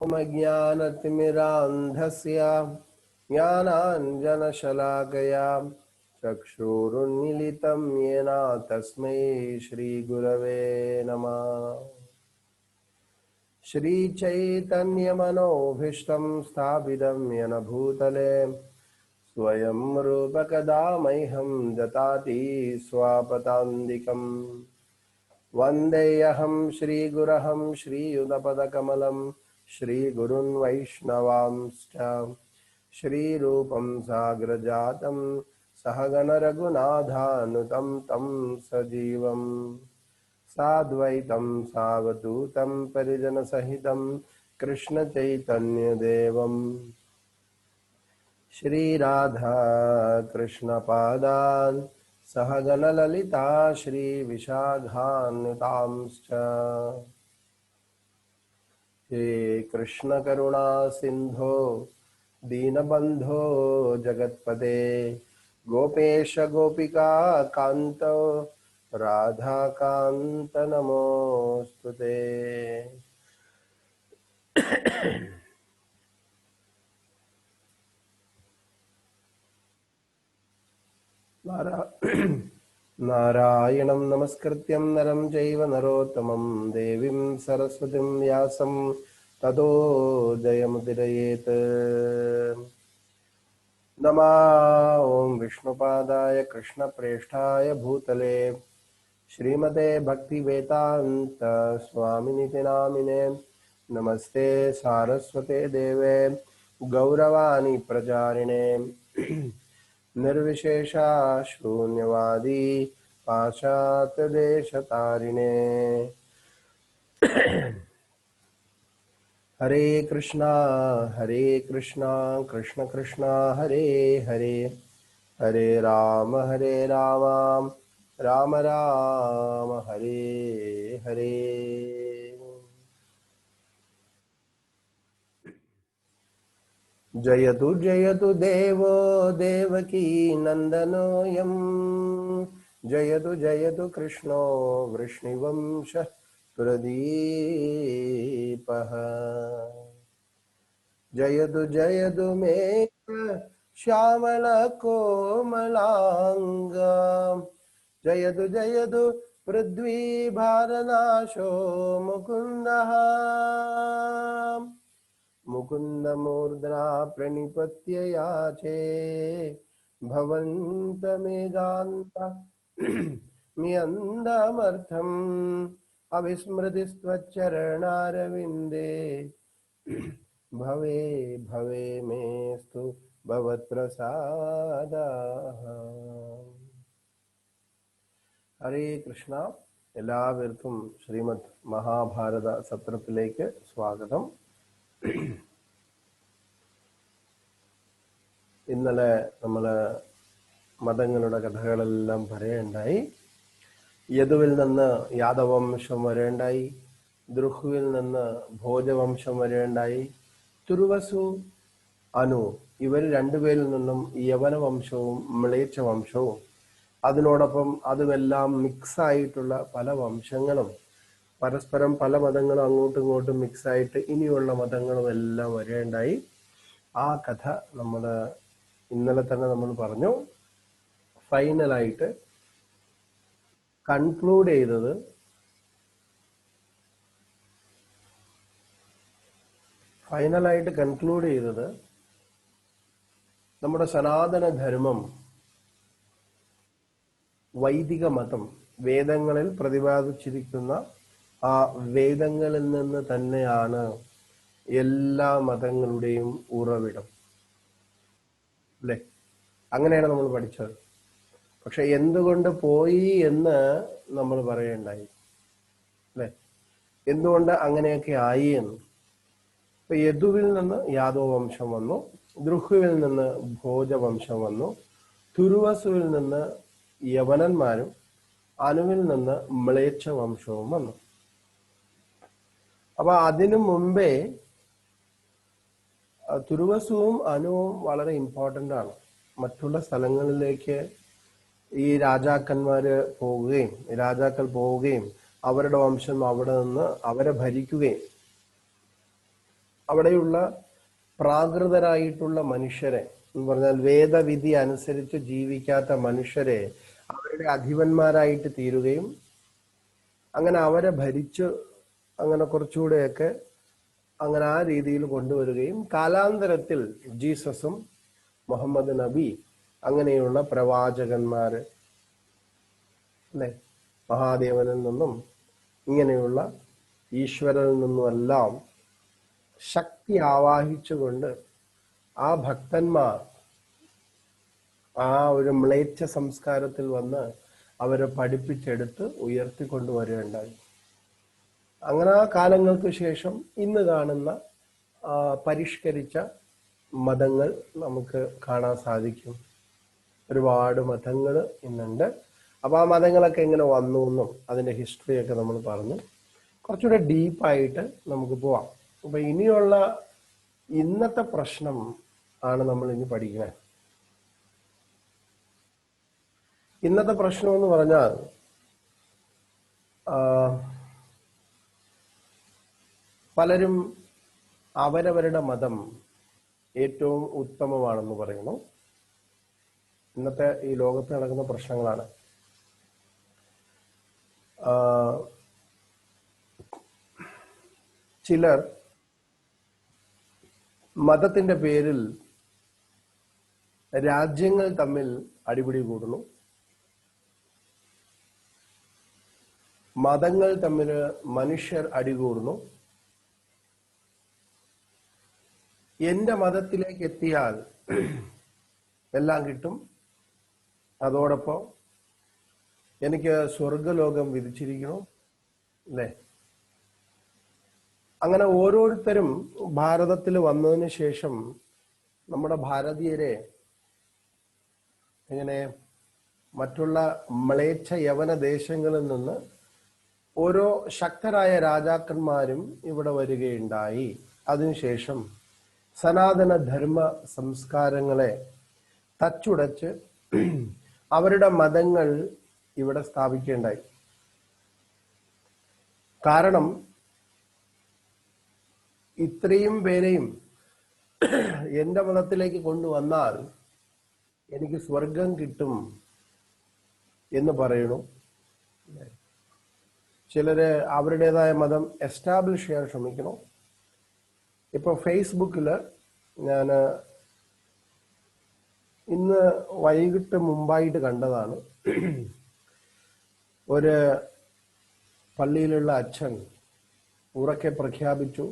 ज्ञानतिमिरान्धस्य ज्ञानाञ्जनशलाकया चक्षुरुन्मीलितं येन तस्मै श्रीगुरवे नमः। श्रीचैतन्यमनोभीष्टं स्थापितं येन भूतले स्वयं रूपकदा मह्यं ददाति स्वापदान्तिकम्। वन्देऽहं श्रीगुरहं श्रीयुतपदकमलं श्रीगुरुन् वैष्णवांश्च श्रीरूपं साग्रजातं सहगणरघुनाथानुतं तं सजीवं साद्वैतं सावधूतं परिजनसहितं कृष्णचैतन्यदेवं श्रीराधा कृष्णपादान् सहगणललिता श्रीविशाखान्वितांश्च हे कृष्णकरुणा सिन्धो दीनबन्धो जगत्पते गोपेश गोपिका कान्त राधाकान्त नमोऽस्तुते। नारायणं नमस्कृत्यं नरं चैव नरोत्तमं देवीं सरस्वतीं व्यासं ततो जयमुदीरयेत्। नमः ॐ विष्णुपादाय कृष्णप्रेष्ठाय भूतले श्रीमते भक्तिवेदान्त स्वामिनिति नामिने नमस्ते सारस्वते देवे गौरवाणी प्रचारिणे निर्विशेषा शून्यवादी पाश्चात्यदेशतारिणे। हरे कृष्णा कृष्ण कृष्णा हरे हरे हरे राम राम राम हरे हरे। जयतु जयतु देवो देवकी नन्दनोऽयं जयतु जयतु कृष्णो वृष्णिवंशः प्रदीपः जयतु जयतु मे श्यामलकोमलांग जयतु जयतु पृथ्वीभारनाशो मुकुन्दः मुकुन्दमूर्ध्ना प्रणिपत्य याचे भवन्तमेकान्त मियन्दमर्थम् अविस्मृतिस्त्वच्चरणारविन्दे भवे भवे मेस्तु भवत्प्रसादः। ഹരേ കൃഷ്ണ. എല്ലാവർക്കും ശ്രീമദ് മഹാഭാരത സത്രത്തിലേക്ക് സ്വാഗതം. ഇന്നലെ നമ്മള് മതങ്ങളുടെ കഥകളെല്ലാം പറയുണ്ടായി. യദുവിൽ നിന്ന് യാദവംശം വരേണ്ടായി, ദ്രുഹുവിൽ നിന്ന് ഭോജവംശം വരേണ്ടായി, തുരുവസു അനു ഇവർ രണ്ടുപേരിൽ നിന്നും യവനവംശവും മ്ലേച്ഛ വംശവും അതിനോടൊപ്പം അതുമെല്ലാം മിക്സായിട്ടുള്ള പല വംശങ്ങളും പരസ്പരം പല മതങ്ങളും അങ്ങോട്ടും ഇങ്ങോട്ടും മിക്സായിട്ട് ഇനിയുള്ള മതങ്ങളും എല്ലാം വരേണ്ടായി. ആ കഥ നമ്മൾ ഇന്നലെ തന്നെ നമ്മൾ പറഞ്ഞു. ഫൈനലായിട്ട് കൺക്ലൂഡ് ചെയ്തത് നമ്മുടെ സനാതന ധർമ്മം, വൈദിക മതം, വേദങ്ങളിൽ പ്രതിപാദിച്ചിരിക്കുന്ന ആ വേദങ്ങളിൽ നിന്ന് തന്നെയാണ് എല്ലാ മതങ്ങളുടെയും ഉറവിടം, അല്ലെ? അങ്ങനെയാണ് നമ്മൾ പഠിച്ചത്. പക്ഷെ എന്തുകൊണ്ട് പോയി എന്ന് നമ്മൾ പറയണ്ടായി, അല്ലെ? എന്തുകൊണ്ട് അങ്ങനെയൊക്കെ ആയി എന്ന്. ഇപ്പൊ യദുവിൽ നിന്ന് യാദവ വംശം വന്നു, ദ്രുഹുവിൽ നിന്ന് ഭോജവംശം വന്നു, തുരുവസുവിൽ നിന്ന് യവനന്മാരും അനുവിൽ നിന്ന് മ്ലേച്ഛ വംശവും വന്നു. അപ്പൊ അതിനു മുമ്പേ തുരുവസുവും അനുവും വളരെ ഇമ്പോർട്ടൻ്റ് ആണ്. മറ്റുള്ള സ്ഥലങ്ങളിലേക്ക് ഈ രാജാക്കൾ പോവുകയും അവരുടെ വംശം അവിടെ നിന്ന് അവരെ ഭരിക്കുകയും അവിടെയുള്ള പ്രാകൃതരായിട്ടുള്ള മനുഷ്യരെ എന്ന് പറഞ്ഞാൽ വേദവിധി അനുസരിച്ച് ജീവിക്കാത്ത മനുഷ്യരെ അവരുടെ അധിപന്മാരായിട്ട് തീരുകയും അങ്ങനെ അവരെ ഭരിച്ച് അങ്ങനെ കുറച്ചുകൂടെയൊക്കെ അങ്ങനെ ആ രീതിയിൽ കൊണ്ടുവരികയും കാലാന്തരത്തിൽ ജീസസും മുഹമ്മദ് നബി അങ്ങനെയുള്ള പ്രവാചകന്മാര് അല്ലെ, മഹാദേവനിൽ നിന്നും ഇങ്ങനെയുള്ള ഈശ്വരനിൽ നിന്നുമെല്ലാം ശക്തി ആവാഹിച്ചുകൊണ്ട് ആ ഭക്തന്മാർ ആ ഒരു മ്ലേച്ഛ സംസ്കാരത്തിൽ വന്ന് അവരെ പഠിപ്പിച്ചെടുത്ത് ഉയർത്തിക്കൊണ്ടുവരികയുണ്ടായി. അങ്ങനെ ആ കാലങ്ങൾക്ക് ശേഷം ഇന്ന് കാണുന്ന പരിഷ്കരിച്ച മതങ്ങൾ നമുക്ക് കാണാൻ സാധിക്കും. ഒരുപാട് മതങ്ങൾ ഇന്നുണ്ട്. അപ്പൊ ആ മതങ്ങളൊക്കെ എങ്ങനെ വന്നു എന്നും അതിന്റെ ഹിസ്റ്ററിയൊക്കെ നമ്മൾ പറഞ്ഞു. കുറച്ചുകൂടെ ഡീപ്പായിട്ട് നമുക്ക് പോവാം. അപ്പൊ ഇനിയുള്ള ഇന്നത്തെ പ്രശ്നം ആണ് നമ്മൾ ഇനി പഠിക്കുന്നത്. ഇന്നത്തെ പ്രശ്നം എന്ന് പറഞ്ഞാൽ പലരും അവരവരുടെ മതം ഏറ്റവും ഉത്തമമാണെന്ന് പറയുന്നു. ഇന്നത്തെ ഈ ലോകത്ത് നടക്കുന്ന പ്രശ്നങ്ങളാണ്. ചിലർ മതത്തിന്റെ പേരിൽ രാജ്യങ്ങൾ തമ്മിൽ അടിപിടി കൂടുന്നു. മതങ്ങൾ തമ്മിൽ മനുഷ്യർ അടികൂടുന്നു. എന്റെ മതത്തിലേക്ക് എത്തിയാൽ എല്ലാം കിട്ടും, അതോടൊപ്പം എനിക്ക് സ്വർഗലോകം വിധിച്ചിരിക്കണം അല്ലേ. അങ്ങനെ ഓരോരുത്തരും ഭാരതത്തിൽ വന്നതിന് ശേഷം നമ്മുടെ ഭാരതീയരെ ഇങ്ങനെ മറ്റുള്ള മ്ലേച്ഛ യവന ദേശങ്ങളിൽ നിന്ന് ഓരോ ശക്തരായ രാജാക്കന്മാരും ഇവിടെ വരികയുണ്ടായി. അതിനുശേഷം സനാതന ധർമ്മ സംസ്കാരങ്ങളെ തച്ചുടച്ച് അവരുടെ മതങ്ങൾ ഇവിടെ സ്ഥാപിക്കുകയുണ്ടായി. കാരണം ഇത്രയും പേരെയും എന്റെ മതത്തിലേക്ക് കൊണ്ടുവന്നാൽ എനിക്ക് സ്വർഗം കിട്ടും എന്ന് പറയണു. ചിലര് അവരുടേതായ മതം എസ്റ്റാബ്ലിഷ് ചെയ്യാൻ ശ്രമിക്കണം. ഇപ്പൊ ഫേസ്ബുക്കില് ഞാൻ ഇന്ന് വൈകിട്ട് മുമ്പായിട്ട് കണ്ടതാണ്. ഒരു പള്ളിയിലുള്ള അച്ഛൻ ഉറക്കെ പ്രഖ്യാപിച്ചു,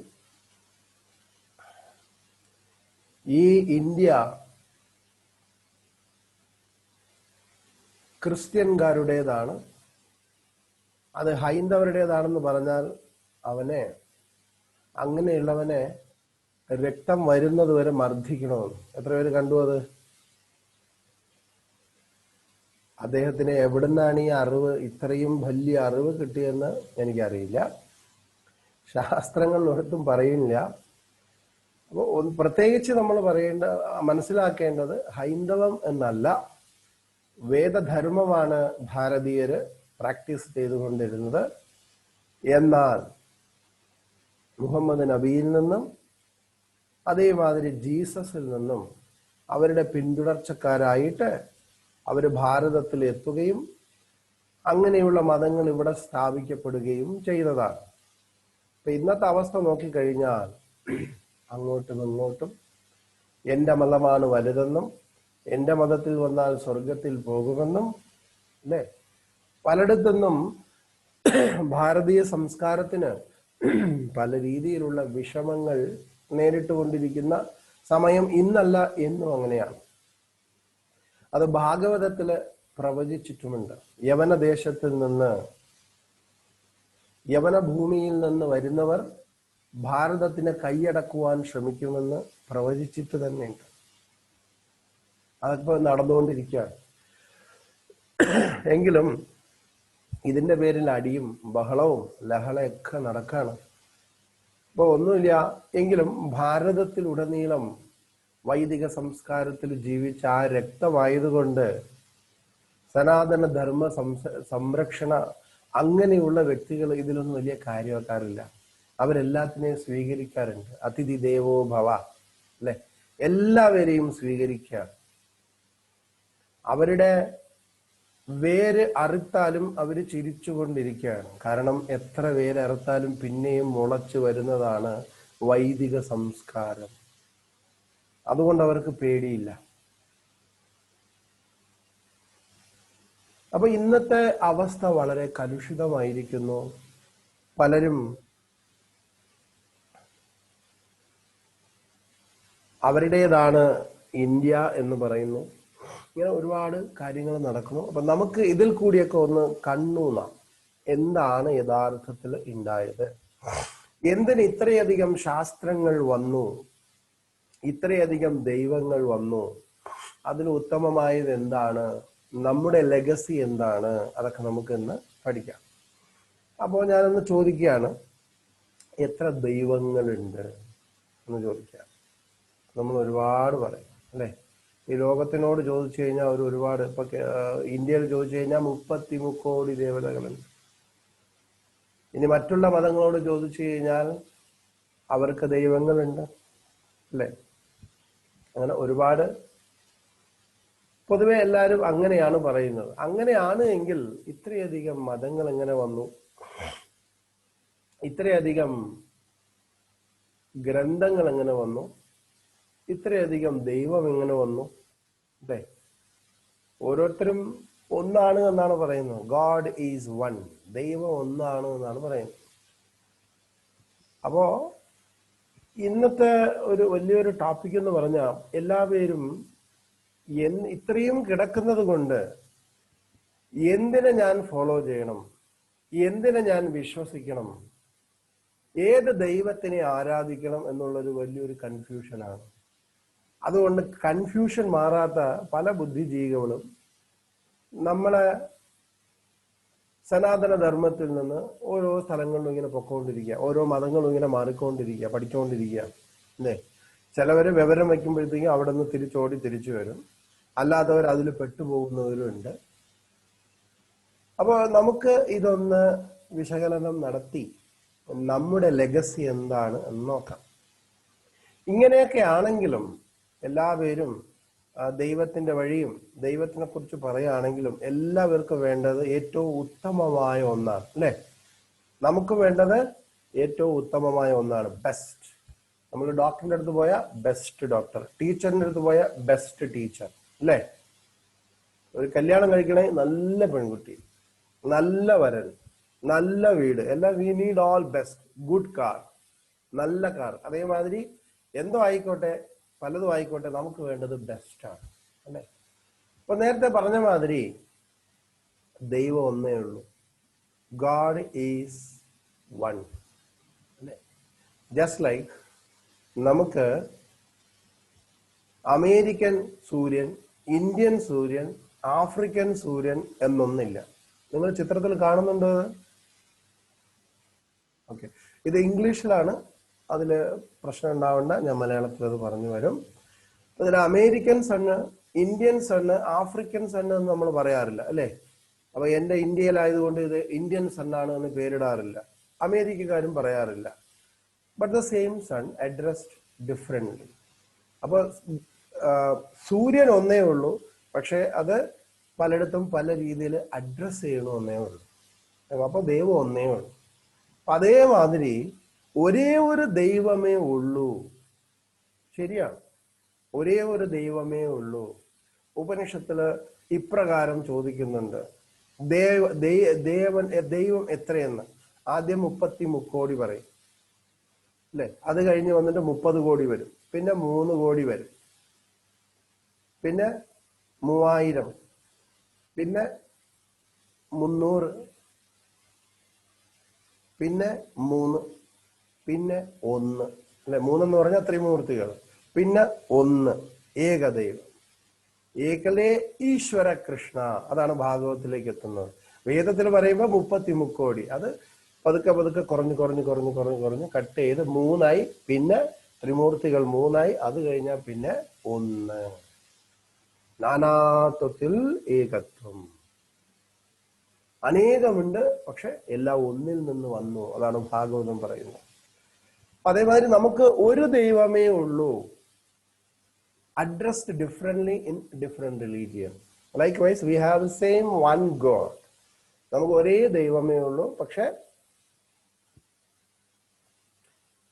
ഈ ഇന്ത്യ ക്രിസ്ത്യൻകാരുടേതാണ്, അത് ഹൈന്ദവരുടേതാണെന്ന് പറഞ്ഞാൽ അവനെ അങ്ങനെയുള്ളവനെ രക്തം വരുന്നത് വരെ മർദ്ദിക്കണമെന്ന്. എത്ര പേര് കണ്ടു അത്? അദ്ദേഹത്തിന് എവിടുന്നാണ് ഈ അറിവ്, ഇത്രയും വലിയ അറിവ് കിട്ടിയെന്ന് എനിക്കറിയില്ല. ശാസ്ത്രങ്ങളിലൊരിടത്തും പറയുന്നില്ല. അപ്പോൾ പ്രത്യേകിച്ച് നമ്മൾ മനസ്സിലാക്കേണ്ടത് ഹൈന്ദവം എന്നല്ല, വേദധർമ്മമാണ് ഭാരതീയര് പ്രാക്ടീസ് ചെയ്തുകൊണ്ടിരുന്നത്. എന്നാൽ മുഹമ്മദ് നബിയിൽ നിന്നും അതേമാതിരി ജീസസിൽ നിന്നും അവരുടെ പിന്തുടർച്ചക്കാരായിട്ട് അവർ ഭാരതത്തിൽ എത്തുകയും അങ്ങനെയുള്ള മതങ്ങൾ ഇവിടെ സ്ഥാപിക്കപ്പെടുകയും ചെയ്തതാണ്. ഇപ്പൊ ഇന്നത്തെ അവസ്ഥ നോക്കിക്കഴിഞ്ഞാൽ അങ്ങോട്ടും ഇങ്ങോട്ടും എന്റെ മതമാണ് വലുതെന്നും എന്റെ മതത്തിൽ വന്നാൽ സ്വർഗത്തിൽ പോകുമെന്നും അല്ലെ, പലയിടത്തുനിന്നും ഭാരതീയ സംസ്കാരത്തിന് പല രീതിയിലുള്ള വിഷമങ്ങൾ നേരിട്ടുകൊണ്ടിരിക്കുന്ന സമയം ഇന്നല്ല എന്നും അങ്ങനെയാണ്. അത് ഭാഗവതത്തില് പ്രവചിച്ചിട്ടുമുണ്ട്. യവനദേശത്തിൽ നിന്ന്, യവന ഭൂമിയിൽ നിന്ന് വരുന്നവർ ഭാരതത്തിനെ കൈയടക്കുവാൻ ശ്രമിക്കുമെന്ന് പ്രവചിച്ചിട്ട് തന്നെയുണ്ട്. അതൊക്കെ നടന്നുകൊണ്ടിരിക്കുകയാണ്. എങ്കിലും ഇതിന്റെ പേരിൽ അടിയും ബഹളവും ലഹളയൊക്കെ നടക്കാണ്. ഇപ്പൊ ഒന്നുമില്ല എങ്കിലും ഭാരതത്തിലുടനീളം വൈദിക സംസ്കാരത്തിൽ ജീവിച്ച ആ രക്തമായതുകൊണ്ട് സനാതന ധർമ്മ സംരക്ഷണ അങ്ങനെയുള്ള വ്യക്തികൾ ഇതിലൊന്നും വലിയ കാര്യമാക്കാറില്ല. അവരെല്ലാത്തിനെയും സ്വീകരിക്കാറുണ്ട്. അതിഥി ദേവോ ഭവ അല്ലെ, എല്ലാവരെയും സ്വീകരിക്കുകയാണ്. അവരുടെ വേര് അറുത്താലും അവർ ചിരിച്ചുകൊണ്ടിരിക്കുകയാണ്. കാരണം എത്ര വേര് അറുത്താലും പിന്നെയും മുളച്ചു വരുന്നതാണ് വൈദിക സംസ്കാരം. അതുകൊണ്ട് അവർക്ക് പേടിയില്ല. അപ്പൊ ഇന്നത്തെ അവസ്ഥ വളരെ കലുഷിതമായിരിക്കുന്നു. പലരും അവരുടേതാണ് ഇന്ത്യ എന്ന് പറയുന്നു. ഇങ്ങനെ ഒരുപാട് കാര്യങ്ങൾ നടക്കുന്നു. അപ്പൊ നമുക്ക് ഇതിൽ കൂടിയൊക്കെ ഒന്ന് കണ്ണൂന്നാം. എന്താണ് യഥാർത്ഥത്തിൽ ഉണ്ടായത്? എന്തിന് ഇത്രയധികം ശാസ്ത്രങ്ങൾ വന്നു? ഇത്രയധികം ദൈവങ്ങൾ വന്നു? അതിന് ഉത്തമമായത് എന്താണ്? നമ്മുടെ ലെഗസി എന്താണ്? അതൊക്കെ നമുക്ക് ഇന്ന് പഠിക്കാം. അപ്പോൾ ഞാനൊന്ന് ചോദിക്കുകയാണ്, എത്ര ദൈവങ്ങളുണ്ട് എന്ന് ചോദിക്കാം. നമ്മൾ ഒരുപാട് പറയും അല്ലെ. ഈ ലോകത്തിനോട് ചോദിച്ചു കഴിഞ്ഞാൽ ഒരുപാട്, ഇപ്പൊ ഇന്ത്യയിൽ ചോദിച്ചു കഴിഞ്ഞാൽ 33 കോടി ദേവതകളുണ്ട്. ഇനി മറ്റുള്ള മതങ്ങളോട് ചോദിച്ചു കഴിഞ്ഞാൽ അവർക്ക് ദൈവങ്ങളുണ്ട് അല്ലെ. അങ്ങനെ ഒരുപാട്, പൊതുവെ എല്ലാവരും അങ്ങനെയാണ് പറയുന്നത്. അങ്ങനെയാണ് എങ്കിൽ ഇത്രയധികം മതങ്ങൾ എങ്ങനെ വന്നു? ഇത്രയധികം ഗ്രന്ഥങ്ങൾ എങ്ങനെ വന്നു? ഇത്രയധികം ദൈവം എങ്ങനെ വന്നു? അല്ലേ? ഓരോരുത്തരും ഒന്നാണ് എന്നാണ് പറയുന്നത്. ഗോഡ് ഈസ് വൺ, ദൈവം ഒന്നാണ് എന്നാണ് പറയുന്നത്. അപ്പോ ഇന്നത്തെ ഒരു വലിയൊരു ടോപ്പിക് എന്ന് പറഞ്ഞാൽ, എല്ലാവരും ഇത്രയും കിടക്കുന്നത് കൊണ്ട് എന്തിനെ ഞാൻ ഫോളോ ചെയ്യണം, എന്തിനെ ഞാൻ വിശ്വസിക്കണം, ഏത് ദൈവത്തിനെ ആരാധിക്കണം എന്നുള്ളൊരു വലിയൊരു കൺഫ്യൂഷനാണ്. അതുകൊണ്ട് കൺഫ്യൂഷൻ മാറാത്ത പല ബുദ്ധിജീവികളും നമ്മളെ സനാതന ധർമ്മത്തിൽ നിന്ന് ഓരോ സ്ഥലങ്ങളിലും ഇങ്ങനെ പൊക്കോണ്ടിരിക്കുക, ഓരോ മതങ്ങളും ഇങ്ങനെ മാറിക്കൊണ്ടിരിക്കുക, പഠിച്ചുകൊണ്ടിരിക്കുക അല്ലേ. ചിലവര് വിവരം വയ്ക്കുമ്പോഴത്തേക്കും അവിടെ നിന്ന് തിരിച്ചോടി തിരിച്ചു വരും, അല്ലാത്തവർ അതിൽ പെട്ടുപോകുന്നവരും ഉണ്ട്. അപ്പോൾ നമുക്ക് ഇതൊന്ന് വിശകലനം നടത്തി നമ്മുടെ ലെഗസി എന്താണ് എന്ന് നോക്കാം. ഇങ്ങനെയൊക്കെ ആണെങ്കിലും എല്ലാവരും ദൈവത്തിന്റെ വഴിയും ദൈവത്തിനെ കുറിച്ച് പറയുകയാണെങ്കിലും എല്ലാവർക്കും വേണ്ടത് ഏറ്റവും ഉത്തമമായ ഒന്നാണ് അല്ലെ. നമുക്ക് വേണ്ടത് ഏറ്റവും ഉത്തമമായ ഒന്നാണ്, ബെസ്റ്റ്. നമ്മൾ ഡോക്ടറിന്റെ അടുത്ത് പോയാൽ ബെസ്റ്റ് ഡോക്ടർ, ടീച്ചറിന്റെ അടുത്ത് പോയാൽ ബെസ്റ്റ് ടീച്ചർ അല്ലേ. ഒരു കല്യാണം കഴിക്കണേ നല്ല പെൺകുട്ടി, നല്ല വരൻ, നല്ല വീട്, എല്ലാം we need all best. Good car, നല്ല കാർ. അതേമാതിരി എന്തോ ആയിക്കോട്ടെ, പലതും ആയിക്കോട്ടെ, നമുക്ക് വേണ്ടത് ബെസ്റ്റാണ് അല്ലെ. അപ്പൊ നേരത്തെ പറഞ്ഞ മാതിരി ദൈവം ഒന്നേ ഉള്ളൂ. ഗോഡ് ഈസ് വൺ അല്ലെ. ജസ്റ്റ് ലൈക്ക് നമുക്ക് അമേരിക്കൻ സൂര്യൻ, ഇന്ത്യൻ സൂര്യൻ, ആഫ്രിക്കൻ സൂര്യൻ എന്നൊന്നില്ല. നിങ്ങൾ ചിത്രത്തിൽ കാണുന്നുണ്ടോ? ഓക്കെ, ഇത് ഇംഗ്ലീഷിലാണ്, അതില് പ്രശ്നം ഉണ്ടാവേണ്ട, ഞാൻ മലയാളത്തിൽ അത് പറഞ്ഞു വരും. അതിൽ American sun, Indian sun, African sun എന്ന് നമ്മൾ പറയാറില്ല അല്ലെ. അപ്പൊ എന്റെ ഇന്ത്യയിലായതുകൊണ്ട് ഇത് ഇന്ത്യൻ സണ്ണാണ് എന്ന് പേരിടാറില്ല, അമേരിക്കക്കാരും പറയാറില്ല. But the same sun addressed differently. അപ്പൊ സൂര്യൻ ഒന്നേ ഉള്ളൂ, പക്ഷെ അത് പലയിടത്തും പല രീതിയിൽ അഡ്രസ് ചെയ്യണമെന്നേ ഉള്ളൂ. അപ്പൊ ദൈവം ഒന്നേ ഉള്ളൂ. അതേമാതിരി ഒരേ ഒരു ദൈവമേ ഉള്ളൂ. ശരിയാണ്, ഒരേ ഒരു ദൈവമേ ഉള്ളൂ. ഉപനിഷത്തില് ഇപ്രകാരം ചോദിക്കുന്നുണ്ട്, ദൈവം എത്രയെന്ന്. ആദ്യം 33 കോടി പറയും അല്ലെ. അത് കഴിഞ്ഞ് വന്നിട്ട് 30 കോടി വരും, പിന്നെ 3 കോടി വരും, പിന്നെ 3000, പിന്നെ 300, പിന്നെ 3, പിന്നെ 1 അല്ലെ. 3 എന്ന് പറഞ്ഞാൽ ത്രിമൂർത്തികൾ, പിന്നെ 1 ഏകദൈവം. ഏകലേ ഈശ്വര കൃഷ്ണ, അതാണ് ഭാഗവതത്തിലേക്ക് എത്തുന്നത്. വേദത്തിൽ പറയുമ്പോൾ 33 കോടി, അത് പതുക്കെ പതുക്കെ കുറഞ്ഞ് കട്ട് ചെയ്ത് 3ആയി, പിന്നെ ത്രിമൂർത്തികൾ 3ആയി, അത് കഴിഞ്ഞാൽ പിന്നെ 1. നാനാത്വത്തിൽ ഏകത്വം. അനേകമുണ്ട്, പക്ഷെ എല്ലാം ഒന്നിൽ നിന്ന് വന്നു. അതാണ് ഭാഗവതം പറയുന്നത്. അതേമാതിരി നമുക്ക് ഒരു ദൈവമേ ഉള്ളൂ, addressed differently in different religion. Likewise, we have the same one God. നമുക്ക് ഒരേ ദൈവമേ ഉള്ളൂ, പക്ഷെ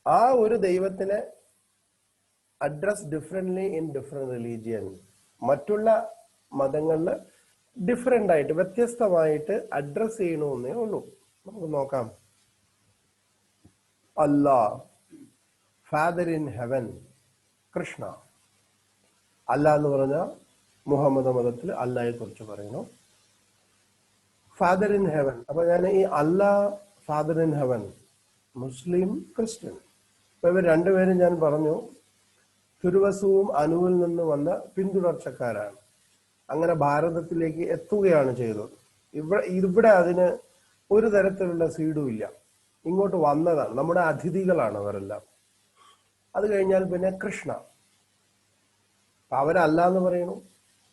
ആ ഒരു ദൈവത്തിനെ address differently in different religion. മറ്റുള്ള മതങ്ങളിൽ ഡിഫറെന്റ് ആയിട്ട്, വ്യത്യസ്തമായിട്ട് അഡ്രസ് ചെയ്യണമെന്നേ ഉള്ളൂ. നമുക്ക് നോക്കാം. അല്ലാഹ്, ഫാദർ ഇൻ ഹെവൻ, കൃഷ്ണ. അല്ലാഹ് എന്ന് പറഞ്ഞാൽ മുഹമ്മദ് മതത്തിൽ അല്ലാഹയെ കുറിച്ച് പറയുന്നു. ഫാദർ ഇൻ ഹെവൻ, അപ്പൊ ഞാൻ ഈ Allah father in heaven, Muslim Christian, അപ്പൊ ഇവർ രണ്ടുപേരും ഞാൻ പറഞ്ഞു തിരുവസുവും അനുവിൽ നിന്ന് വന്ന പിന്തുടർച്ചക്കാരാണ്. അങ്ങനെ ഭാരതത്തിലേക്ക് എത്തുകയാണ് ചെയ്തത്. ഇവിടെ അതിന് ഒരു തരത്തിലുള്ള സീഡും ഇല്ല, ഇങ്ങോട്ട് വന്നതാണ്, നമ്മുടെ അതിഥികളാണ് അവരെല്ലാം. അത് കഴിഞ്ഞാൽ പിന്നെ കൃഷ്ണ, അവരല്ല എന്ന് പറയുന്നു,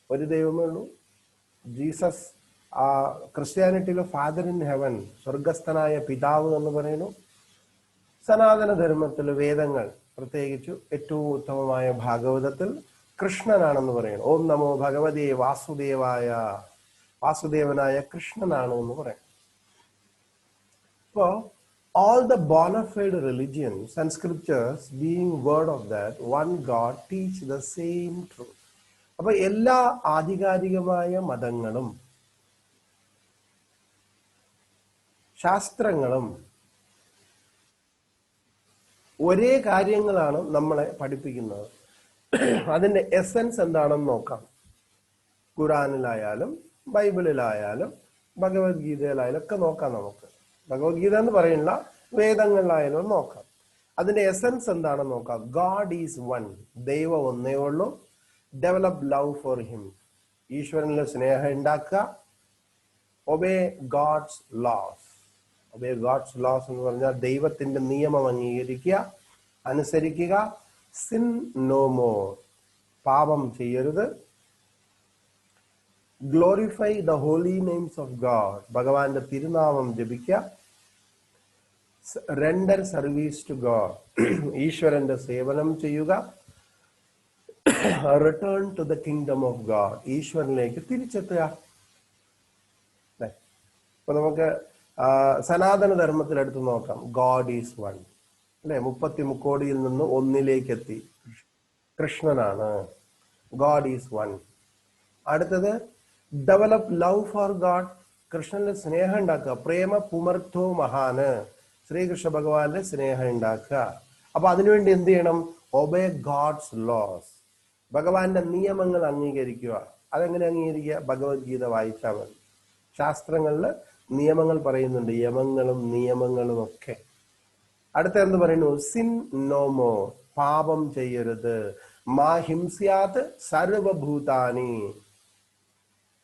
ഒരു ദൈവമേ ഉള്ളൂ. ജീസസ്, ക്രിസ്ത്യാനിറ്റിയിലെ ഫാദർ ഇൻ ഹെവൻ, സ്വർഗസ്ഥനായ പിതാവ് എന്ന് പറയുന്നു. സനാതന ധർമ്മത്തിൽ വേദങ്ങൾ, പ്രത്യേകിച്ച് ഏറ്റവും ഉത്തമമായ ഭാഗവതത്തിൽ കൃഷ്ണനാണെന്ന് പറയുന്നു. ഓം നമോ ഭഗവതേ വാസുദേവായ, വാസുദേവനായ കൃഷ്ണനാണ് എന്ന് പറയും. അപ്പോ all the bona fide religions and scriptures being word of that one God teach the same truth. അപ്പൊ എല്ലാ ആധികാരികമായ മതങ്ങളും ശാസ്ത്രങ്ങളും ഒരേ കാര്യങ്ങളാണ് നമ്മളെ പഠിപ്പിക്കുന്നത്. അതിന്റെ എസൻസ് എന്താണെന്ന് നോക്കാം. ഖുറാനിലായാലും ബൈബിളിലായാലും ഭഗവത്ഗീതയിലായാലും ഒക്കെ നോക്കാം. നമുക്ക് ഭഗവത്ഗീത എന്ന് പറയുന്നില്ല, വേദങ്ങളിലായാലും നോക്കാം. അതിന്റെ എസൻസ് എന്താണെന്ന് നോക്കാം. ഗാഡ് ഈസ് വൺ, ദൈവം ഒന്നേ ഉള്ളൂ. ഡെവലപ്പ് ലവ് ഫോർ ഹിം, ഈശ്വരനിലെ സ്നേഹം ഉണ്ടാക്കുക. Obey God's laws, obey God's laws എന്ന് പറഞ്ഞാൽ ദൈവത്തിന്റെ നിയമം അംഗീകരിക്കുക, അനുസരിക്കുക. സിൻ നോ മോർ, പാപം ചെയ്യരുത്. Glorify the holy names of God, ഭഗവാന്റെ തിരുനാമം ജപിക്കുക. റെൻഡർ സർവീസ് ടു ഗാഡ്, ഈശ്വരന്റെ സേവനം ചെയ്യുക. Return to the kingdom of God, ഈശ്വരനിലേക്ക് തിരിച്ചെത്തുക. അപ്പൊ നമുക്ക് സനാതന ധർമ്മത്തിൽ എടുത്ത് നോക്കാം. ഗാഡ് ഈസ് വൺ, അല്ലെ? 33 കോടിയിൽ നിന്ന് ഒന്നിലേക്ക് എത്തി, കൃഷ്ണനാണ്. God is one. അടുത്തത് ഡെവലപ്പ് ലവ് ഫോർ ഗാഡ്, കൃഷ്ണന്റെ സ്നേഹം ഉണ്ടാക്കുക. പ്രേമ പുമർത്ഥോ മഹാന്, ശ്രീകൃഷ്ണ ഭഗവാന്റെ സ്നേഹം ഉണ്ടാക്കുക. അപ്പൊ അതിനുവേണ്ടി എന്ത് ചെയ്യണം? ഒബേ ഗാഡ്സ് ലോസ്, ഭഗവാന്റെ നിയമങ്ങൾ അംഗീകരിക്കുക. അതെങ്ങനെ അംഗീകരിക്കുക? ഭഗവത്ഗീത വായിച്ചാൽ മതി. ശാസ്ത്രങ്ങളിൽ നിയമങ്ങൾ പറയുന്നുണ്ട്, യമങ്ങളും നിയമങ്ങളും ഒക്കെ. അടുത്ത എന്ത് പറയുന്നു? സിൻ നോ മോർ, പാപം ചെയ്യരുത്. മാ ഹിംസ്യാത് സർവഭൂതാനി,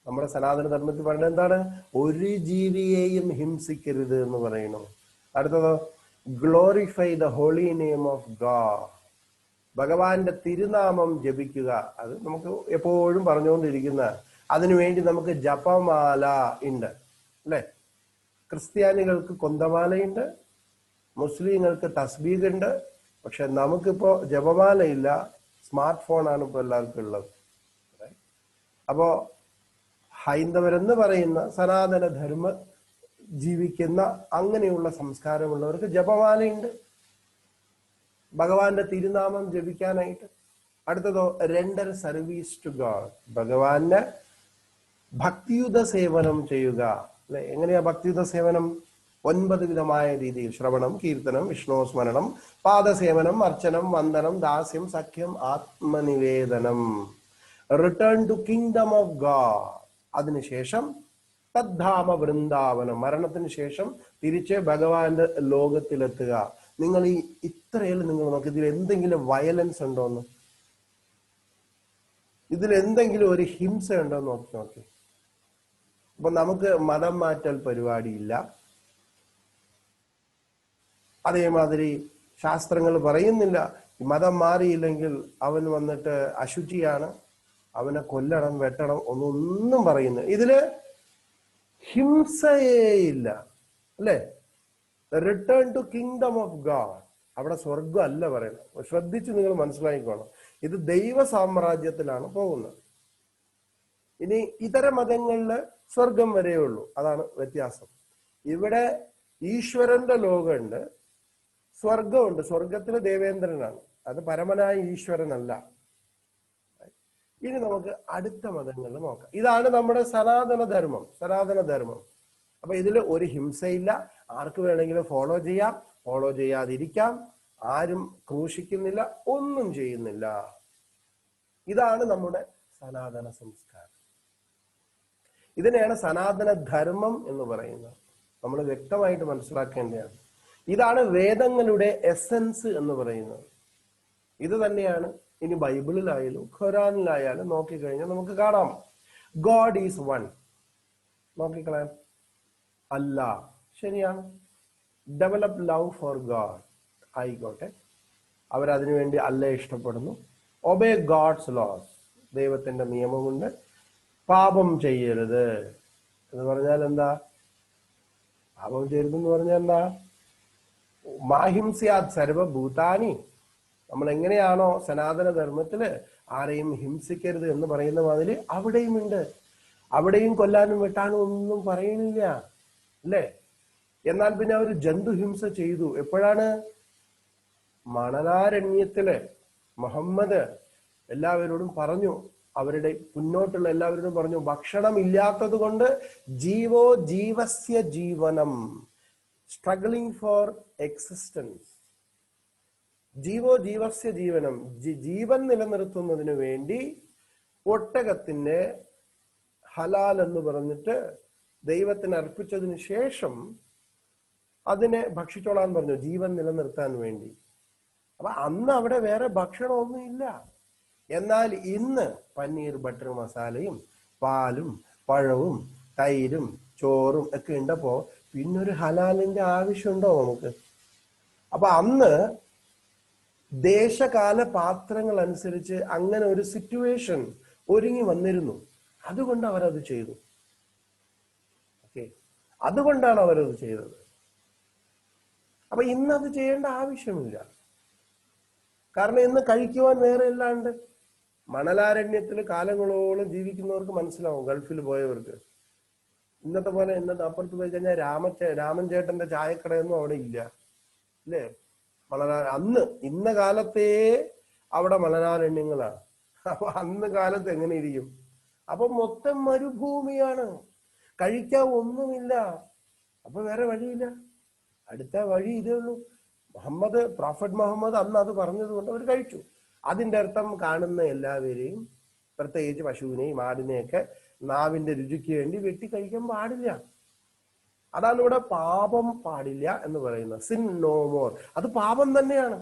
നമ്മുടെ സനാതന ധർമ്മത്തിൽ പറയുന്നത് എന്താണ്? ഒരു ജീവിയെയും ഹിംസിക്കരുത് എന്ന് പറയുന്നു. അടുത്തത് glorify the holy name of God, ഭഗവാന്റെ തിരുനാമം ജപിക്കുക. അത് നമുക്ക് എപ്പോഴും പറഞ്ഞുകൊണ്ടിരിക്കുന്ന, അതിനുവേണ്ടി നമുക്ക് ജപമാല ഉണ്ട്, അല്ലെ? ക്രിസ്ത്യാനികൾക്ക് കൊന്തമാലയുണ്ട്, മുസ്ലിങ്ങൾക്ക് തസ്ബീഹ് ഉണ്ട്. പക്ഷെ നമുക്കിപ്പോ ജപമാല ഇല്ല, സ്മാർട്ട് ഫോണാണ് ഇപ്പൊ എല്ലാവർക്കും ഉള്ളത്. അപ്പോ ഹൈന്ദവരെന്ന് പറയുന്ന സനാതന ധർമ്മ ജീവിക്കുന്ന അങ്ങനെയുള്ള സംസ്കാരമുള്ളവർക്ക് ജപമാലയുണ്ട്, ഭഗവാന്റെ തിരുനാമം ജപിക്കാനായിട്ട്. അടുത്തതോ റെൻഡർ സർവീസ് ടു ഗാഡ്, ഭഗവാന്റെ ഭക്തിയുത സേവനം ചെയ്യുക, അല്ലെ? എങ്ങനെയാ ഭക്തിയുത സേവനം? 9 വിധമായ രീതിയിൽ: ശ്രവണം, കീർത്തനം, വിഷ്ണു സ്മരണം, പാദസേവനം, അർച്ചനം, വന്ദനം, ദാസ്യം, സഖ്യം, ആത്മനിവേദനം. Return to kingdom of God, അതിനുശേഷം തദ്ധാമ വൃന്ദാവനം, മരണത്തിന് ശേഷം തിരിച്ച് ഭഗവാന്റെ ലോകത്തിലെത്തുക. നിങ്ങൾ ഈ ഇത്രയും നിങ്ങൾ നോക്കി, ഇതിൽ എന്തെങ്കിലും വയലൻസ് ഉണ്ടോന്ന്, ഇതിൽ എന്തെങ്കിലും ഒരു ഹിംസ ഉണ്ടോ നോക്കി. അപ്പൊ നമുക്ക് മതം മാറ്റൽ പരിപാടിയില്ല. അതേമാതിരി ശാസ്ത്രങ്ങൾ പറയുന്നില്ല മതം മാറിയില്ലെങ്കിൽ അവൻ വന്നിട്ട് അശുചിയാണ്, അവനെ കൊല്ലണം, വെട്ടണം, ഒന്നും പറയുന്നു. ഇതില് ഹിംസയേ ഇല്ല, അല്ലെ? Return to kingdom of God, അവിടെ സ്വർഗം അല്ല പറയുന്നത്. ശ്രദ്ധിച്ച് നിങ്ങൾ മനസ്സിലാക്കിക്കോണം, ഇത് ദൈവ സാമ്രാജ്യത്തിലാണ് പോകുന്നത്. ഇനി ഇതര മതങ്ങളില് സ്വർഗം വരെയേ ഉള്ളൂ, അതാണ് വ്യത്യാസം. ഇവിടെ ഈശ്വരന്റെ ലോകമുണ്ട്, സ്വർഗമുണ്ട്. സ്വർഗത്തിലെ ദേവേന്ദ്രനാണ്, അത് പരമനായ ഈശ്വരനല്ല. ഇനി നമുക്ക് അടുത്ത മതങ്ങളിൽ നോക്കാം. ഇതാണ് നമ്മുടെ സനാതനധർമ്മം. അപ്പൊ ഇതിൽ ഒരു ഹിംസയില്ല, ആർക്ക് വേണമെങ്കിലും ഫോളോ ചെയ്യാം, ഫോളോ ചെയ്യാതിരിക്കാം, ആരും ക്രൂശിക്കുന്നില്ല, ഒന്നും ചെയ്യുന്നില്ല. ഇതാണ് നമ്മുടെ സനാതന സംസ്കാരം. ഇതിനെയാണ് സനാതന ധർമ്മം എന്ന് പറയുന്നത്. നമ്മൾ വ്യക്തമായിട്ട് മനസ്സിലാക്കേണ്ടതാണ്. ഇതാണ് വേദങ്ങളുടെ എസൻസ് എന്ന് പറയുന്നത്. ഇത് തന്നെയാണ് ഇനി ബൈബിളിലായാലും ഖുറാനിലായാലും നോക്കിക്കഴിഞ്ഞാൽ നമുക്ക് കാണാം. God is one. നോക്കിക്കളയാം, അല്ലാ, ശരിയാണ്. ഡെവലപ്പ് ലവ് ഫോർ ഗോഡ്, ആയിക്കോട്ടെ. അവരതിനു വേണ്ടി അല്ല ഇഷ്ടപ്പെടുന്നു. ഒബേ ഗോഡ്സ് ലോസ്, ദൈവത്തിന്റെ നിയമമുണ്ട്. പാപം ചെയ്യരുത് എന്ന് പറഞ്ഞാൽ എന്താ? പാപം ചെയ്യരുതെന്ന് പറഞ്ഞാൽ എന്താ? മാഹിംസ്യാത് സർവഭൂതാനി. നമ്മൾ എങ്ങനെയാണോ സനാതന ധർമ്മത്തില് ആരെയും ഹിംസിക്കരുത് എന്ന് പറയുന്ന മാതിരി അവിടെയും ഉണ്ട്. അവിടെയും കൊല്ലാനും വെട്ടാനും ഒന്നും പറയുന്നില്ല, അല്ലേ? എന്നാൽ പിന്നെ അവർ ജന്തുഹിംസ ചെയ്തു. എപ്പോഴാണ്? മണലാരണ്യത്തില് മുഹമ്മദ് എല്ലാവരോടും പറഞ്ഞു, അവരുടെ മുന്നോട്ടുള്ള എല്ലാവരോടും പറഞ്ഞു, ഭക്ഷണം ഇല്ലാത്തത് കൊണ്ട് ജീവോ ജീവസ്യ ജീവനം, സ്ട്രഗ്ലിംഗ് ഫോർ എക്സിസ്റ്റൻസ്. ജീവോ ജീവസ്യ ജീവനം, ജീവൻ നിലനിർത്തുന്നതിന് വേണ്ടി ഒട്ടകത്തിന്റെ ഹലാൽ എന്ന് പറഞ്ഞിട്ട് ദൈവത്തിന് അർപ്പിച്ചതിന് ശേഷം അതിനെ ഭക്ഷിച്ചോളാൻ പറഞ്ഞു, ജീവൻ നിലനിർത്താൻ വേണ്ടി. അപ്പൊ അന്ന് അവിടെ വേറെ ഭക്ഷണമൊന്നും ഇല്ല. എന്നാൽ ഇന്ന് പനീർ ബട്ടർ മസാലയും പാലും പഴവും തൈരും ചോറും ഒക്കെ ഉണ്ടപ്പോ പിന്നൊരു ഹലാലിന്റെ ആവശ്യമുണ്ടോ നമുക്ക്? അപ്പൊ അന്ന് ദേശകാല പാത്രങ്ങൾ അനുസരിച്ച് അങ്ങനെ ഒരു സിറ്റുവേഷൻ ഒരുങ്ങി വന്നിരുന്നു. അതുകൊണ്ട് അവരത് ചെയ്തു. ഓക്കെ, അതുകൊണ്ടാണ് അവരത് ചെയ്തത്. അപ്പൊ ഇന്നത് ചെയ്യേണ്ട ആവശ്യമില്ല. കാരണം ഇന്ന് കഴിക്കുവാൻ വേറെ എല്ലാം ഉണ്ട്. മണലാരണ്യത്തിൽ കാലങ്ങളോളം ജീവിക്കുന്നവർക്ക് മനസ്സിലാവും, ഗൾഫിൽ പോയവർക്ക്. ഇന്നത്തെ പോലെ അപ്പുറത്ത് പോയി കഴിഞ്ഞാൽ രാമൻ ചേട്ടന്റെ ചായക്കടയൊന്നും അവിടെ ഇല്ല, അല്ലേ? ഇന്ന കാലത്തേ അവിടെ മണലാരണ്യങ്ങളാണ്. അപ്പൊ അന്ന് കാലത്ത് എങ്ങനെ ഇരിക്കും? അപ്പൊ മൊത്തം മരുഭൂമിയാണ്, കഴിക്കാൻ ഒന്നുമില്ല. അപ്പൊ വേറെ വഴിയില്ല, അടുത്ത വഴി ഇതേ ഉള്ളൂ. പ്രോഫറ്റ് മുഹമ്മദ് അന്ന് അത് പറഞ്ഞത് കൊണ്ട് അവർ കഴിച്ചു. അതിന്റെ അർത്ഥം കാണുന്ന എല്ലാവരെയും, പ്രത്യേകിച്ച് പശുവിനെയും ആടിനെയൊക്കെ നാവിന്റെ രുചിക്ക് വേണ്ടി വെട്ടി കഴിക്കാൻ പാടില്ല. അതാണ് ഇവിടെ പാപം പാടില്ല എന്ന് പറയുന്നത്. സിൻ നോ മോർ, അത് പാപം തന്നെയാണ്.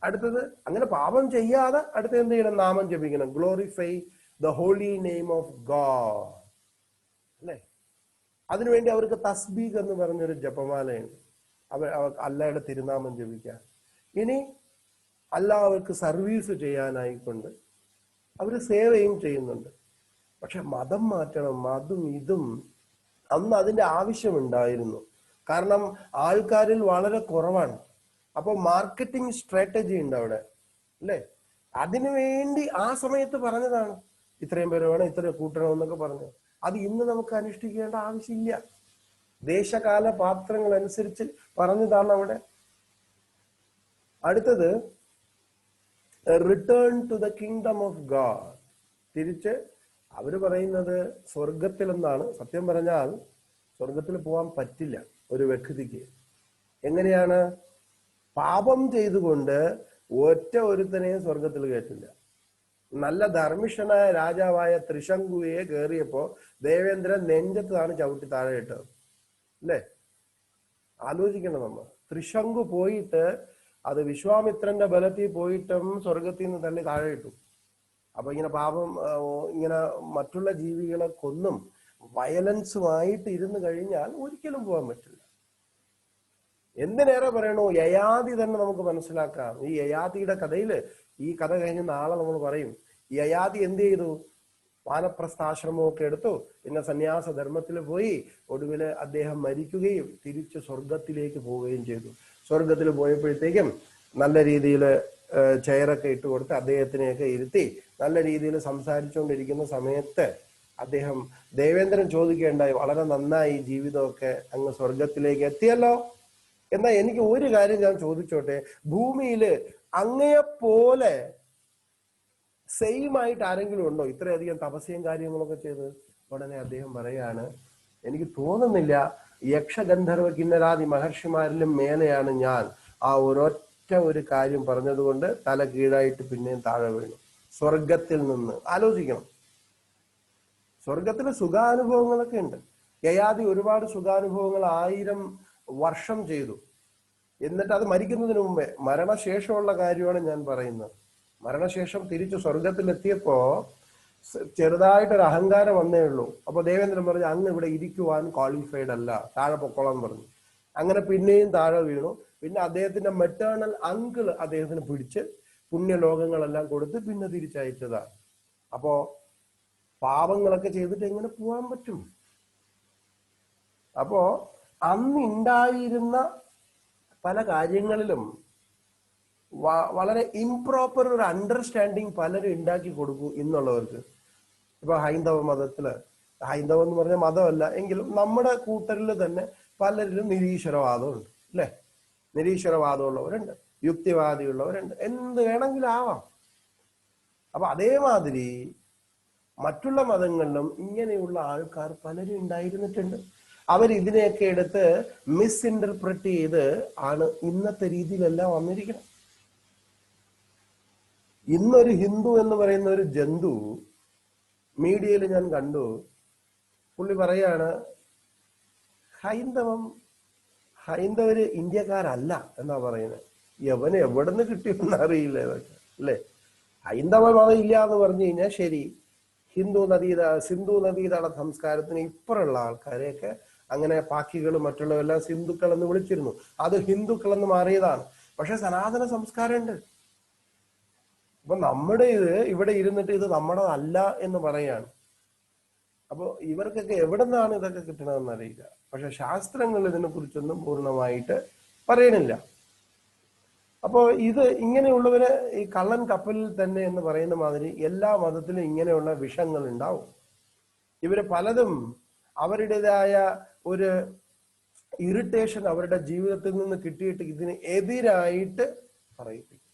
അടുത്തത്, അങ്ങനെ പാപം ചെയ്യാതെ അടുത്ത് എന്ത് ചെയ്യണം? നാമം ജപിക്കണം. Glorify the holy name of God, അല്ലേ? അതിനുവേണ്ടി അവർക്ക് തസ്ബീഖ് എന്ന് പറഞ്ഞൊരു ജപമാലയുണ്ട്. അള്ളാഹയുടെ തിരുനാമം ജപിക്കാൻ. ഇനി അല്ലാഹ് അവർക്ക് സർവീസ് ചെയ്യാനായിക്കൊണ്ട് അവര് സേവയും ചെയ്യുന്നുണ്ട്. പക്ഷെ മതം മാറ്റണം, അതും ഇതും അന്ന് അതിന്റെ ആവശ്യമുണ്ടായിരുന്നു. കാരണം ആൾക്കാരിൽ വളരെ കുറവാണ്. അപ്പൊ മാർക്കറ്റിംഗ് സ്ട്രാറ്റജി ഉണ്ട് അവിടെ, അല്ലേ? അതിനുവേണ്ടി ആ സമയത്ത് പറഞ്ഞതാണ്, ഇത്രയും പേര് വേണം, ഇത്ര കൂട്ടണം എന്നൊക്കെ പറഞ്ഞു. അത് ഇന്ന് നമുക്ക് അനുഷ്ഠിക്കേണ്ട ആവശ്യമില്ല. ദേശകാല പാത്രങ്ങൾ അനുസരിച്ച് പറഞ്ഞതാണ് അവിടെ. അടുത്തത്, return to the kingdom of God. തിരിച്ച് അവര് പറയുന്നത് സ്വർഗത്തിൽ എന്നാണ്. സത്യം പറഞ്ഞാൽ സ്വർഗത്തിൽ പോകാൻ പറ്റില്ല ഒരു വ്യക്തിക്ക്. എങ്ങനെയാണ്? പാപം ചെയ്തുകൊണ്ട് ഒറ്റ ഒരുത്തനെയും സ്വർഗത്തിൽ കയറ്റില്ല. നല്ല ധർമ്മിഷ്ഠനായ രാജാവായ ത്രിശങ്കുയെ കയറിയപ്പോ ദേവേന്ദ്രൻ നെഞ്ചത്താണ് ചവിട്ടി താഴെ ഇട്ടത്, അല്ലേ? ആലോചിക്കണം നമ്മൾ. ത്രിശങ്കു പോയിട്ട് അത് വിശ്വാമിത്രന്റെ ബലത്തിൽ പോയിട്ടും സ്വർഗത്തിൽ നിന്ന് തള്ളി താഴെ ഇട്ടു. അപ്പൊ ഇങ്ങനെ പാപം, ഇങ്ങനെ മറ്റുള്ള ജീവികളെ കൊന്നും വയലൻസുമായിട്ട് ഇരുന്ന് കഴിഞ്ഞാൽ ഒരിക്കലും പോകാൻ പറ്റില്ല. എന്തിനേറെ പറയണു, യയാതി തന്നെ നമുക്ക് മനസ്സിലാക്കാം. ഈ യയാതിയുടെ കഥയില്, ഈ കഥ കഴിഞ്ഞ് നാളെ നമ്മൾ പറയും, യയാതി എന്ത് ചെയ്തു? വാനപ്രസ്ഥാശ്രമമൊക്കെ എടുത്തു, പിന്നെ സന്യാസ ധർമ്മത്തിൽ പോയി, ഒടുവില് അദ്ദേഹം മരിക്കുകയും തിരിച്ച് സ്വർഗത്തിലേക്ക് പോവുകയും ചെയ്തു. സ്വർഗത്തിൽ പോയപ്പോഴത്തേക്കും നല്ല രീതിയിൽ ചെയറൊക്കെ ഇട്ട് കൊടുത്ത് അദ്ദേഹത്തിനെയൊക്കെ ഇരുത്തി നല്ല രീതിയിൽ സംസാരിച്ചുകൊണ്ടിരിക്കുന്ന സമയത്ത് അദ്ദേഹം ദേവേന്ദ്രൻ ചോദിക്കേണ്ടായി, വളരെ നന്നായി ജീവിതമൊക്കെ അങ്ങ് സ്വർഗത്തിലേക്ക് എത്തിയല്ലോ. എന്നാൽ എനിക്ക് ഒരു കാര്യം ഞാൻ ചോദിച്ചോട്ടെ, ഭൂമിയില് അങ്ങയെപ്പോലെ സെയിം ആയിട്ട് ആരെങ്കിലും ഉണ്ടോ ഇത്രയധികം തപസ്യയും കാര്യങ്ങളൊക്കെ ചെയ്ത്? ഉടനെ അദ്ദേഹം പറയാണ്, എനിക്ക് തോന്നുന്നില്ല, യക്ഷഗന്ധർവ കിന്നരാദി മഹർഷിമാരിലും മേലെയാണ് ഞാൻ. ആ ഒരൊറ്റ ഒരു കാര്യം പറഞ്ഞതുകൊണ്ട് തല കീഴായിട്ട് പിന്നെയും താഴെ വീണു. സ്വർഗത്തിൽ നിന്ന് ആലോചിക്കണം, സ്വർഗത്തിലെ സുഖാനുഭവങ്ങളൊക്കെ ഉണ്ട്. യയാതി ഒരുപാട് സുഖാനുഭവങ്ങൾ 1000 വർഷം ചെയ്തു. എന്നിട്ട് അത് മരിക്കുന്നതിന് മുമ്പേ, മരണശേഷമുള്ള കാര്യമാണ് ഞാൻ പറയുന്നത്. മരണശേഷം തിരിച്ചു സ്വർഗത്തിലെത്തിയപ്പോ ചെറുതായിട്ടൊരു അഹങ്കാരം വന്നേ ഉള്ളൂ. അപ്പൊ ദേവേന്ദ്രൻ പറഞ്ഞു, അങ്ങ് ഇവിടെ ഇരിക്കുവാൻ ക്വാളിഫൈഡ് അല്ല, താഴെ പൊക്കോളാൻ പറഞ്ഞു. അങ്ങനെ പിന്നെയും താഴെ വീണു. പിന്നെ അദ്ദേഹത്തിന്റെ മെറ്റേണൽ അങ്കിൾ അദ്ദേഹത്തിന് പിടിച്ച് പുണ്യലോകങ്ങളെല്ലാം കൊടുത്ത് പിന്നെ തിരിച്ചയച്ചതാണ്. അപ്പോ പാപങ്ങളൊക്കെ ചെയ്തിട്ട് എങ്ങനെ പോകാൻ പറ്റും? അപ്പോ അന്നുണ്ടായിരുന്ന പല കാര്യങ്ങളിലും വളരെ ഇംപ്രോപ്പർ ഒരു അണ്ടർസ്റ്റാൻഡിങ് പലരും ഉണ്ടാക്കി കൊടുക്കും ഇന്നുള്ളവർക്ക്. ഇപ്പൊ ഹൈന്ദവ മതത്തില്, ഹൈന്ദവം എന്ന് പറഞ്ഞ മതമല്ല എങ്കിലും നമ്മുടെ കൂട്ടരിൽ തന്നെ പലരിലും നിരീശ്വരവാദമുണ്ട്, അല്ലെ? നിരീശ്വരവാദമുള്ളവരുണ്ട്, യുക്തിവാദിയുള്ളവരുണ്ട്, എന്ത് വേണമെങ്കിലും ആവാം. അപ്പൊ അതേമാതിരി മറ്റുള്ള മതങ്ങളിലും ഇങ്ങനെയുള്ള ആൾക്കാർ പലരും ഉണ്ടായിരുന്നിട്ടുണ്ട്. അവരിതിനെയൊക്കെ എടുത്ത് മിസ്ഇന്റർപ്രറ്റ് ചെയ്ത് ആണ് ഇന്നത്തെ രീതിയിലെല്ലാം വന്നിരിക്കുന്നത്. ഇന്നൊരു ഹിന്ദു എന്ന് പറയുന്ന ഒരു ജന്തു മീഡിയയിൽ ഞാൻ കണ്ടു. പുള്ളി പറയാണ്, ഹൈന്ദവര് ഇന്ത്യക്കാരല്ല എന്നാ പറയുന്നത്. യവന് എവിടെ നിന്ന് കിട്ടിയെന്ന് അറിയില്ല ഇതൊക്കെ, അല്ലേ? ഹൈന്ദവ മതം ഇല്ല എന്ന് പറഞ്ഞു കഴിഞ്ഞാൽ ശരി, സിന്ധു നദീതട സംസ്കാരത്തിന് ഇപ്പുറമുള്ള ആൾക്കാരെയൊക്കെ അങ്ങനെ പാക്കികളും മറ്റുള്ളവരെല്ലാം സിന്ധുക്കൾ എന്ന് വിളിച്ചിരുന്നു. അത് ഹിന്ദുക്കൾ എന്ന് മാറിയതാണ്. പക്ഷെ സനാതന സംസ്കാരമുണ്ട്. അപ്പൊ നമ്മുടെ ഇവിടെ ഇരുന്നിട്ട് ഇത് നമ്മുടേതല്ല എന്ന് പറയാണ്. അപ്പൊ ഇവർക്കൊക്കെ എവിടെ നിന്നാണ് ഇതൊക്കെ കിട്ടണമെന്ന് അറിയില്ല. പക്ഷെ ശാസ്ത്രങ്ങൾ ഇതിനെ കുറിച്ചൊന്നും പൂർണ്ണമായിട്ട് പറയണില്ല. അപ്പോ ഇത് ഇങ്ങനെയുള്ളവര് ഈ കള്ളൻ കപ്പലിൽ തന്നെ എന്ന് പറയുന്ന മാതിരി എല്ലാ മതത്തിലും ഇങ്ങനെയുള്ള വിഷങ്ങൾ ഉണ്ടാവും. ഇവര് പലതും അവരുടേതായ ഒരു ഇറിറ്റേഷൻ അവരുടെ ജീവിതത്തിൽ നിന്ന് കിട്ടിയിട്ട് ഇതിന് എതിരായിട്ട് പറയിപ്പിക്കും,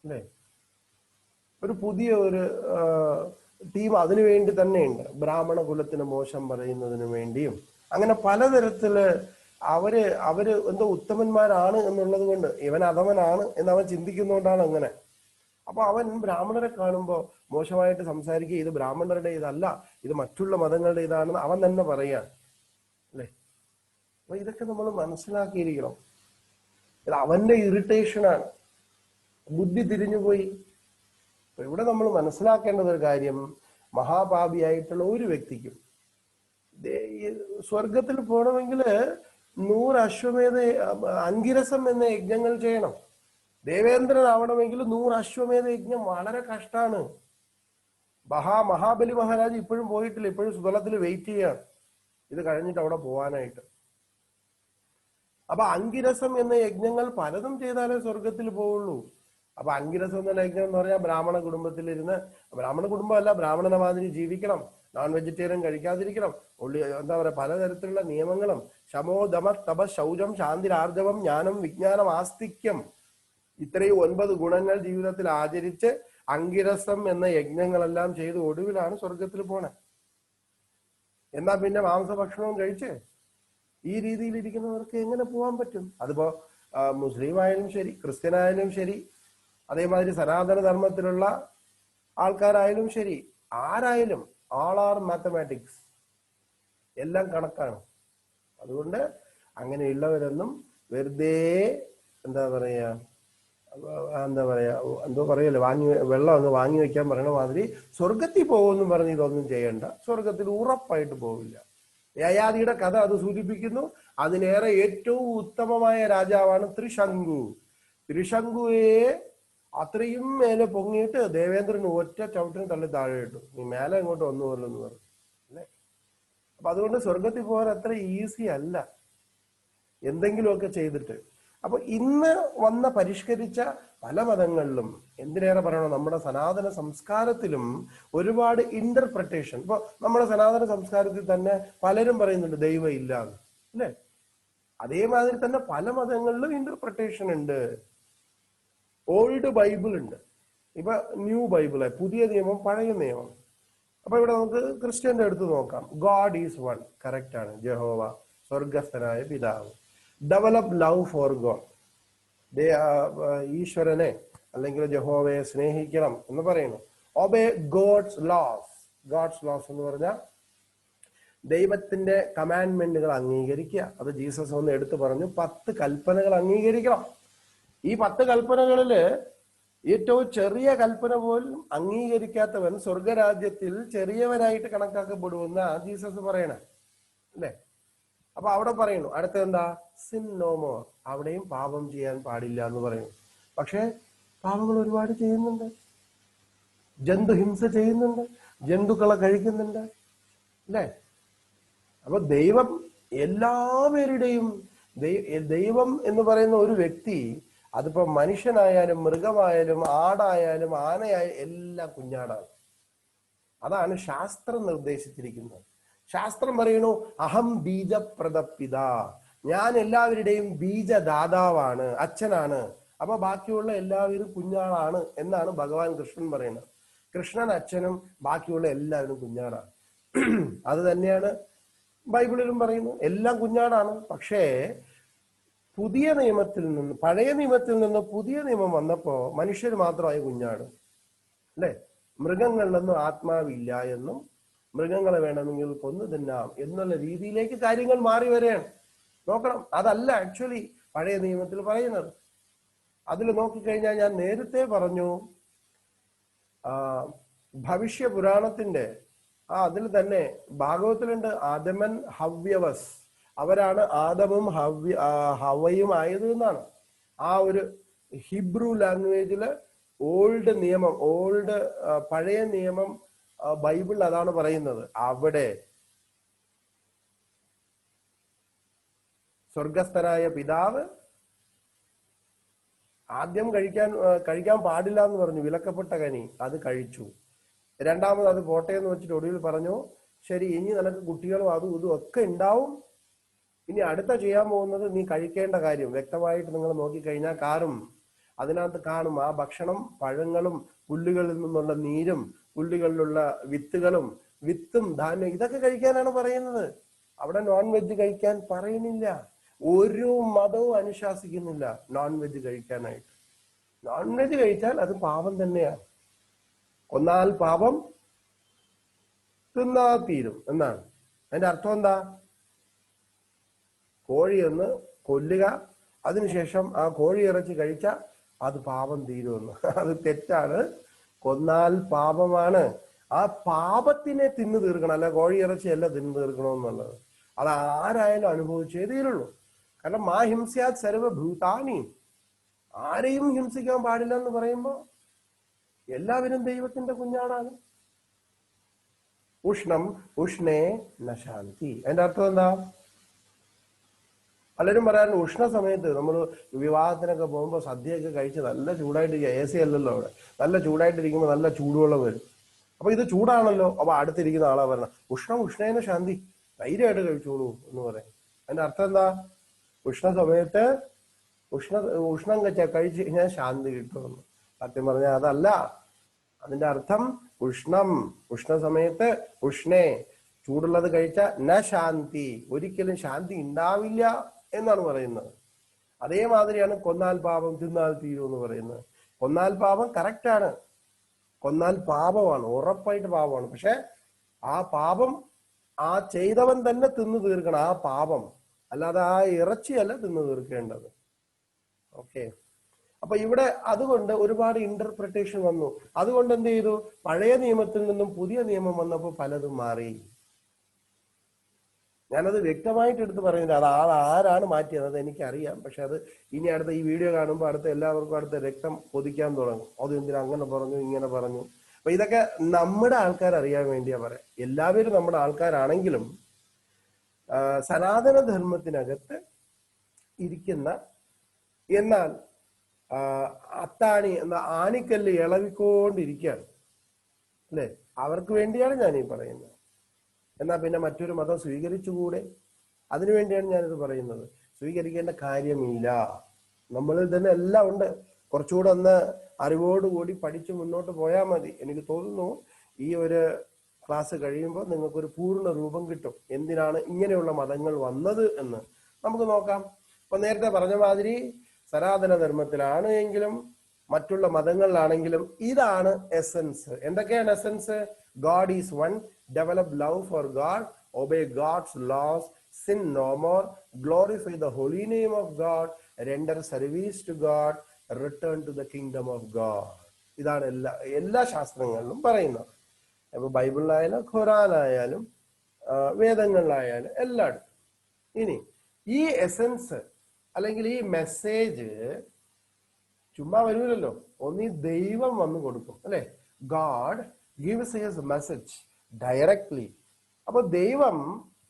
അല്ലേ? ഒരു പുതിയ ഒരു ടീം അതിനു വേണ്ടി തന്നെയുണ്ട്. ബ്രാഹ്മണ കുലത്തിന് മോശം പറയുന്നതിന് വേണ്ടിയും അങ്ങനെ പലതരത്തില് അവര് എന്തോ ഉത്തമന്മാരാണ് എന്നുള്ളത് കൊണ്ട് ഇവൻ അധമനാണ് എന്ന് അവൻ ചിന്തിക്കുന്നതുകൊണ്ടാണ് അങ്ങനെ. അപ്പൊ അവൻ ബ്രാഹ്മണരെ കാണുമ്പോൾ മോശമായിട്ട് സംസാരിക്കുക, ഇത് ബ്രാഹ്മണരുടെ ഇതല്ല, ഇത് മറ്റുള്ള മതങ്ങളുടെ ഇതാണെന്ന് അവൻ തന്നെ പറയാൻ, അല്ലേ? അപ്പൊ ഇതൊക്കെ നമ്മൾ മനസ്സിലാക്കിയിരിക്കണം. ഇത് അവന്റെ ഇറിറ്റേഷനാണ്, ബുദ്ധി തിരിഞ്ഞുപോയി. ഇവിടെ നമ്മൾ മനസ്സിലാക്കേണ്ടത് ഒരു കാര്യം, മഹാപാപിയായിട്ടുള്ള ഒരു വ്യക്തിക്കും സ്വർഗത്തിൽ പോകണമെങ്കിൽ 100 അശ്വമേധ അങ്കിരസം എന്ന യജ്ഞങ്ങൾ ചെയ്യണം. ദേവേന്ദ്രൻ ആവണമെങ്കിൽ 100 അശ്വമേധ യജ്ഞം വളരെ കഷ്ടാണ്. മഹാബലി മഹാരാജ് ഇപ്പോഴും പോയിട്ടില്ല, ഇപ്പോഴും സുതലത്തിൽ വെയിറ്റ് ചെയ്യാണ് ഇത് കഴിഞ്ഞിട്ട് അവിടെ പോവാനായിട്ട്. അപ്പൊ അങ്കിരസം എന്ന യജ്ഞങ്ങൾ പലതും ചെയ്താലേ സ്വർഗത്തിൽ പോവുള്ളൂ. അപ്പൊ അങ്കിരസം എന്ന യജ്ഞം എന്ന് പറഞ്ഞാൽ ബ്രാഹ്മണ കുടുംബത്തിലിരുന്ന്, ബ്രാഹ്മണ കുടുംബമല്ല, ബ്രാഹ്മണനെ മാതിരി ജീവിക്കണം, നോൺ വെജിറ്റേറിയൻ കഴിക്കാതിരിക്കണം, എന്താ പറയാ, പലതരത്തിലുള്ള നിയമങ്ങളും, ശമോ ദമ തപ ശൗചം ശാന്തിരാർജവം ജ്ഞാനം വിജ്ഞാനം ആസ്തിക്യം, ഇത്രയും 9 ഗുണങ്ങൾ ജീവിതത്തിൽ ആചരിച്ച് അങ്കിരസം എന്ന യജ്ഞങ്ങളെല്ലാം ചെയ്ത് ഒടുവിലാണ് സ്വർഗത്തിൽ പോണേ. എന്നാ പിന്നെ മാംസഭക്ഷണവും കഴിച്ച് ഈ രീതിയിൽ ഇരിക്കുന്നവർക്ക് എങ്ങനെ പോകാൻ പറ്റും? അതിപ്പോ മുസ്ലിം ആയാലും ശരി, ക്രിസ്ത്യനായാലും ശരി, അതേമാതിരി സനാതന ധർമ്മത്തിലുള്ള ആൾക്കാരായാലും ശരി, ആരായാലും ആൾ ആർ മാത്തമാറ്റിക്സ്, എല്ലാം കണക്കാണ്. അതുകൊണ്ട് അങ്ങനെയുള്ളവരൊന്നും വെറുതെ എന്തോ പറയല്ലോ, വെള്ളം അങ്ങ് വാങ്ങി വെക്കാൻ പറയണ മാതിരി സ്വർഗത്തിൽ പോകുമെന്നും പറഞ്ഞ് ഇതൊന്നും ചെയ്യണ്ട. സ്വർഗത്തിൽ ഉറപ്പായിട്ട് പോവില്ല. യയാതിയുടെ കഥ അത് സൂചിപ്പിക്കുന്നു. അതിനേറെ ഏറ്റവും ഉത്തമമായ രാജാവാണ് ത്രിശങ്കു. ത്രിശങ്കുവെ അത്രയും മേലെ പൊങ്ങിയിട്ട് ദേവേന്ദ്രന് ഒറ്റ ചവിട്ടിന് തള്ളി താഴെ ഇട്ടു, നീ മേലെ ഇങ്ങോട്ട് വന്നു പോലെന്ന് പറഞ്ഞു, അല്ലേ? അപ്പൊ അതുകൊണ്ട് സ്വർഗത്തിൽ പോകാൻ അത്ര ഈസി അല്ല. എന്തെങ്കിലുമൊക്കെ ചെയ്തിട്ട് അപ്പൊ ഇന്ന് വന്ന പരിഷ്കരിച്ച പല മതങ്ങളിലും, എന്തിനേറെ പറയണോ, നമ്മുടെ സനാതന സംസ്കാരത്തിലും ഒരുപാട് ഇന്റർപ്രിട്ടേഷൻ. ഇപ്പൊ നമ്മുടെ സനാതന സംസ്കാരത്തിൽ തന്നെ പലരും പറയുന്നുണ്ട് ദൈവം ഇല്ല എന്ന്, അല്ലേ? അതേമാതിരി തന്നെ പല മതങ്ങളിലും ഇന്റർപ്രിട്ടേഷൻ ഉണ്ട്. ഓൾഡ് ബൈബിൾ ഉണ്ട്, ഇപ്പൊ ന്യൂ ബൈബിള്, പുതിയ നിയമം, പഴയ നിയമം. അപ്പൊ ഇവിടെ നമുക്ക് ക്രിസ്ത്യന്റെ അടുത്ത് നോക്കാം. ഗോഡ് ഈസ് വൺ, കറക്റ്റ് ആണ്. യഹോവ സ്വർഗസ്ഥനായ പിതാവ്. Develop love for God. ഈശ്വരനെ അല്ലെങ്കിൽ യഹോവയെ സ്നേഹിക്കണം എന്ന് പറയുന്നു. Obey God's laws. God's laws എന്ന് പറഞ്ഞാൽ ദൈവത്തിന്റെ കമാൻഡ്മെന്റുകൾ അംഗീകരിക്കുക. അത് ജീസസ് ഒന്ന് എടുത്തു പറഞ്ഞു, 10 കൽപ്പനകൾ അംഗീകരിക്കണം. ഈ 10 കൽപ്പനകളില് ഏറ്റവും ചെറിയ കൽപ്പന പോലും അംഗീകരിക്കാത്തവൻ സ്വർഗരാജ്യത്തിൽ ചെറിയവനായിട്ട് കണക്കാക്കപ്പെടുമെന്ന ജീസസ് പറയണേ, അല്ലേ? അപ്പൊ അവിടെ പറയുന്നു, അടുത്തെന്താ? Sin no more. അവിടെയും പാപം ചെയ്യാൻ പാടില്ല എന്ന് പറയുന്നു. പക്ഷെ പാപങ്ങൾ ഒരുപാട് ചെയ്യുന്നുണ്ട്. ജന്തുഹിംസ ചെയ്യുന്നുണ്ട്, ജന്തുക്കളെ കഴിക്കുന്നുണ്ട്, അല്ലേ? അപ്പൊ ദൈവം എല്ലാവരുടെയും, ദൈവം എന്ന് പറയുന്ന ഒരു വ്യക്തി, അതിപ്പോ മനുഷ്യനായാലും മൃഗമായാലും ആടായാലും ആനയായാലും എല്ലാം കുഞ്ഞാടാണ്. അതാണ് ശാസ്ത്രം നിർദ്ദേശിച്ചിരിക്കുന്നത്. ശാസ്ത്രം പറയുന്നു, അഹം ബീജപ്രദപിത, ഞാൻ എല്ലാവരുടെയും ബീജദാതാവാണ്, അച്ഛനാണ്. അപ്പൊ ബാക്കിയുള്ള എല്ലാവരും കുഞ്ഞാളാണ് എന്നാണ് ഭഗവാൻ കൃഷ്ണൻ പറയുന്നത്. കൃഷ്ണൻ അച്ഛനും ബാക്കിയുള്ള എല്ലാവരും കുഞ്ഞാടാണ്. അത് തന്നെയാണ് ബൈബിളിലും പറയുന്നു, എല്ലാം കുഞ്ഞാടാണ്. പക്ഷേ പുതിയ നിയമത്തിൽ നിന്ന്, പഴയ നിയമത്തിൽ നിന്ന് പുതിയ നിയമം വന്നപ്പോ മനുഷ്യർ മാത്രമായി കുഞ്ഞാട്, അല്ലെ? മൃഗങ്ങളിലൊന്നും ആത്മാവില്ല എന്നും മൃഗങ്ങളെ വേണമെങ്കിൽ കൊന്നു തിന്നാം എന്നുള്ള രീതിയിലേക്ക് കാര്യങ്ങൾ മാറി വരികയാണ്. നോക്കണം, അതല്ല ആക്ച്വലി പഴയ നിയമത്തിൽ പറയുന്നത്. അതിൽ നോക്കിക്കഴിഞ്ഞാൽ ഞാൻ നേരത്തെ പറഞ്ഞു, ഭവിഷ്യ പുരാണത്തിന്റെ അതിൽ തന്നെ ഭാഗവത്തിലുണ്ട്, ആദമൻ ഹവ്യവസ്, അവരാണ് ആദമും ഹവയും ആയത് എന്നാണ്. ആ ഒരു ഹിബ്രു ലാംഗ്വേജില് ഓൾഡ് നിയമം, പഴയ നിയമം ബൈബിൾ അതാണ് പറയുന്നത്. അവിടെ സ്വർഗസ്ഥനായ പിതാവ് ആദ്യം കഴിക്കാൻ പാടില്ല എന്ന് പറഞ്ഞു, വിലക്കപ്പെട്ട കനി, അത് കഴിച്ചു. രണ്ടാമത് അത് പോട്ടെ എന്ന് വെച്ചിട്ട് ഒടുവിൽ പറഞ്ഞു, ശരി, ഇനി നിനക്ക് കുട്ടികളും അതും ഇതും ഒക്കെ ഉണ്ടാവും, ഇനി അടുത്ത ചെയ്യാൻ പോകുന്നത് നീ കഴിക്കേണ്ട കാര്യം വ്യക്തമായിട്ട് നിങ്ങൾ നോക്കിക്കഴിഞ്ഞാൽ അതിനകത്ത് കാണും. ആ ഭക്ഷണം പഴങ്ങളും പുല്ലുകളിൽ നിന്നുള്ള നീരും പുല്ലുകളിലുള്ള വിത്തും ധാന്യം ഇതൊക്കെ കഴിക്കാനാണ് പറയുന്നത്. അവിടെ നോൺ വെജ് കഴിക്കാൻ പറയുന്നില്ല. ഒരു മതവും അനുശാസിക്കുന്നില്ല നോൺ വെജ് കഴിക്കാനായിട്ട്. നോൺ വെജ് കഴിച്ചാൽ അത് പാപം തന്നെയാണ്. കൊന്നാൽ പാപം, തിന്നാ തീരും എന്നാണ്. അതിന്റെ അർത്ഥം എന്താ? കോഴിയൊന്ന് കൊല്ലുക, അതിനുശേഷം ആ കോഴി ഇറച്ചി കഴിച്ച അത് പാപം തീരുമെന്ന്. അത് തെറ്റാണ്. കൊന്നാൽ പാപമാണ്. ആ പാപത്തിനെ തിന്നു തീർക്കണം, അല്ല കോഴി ഇറച്ചിയല്ല തിന്നു തീർക്കണമെന്നുള്ളത്. അത് ആരായാലും അനുഭവിച്ചേ തീരുള്ളൂ. കാരണം മാ ഹിംസ്യാത് സർവഭൂതാനി, ആരെയും ഹിംസിക്കാൻ പാടില്ല എന്ന് പറയുമ്പോ എല്ലാവരും ദൈവത്തിന്റെ കുഞ്ഞാടാണ്. ഉഷ്ണം ഉഷ്ണേ നശാന്തി. അതിന്റെ അർത്ഥം എന്താ? പലരും പറയാറുണ്ട്, ഉഷ്ണ സമയത്ത് നമ്മൾ വിവാഹത്തിനൊക്കെ പോകുമ്പോൾ സദ്യയൊക്കെ കഴിച്ച് നല്ല ചൂടായിട്ട്, AC അല്ലല്ലോ അവിടെ, നല്ല ചൂടായിട്ടിരിക്കുമ്പോൾ നല്ല ചൂടുവെള്ളം വരും. അപ്പൊ ഇത് ചൂടാണല്ലോ. അപ്പൊ അടുത്തിരിക്കുന്ന ആളാ പറഞ്ഞ ഉഷ്ണേന ശാന്തി, ധൈര്യമായിട്ട് കഴിച്ചോളൂ എന്ന് പറയും. അതിന്റെ അർത്ഥം എന്താ? ഉഷ്ണ സമയത്ത് ഉഷ്ണം കഴിച്ചു കഴിഞ്ഞാൽ ശാന്തി കിട്ടുമെന്ന്. സത്യം പറഞ്ഞാൽ അതല്ല. അതിന്റെ അർത്ഥം ഉഷ്ണ സമയത്ത് ഉഷ്ണേ, ചൂടുള്ളത് കഴിച്ച ന ശാന്തി, ഒരിക്കലും ശാന്തി ഉണ്ടാവില്ല എന്നാണ് പറയുന്നത്. അതേമാതിരിയാണ് കൊന്നാൽ പാപം തിന്നാൽ തീരും എന്ന് പറയുന്നത്. കൊന്നാൽ പാപം കറക്റ്റാണ്, കൊന്നാൽ പാപമാണ്, ഉറപ്പായിട്ട് പാപമാണ്. പക്ഷെ ആ പാപം ആ ചെയ്തവൻ തന്നെ തിന്നു തീർക്കണം, ആ പാപം, അല്ലാതെ ആ ഇറച്ചിയല്ല തിന്നു തീർക്കേണ്ടത്. ഓക്കെ. അപ്പൊ ഇവിടെ അതുകൊണ്ട് ഒരുപാട് ഇന്റർപ്രിട്ടേഷൻ വന്നു. അതുകൊണ്ട് എന്ത് ചെയ്തു? പഴയ നിയമത്തിൽ നിന്നും പുതിയ നിയമം വന്നപ്പോൾ പലതും മാറി. ഞാനത് വ്യക്തമായിട്ട് എടുത്ത് പറയുന്നില്ല, അത് ആരാണ് മാറ്റിയത് അത് എനിക്കറിയാം. പക്ഷെ അത് ഇനി അടുത്ത ഈ വീഡിയോ കാണുമ്പോൾ എല്ലാവർക്കും അടുത്ത രക്തം കൊതിക്കാൻ തുടങ്ങും. അത് എന്തിനാ അങ്ങനെ പറഞ്ഞു ഇങ്ങനെ പറഞ്ഞു. അപ്പൊ ഇതൊക്കെ നമ്മുടെ ആൾക്കാർ അറിയാൻ വേണ്ടിയാ പറയാം. എല്ലാവരും നമ്മുടെ ആൾക്കാരാണെങ്കിലും സനാതന ധർമ്മത്തിനകത്ത് ഇരിക്കുന്ന എന്നാൽ അത്താണി എന്ന ആണിക്കല്ല് ഇളവിക്കൊണ്ടിരിക്കുകയാണ് അല്ലെ. അവർക്ക് വേണ്ടിയാണ് ഞാൻ ഈ പറയുന്നത്. എന്നാൽ പിന്നെ മറ്റൊരു മതം സ്വീകരിച്ചുകൂടെ? അതിനുവേണ്ടിയാണ് ഞാനിത് പറയുന്നത്. സ്വീകരിക്കേണ്ട കാര്യമില്ല. നമ്മളിൽ തന്നെ എല്ലാം ഉണ്ട്. കുറച്ചുകൂടെ ഒന്ന് അറിവോടുകൂടി പഠിച്ച് മുന്നോട്ട് പോയാൽ മതി. എനിക്ക് തോന്നുന്നു ഈ ഒരു ക്ലാസ് കഴിയുമ്പോൾ നിങ്ങൾക്കൊരു പൂർണ്ണ രൂപം കിട്ടും എന്തിനാണ് ഇങ്ങനെയുള്ള മതങ്ങൾ വന്നത് എന്ന്. നമുക്ക് നോക്കാം. അപ്പൊ നേരത്തെ പറഞ്ഞ മാതിരി സനാതന ധർമ്മത്തിലാണ് എങ്കിലും മറ്റുള്ള മതങ്ങളിലാണെങ്കിലും ഇതാണ് എസൻസ്. എന്തൊക്കെയാണ് essence? God is one, develop love for God, obey God's laws, sin no more, glorify the holy name of God, render service to God, return to the kingdom of God. ഇതാണ് എല്ലാ ശാസ്ത്രങ്ങളിലും പറയുന്നത്. അപ്പൊ ബൈബിളിലായാലും ഖുറാനായാലും വേദങ്ങളിലായാലും എല്ലായിടത്തും. ഇനി ഈ essence അല്ലെങ്കിൽ ഈ message ചുമ്മാ വരൂലല്ലോ. ഒന്നീ ദൈവം വന്നു കൊടുക്കും അല്ലെ. God gives his message directly. അപ്പൊ ദൈവം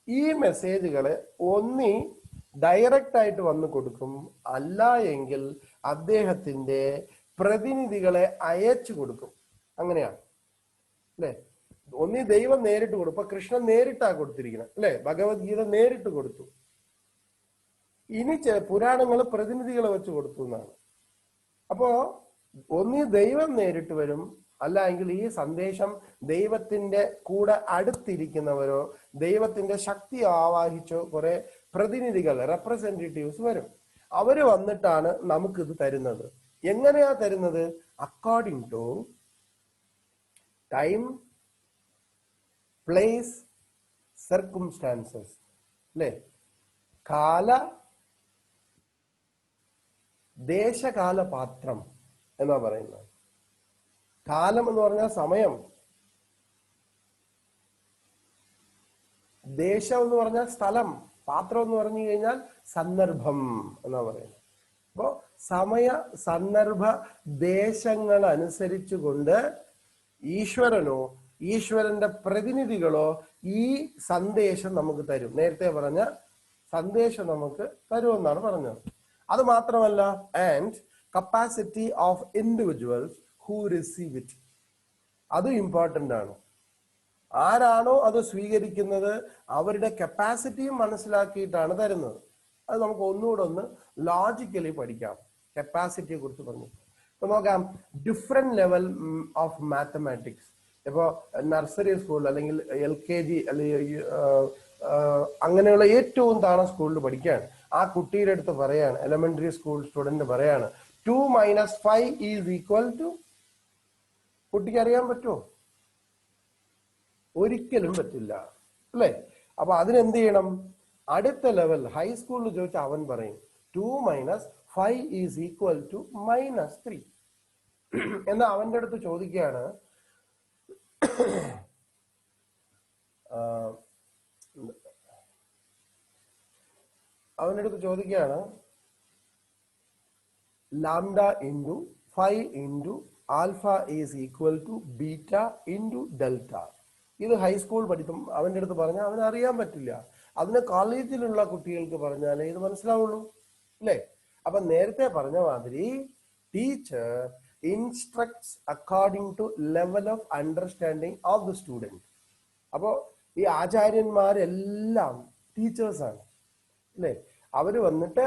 ഈ മെസ്സേജുകളെ ഒന്നി ഡയറക്റ്റ് ആയിട്ട് വന്നു കൊടുക്കും, അല്ല എങ്കിൽ അദ്ദേഹത്തിന്റെ പ്രതിനിധികളെ അയച്ചു കൊടുക്കും. അങ്ങനെയാണ് അല്ലെ. ഒന്നി ദൈവം നേരിട്ട് കൊടുക്കും. ഇപ്പൊ കൃഷ്ണൻ നേരിട്ടാ കൊടുത്തിരിക്കണം അല്ലെ. ഭഗവത്ഗീത നേരിട്ട് കൊടുത്തു. ഇനി പുരാണങ്ങൾ പ്രതിനിധികളെ വെച്ച് കൊടുത്തു എന്നാണ്. അപ്പോ ഒന്നി ദൈവം നേരിട്ട് വരും, അല്ല എങ്കിൽ ഈ സന്ദേശം ദൈവത്തിന്റെ കൂടെ അടുത്തിരിക്കുന്നവരോ ദൈവത്തിന്റെ ശക്തി ആവാഹിച്ചോ കുറെ പ്രതിനിധികൾ, റെപ്രസെന്റേറ്റീവ്സ് വരും. അവര് വന്നിട്ടാണ് നമുക്കിത് തരുന്നത്. എങ്ങനെയാ തരുന്നത്? According to time, place, circumstances അല്ലെ. ദേശകാല പാത്രം എന്നാ പറയുന്നത്. കാലം എന്ന് പറഞ്ഞാൽ സമയം, ദേശം എന്ന് പറഞ്ഞാൽ സ്ഥലം, പാത്രം എന്ന് പറഞ്ഞു കഴിഞ്ഞാൽ സന്ദർഭം എന്നാ പറയുന്നത്. അപ്പോ സമയ സന്ദർഭ ദേശങ്ങൾ അനുസരിച്ചുകൊണ്ട് ഈശ്വരനോ ഈശ്വരന്റെ പ്രതിനിധികളോ ഈ സന്ദേശം നമുക്ക് തരും. നേരത്തെ പറഞ്ഞ സന്ദേശം നമുക്ക് തരുമെന്നാണ് പറഞ്ഞത്. അത് മാത്രമല്ല, and capacity of individuals who receive it, അത് ഇമ്പോർട്ടന്റ് ആണ്. ആരാണോ അത് സ്വീകരിക്കുന്നത് അവരുടെ കപ്പാസിറ്റിയും മനസ്സിലാക്കിയിട്ടാണ് തരുന്നത്. അത് നമുക്ക് ഒന്നുകൂടെ ഒന്ന് ലോജിക്കലി പഠിക്കാം. കപ്പാസിറ്റിയെ കുറിച്ച് പറഞ്ഞു. ഇപ്പൊ നോക്കാം, ഡിഫറെന്റ് ലെവൽ ഓഫ് മാത്തമാറ്റിക്സ്. ഇപ്പോ നഴ്സറി സ്കൂൾ അല്ലെങ്കിൽ LKG അല്ലെങ്കിൽ അങ്ങനെയുള്ള ഏറ്റവും താഴെ സ്കൂളിൽ പഠിക്കുകയാണ്. ആ കുട്ടിയുടെ അടുത്ത് പറയാണ്, എലിമെന്ററി സ്കൂൾ സ്റ്റുഡന്റ് പറയാണ് 2 - 5 ഈസ് ഈക്വൽ ടു. കുട്ടിക്ക് അറിയാൻ പറ്റുമോ? ഒരിക്കലും പറ്റില്ല അല്ലെ. അപ്പൊ അതിനെന്ത് ചെയ്യണം? അടുത്ത ലെവൽ ഹൈസ്കൂളിൽ ചോദിച്ചാൽ അവൻ പറയും 2 - 5 ഈസ് ഈക്വൽ ടു -3. എന്നാ അവന്റെ അടുത്ത് ചോദിക്കുകയാണ്, lambda into 5 into alpha is equal to beta into delta. ഇത് ഹൈസ്കൂൾ പഠിത്തം അവന്റെ അടുത്ത് പറഞ്ഞാൽ അവന് അറിയാൻ പറ്റില്ല. അതിന് കോളേജിലുള്ള കുട്ടികൾക്ക് പറഞ്ഞാലേ ഇത് മനസ്സിലാവുള്ളൂ അല്ലേ. അപ്പൊ നേരത്തെ പറഞ്ഞ മാതിരി teacher instructs according two level of understanding of the student. അപ്പോ ഈ ആചാര്യന്മാരെല്ലാം ടീച്ചേഴ്സാണ് അല്ലേ. അവര് വന്നിട്ട്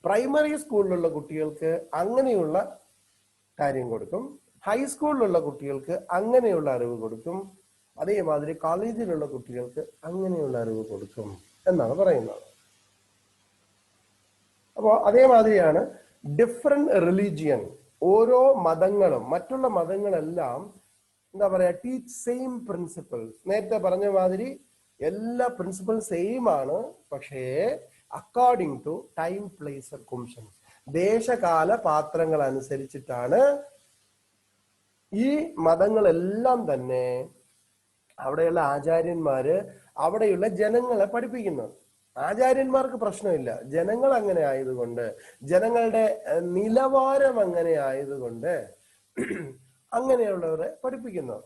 പ്രൈമറി സ്കൂളിലുള്ള കുട്ടികൾക്ക് അങ്ങനെയുള്ള കാര്യം കൊടുക്കും, ഹൈസ്കൂളിലുള്ള കുട്ടികൾക്ക് അങ്ങനെയുള്ള അറിവ് കൊടുക്കും, അതേമാതിരി കോളേജിലുള്ള കുട്ടികൾക്ക് അങ്ങനെയുള്ള അറിവ് കൊടുക്കും എന്നാണ് പറയുന്നത്. അപ്പോ അതേമാതിരിയാണ് ഡിഫറെന്റ് റിലീജിയൻ. ഓരോ മതങ്ങളും മറ്റുള്ള മതങ്ങളെല്ലാം എന്താ പറയാ, ടീച്ച് സെയിം പ്രിൻസിപ്പിൾസ്. നേരത്തെ പറഞ്ഞ മാതിരി എല്ലാ പ്രിൻസിപ്പിൾ സെയിം ആണ്. പക്ഷേ according to time, place, circumstances, ദേശകാല പാത്രങ്ങൾ അനുസരിച്ചിട്ടാണ് ഈ മതങ്ങളെല്ലാം തന്നെ അവിടെയുള്ള ആചാര്യന്മാര് അവിടെയുള്ള ജനങ്ങളെ പഠിപ്പിക്കുന്നത്. ആചാര്യന്മാർക്ക് പ്രശ്നമില്ല, ജനങ്ങൾ അങ്ങനെ ആയതുകൊണ്ട്, ജനങ്ങളുടെ നിലവാരം അങ്ങനെ ആയതുകൊണ്ട് അങ്ങനെയുള്ളവരെ പഠിപ്പിക്കുന്നത്.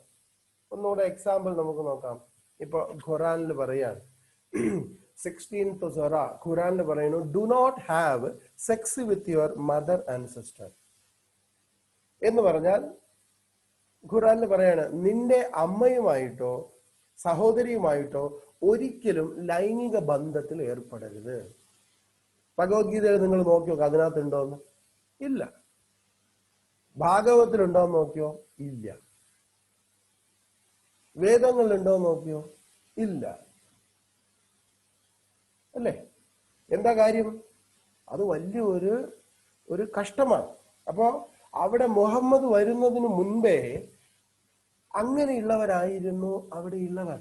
ഒന്നുകൂടെ എക്സാമ്പിൾ നമുക്ക് നോക്കാം. ഇപ്പൊ ഖുറാനിൽ പറയാണ് 16th സൂറ ഖുറാനിൽ പറയുന്നു, do not have sex with your mother and sister എന്ന് പറഞ്ഞാൽ ഖുറാനിൽ പറയാണ്, നിന്റെ അമ്മയുമായിട്ടോ സഹോദരിയുമായിട്ടോ ഒരിക്കലും ലൈംഗിക ബന്ധത്തിൽ ഏർപ്പെടരുത്. ഭഗവത്ഗീതയിൽ നിങ്ങൾ നോക്കിയോ, അതിനകത്ത് ഉണ്ടോന്ന്? ഇല്ല. ഭാഗവത്തിലുണ്ടോന്ന് നോക്കിയോ? ഇല്ല. വേദങ്ങളിലുണ്ടോ നോക്കിയോ? ഇല്ല. അല്ലേ? എന്താ കാര്യം? അത് വലിയ ഒരു കഷ്ടമാണ്. അപ്പോ അവിടെ മുഹമ്മദ് വരുന്നതിന് മുൻപേ അങ്ങനെയുള്ളവരായിരുന്നു അവിടെയുള്ളവർ.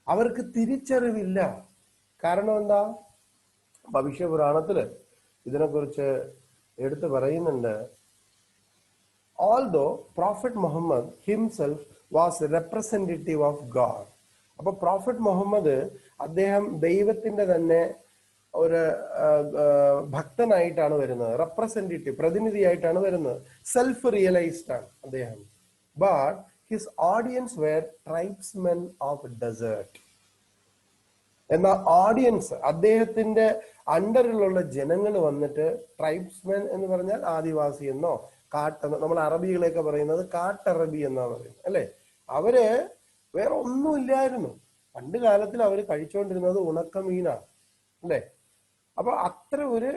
അവർക്ക് തിരിച്ചറിവില്ല. കാരണം എന്താ? ഭവിഷ്യപുരാണത്തില് ഇതിനെക്കുറിച്ച് എടുത്തു പറയുന്നുണ്ട്. Although Prophet Muhammad himself was representative of God. അപ്പൊ പ്രോഫറ്റ് മുഹമ്മദ് അദ്ദേഹം ദൈവത്തിന്റെ തന്നെ ഒരു ഭക്തനായിട്ടാണ് വരുന്നത്, റെപ്രസെന്റേറ്റീവ്, പ്രതിനിധിയായിട്ടാണ് വരുന്നത്. സെൽഫ് റിയലൈസ്ഡ് ആണ് അദ്ദേഹം. But his audience were tribesmen of desert. എന്നാൽ ഓഡിയൻസ്, അദ്ദേഹത്തിന്റെ അണ്ടറിലുള്ള ജനങ്ങൾ വന്നിട്ട്, ട്രൈബ്സ്മെൻ എന്ന് പറഞ്ഞാൽ ആദിവാസി എന്നോ നമ്മൾ അറബികളെയൊക്കെ പറയുന്നത് കാട്ടറബി എന്നാ പറയുന്നത്, അല്ലെ? അവര് വേറെ ഒന്നുമില്ലായിരുന്നു. പണ്ട് കാലത്തിൽ അവര് കഴിച്ചുകൊണ്ടിരുന്നത് ഉണക്കമീനാണ്, അല്ലെ? അപ്പൊ അത്ര ഒരു